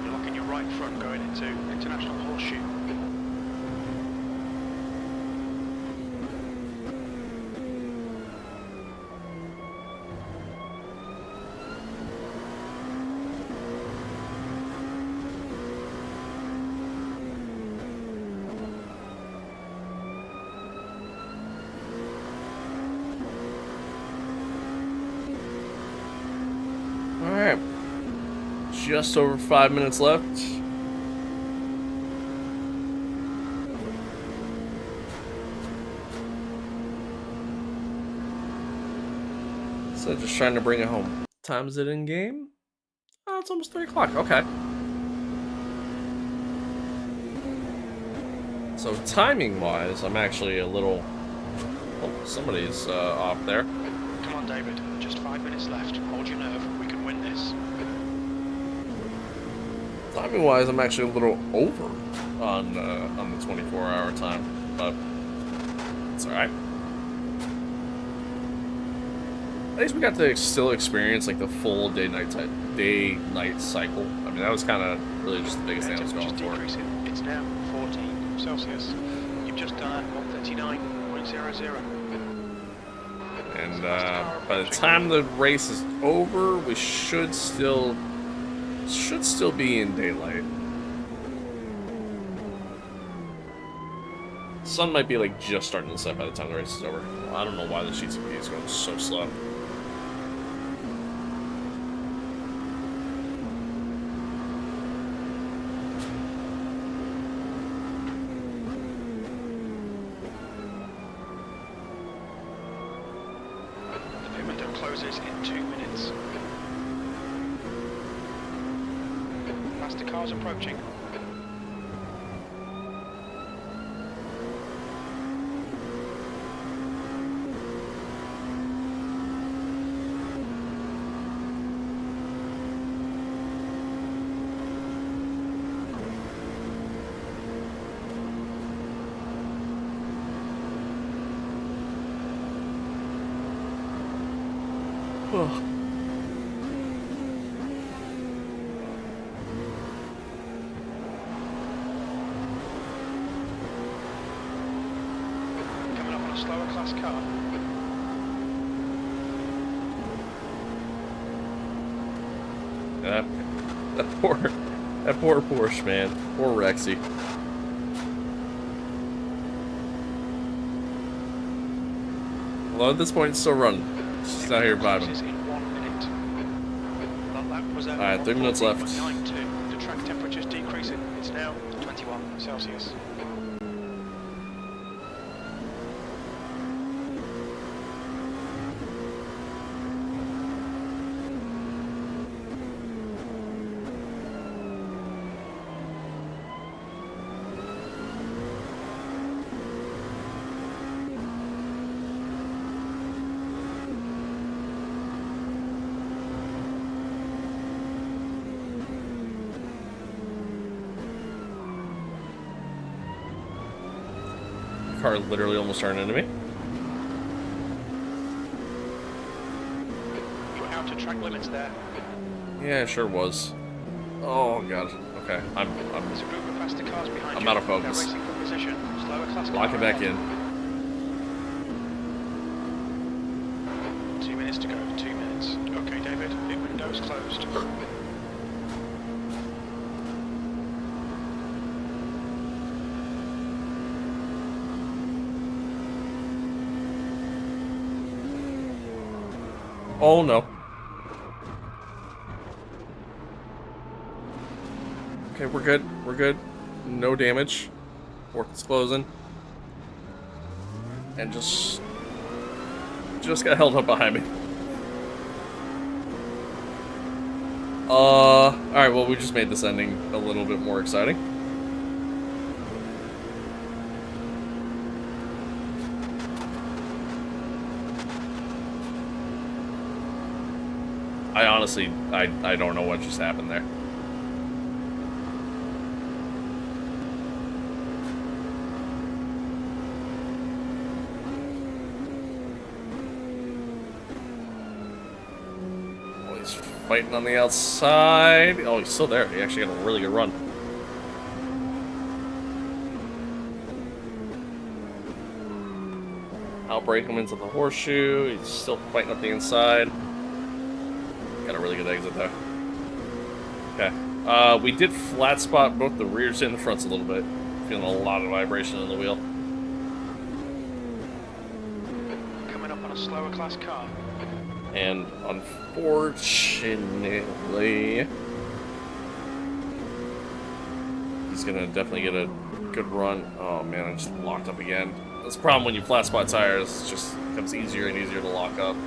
You're locking your right front going into International Horseshoe. Alright. Just over 5 minutes left. So just trying to bring it home. What time is it in game? Oh, it's almost 3 o'clock. Okay. So timing wise, I'm actually a little... Oh, somebody's off there. Come on, David, just 5 minutes left. Hold your nerve, we can win this. Timing wise, I'm actually a little over on the 24-hour time, but it's all right. At least we got to still experience like the full day-night cycle. I mean, that was kind of really just the biggest thing I was going for. Decreasing. It's now 14 Celsius. You've just done 139.00. And by the time the race is over, we should still be in daylight. Sun might be like just starting to set by the time the race is over. Well, I don't know why the GTP is going so slow. The pit window closes in 2 minutes. Faster cars approaching. Oh. Coming up on a slower class car. That poor Porsche, man. Poor Rexy. Although at this point it's still running. It's just out here vibing. In 1 minute. That lap was at Alright, 3 minutes left. 1:14.92. The track temperature's decreasing. It's now 21 Celsius. car literally almost turned into me. You're out of track limits there. Yeah, it sure was. Oh god. Okay, I'm There's a group of faster cars behind I'm you. out of focus. They're racing for position. Slower class car locking back ahead. in. 2 minutes to go. 2 minutes. Okay, David. Pit window's closed. Oh no. Okay, we're good. We're good. No damage. Port is closing. And just got held up behind me. Alright, well, we just made this ending a little bit more exciting. I honestly, I don't know what just happened there. Oh, he's fighting on the outside. Oh, he's still there. He actually got a really good run. I'll break him into the horseshoe. He's still fighting up the inside. Got a really good exit there. Okay. We did flat spot both the rears and the fronts a little bit. Feeling a lot of vibration in the wheel. Coming up on a slower class car. And unfortunately, he's gonna definitely get a good run. Oh man, I just locked up again. That's the problem when you flat spot tires. It just becomes easier and easier to lock up.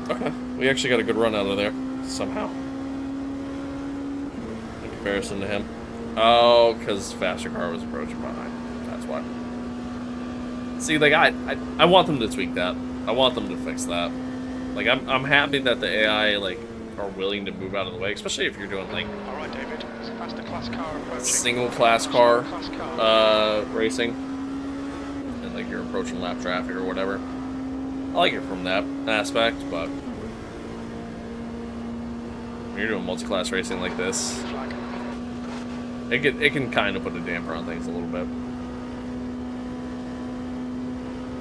Okay, we actually got a good run out of there, somehow. In comparison to him. Oh, because faster car was approaching behind. That's why. See, like, I want them to tweak that. I want them to fix that. Like, I'm happy that the AI, like, are willing to move out of the way, especially if you're doing, like, Alright, David. There's a faster class car approaching. single class car, Class car. racing. And, like, you're approaching lap traffic or whatever. I like it from that aspect, but when you're doing multi-class racing like this, Flag. it can kind of put a damper on things a little bit.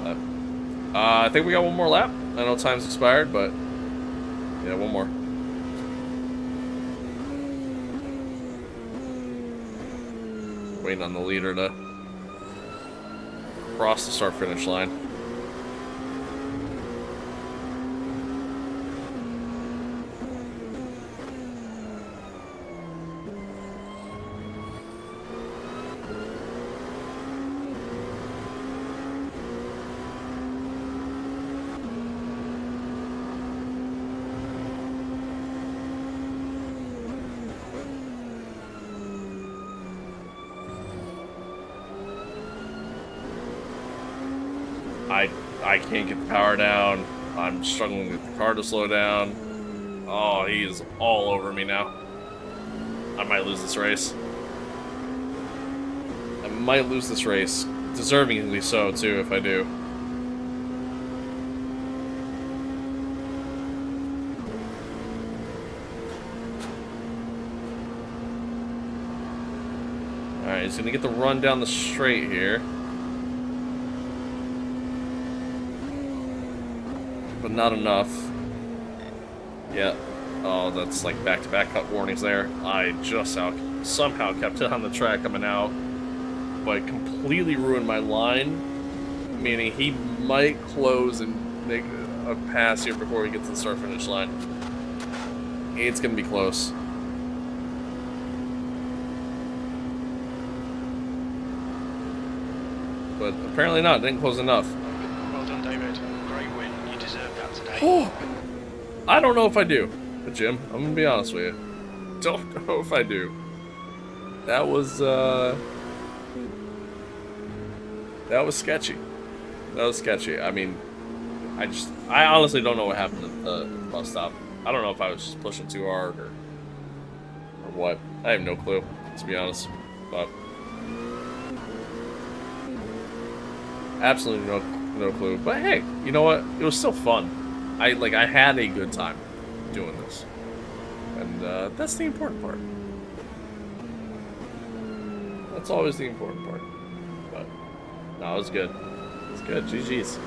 But I think we got one more lap. I know time's expired, but yeah, one more. Waiting on the leader to cross the start-finish line. I can't get the power down. I'm struggling to get the car to slow down. Oh, he is all over me now. I might lose this race. I might lose this race. Deservingly so, too, if I do. Alright, he's gonna get the run down the straight here. But not enough. Yeah. Oh, that's like back-to-back cut warnings there. I just somehow kept it on the track coming out, but completely ruined my line, meaning he might close and make a pass here before he gets to the start-finish line. It's gonna be close. But apparently not. Didn't close enough. Well done, David. Great win. You deserve that today. Oh, I don't know if I do, Jim. I'm gonna be honest with you. Don't know if I do. That was sketchy. That was sketchy. I mean, I honestly don't know what happened at the bus stop. I don't know if I was just pushing too hard or what. I have no clue, to be honest. but absolutely no clue. But hey, you know what? It was still fun. I had a good time doing this, and that's the important part. That's always the important part. But no, it was good. It's good. GG's.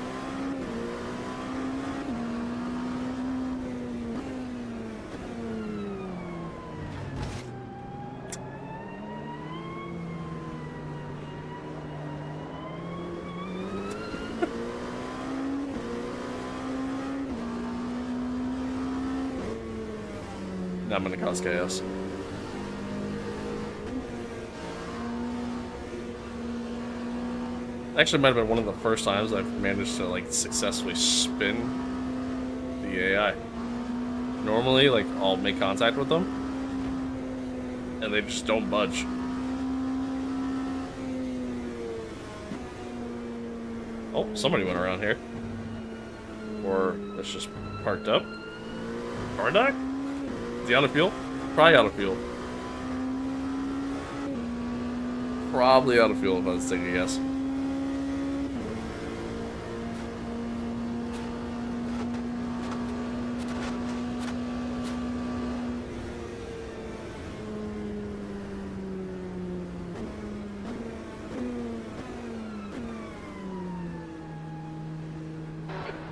Not gonna cause chaos. Actually, might have been one of the first times I've managed to like successfully spin the AI. Normally, like I'll make contact with them, and they just don't budge. Oh, somebody went around here, or that's just parked up. Bardock? Is he out of fuel? Probably out of fuel. Probably out of fuel if I was taking a guess.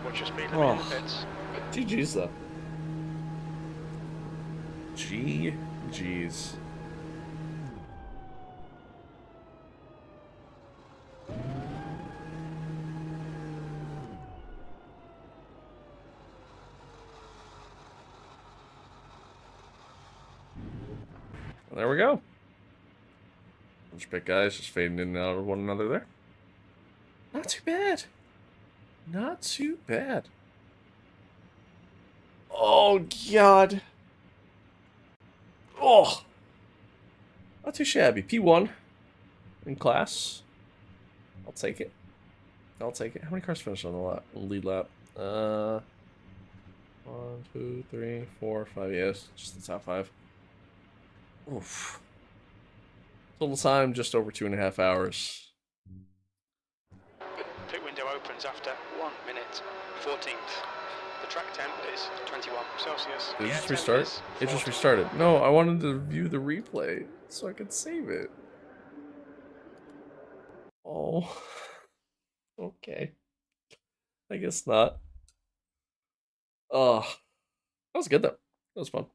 Watch your speed limit in the pits. GG's though. GG's. Well, there we go. Bunch of big guys just fading in and out of one another there. Not too bad. Not too bad. Oh, God. Oh. Not too shabby. P1 in class. I'll take it. I'll take it. How many cars finished on the lead lap? 1, 2, 3, 4, 5. Yes, just the top 5. Oof. Total time just over 2.5 hours. Pit window opens after 1 minute 14th. The track temp is 21 Celsius. Did it The just air temp restart? is It just 14. restarted. No, I wanted to view the replay so I could save it. Oh. Okay. I guess not. Oh. That was good though. That was fun.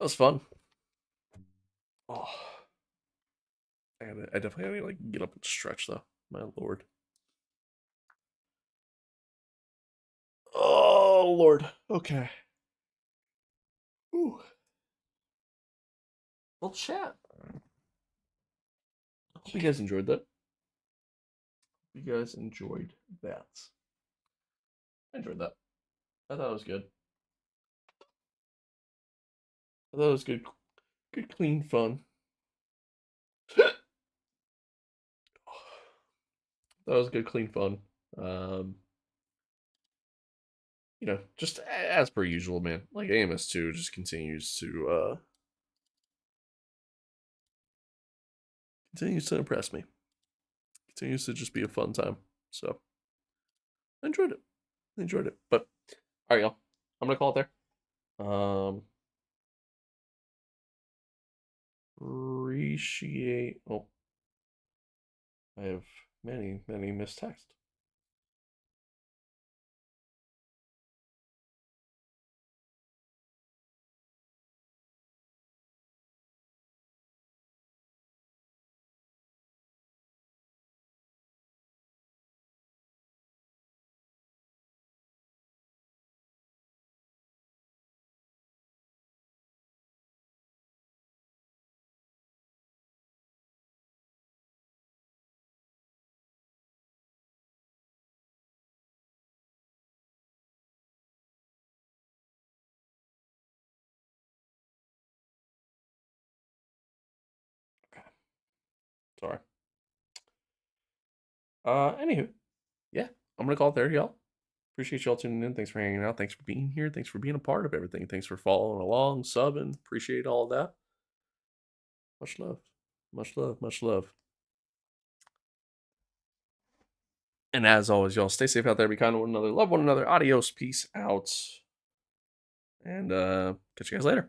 That was fun. Oh. I definitely gotta like get up and stretch though. My lord. Oh lord. Okay. Ooh. Well, chat. Hope you guys enjoyed that. You guys enjoyed that. I enjoyed that. I thought it was good. I thought it was good. Good, clean fun. That was good, clean fun. Um, just as per usual, man. Like AMS2 just continues to impress me. Continues to just be a fun time. So I enjoyed it. I enjoyed it. But all right, y'all. I'm gonna call it there. Appreciate. Oh, I have many missed texts. Okay. Sorry. Anywho, yeah, I'm gonna call it there, y'all. Appreciate y'all tuning in. Thanks for hanging out. Thanks for being here. Thanks for being a part of everything. Thanks for following along, subbing. Appreciate all of that. Much love. Much love. Much love. And as always, y'all, stay safe out there. Be kind to one another. Love one another. Adios. Peace out. And catch you guys later.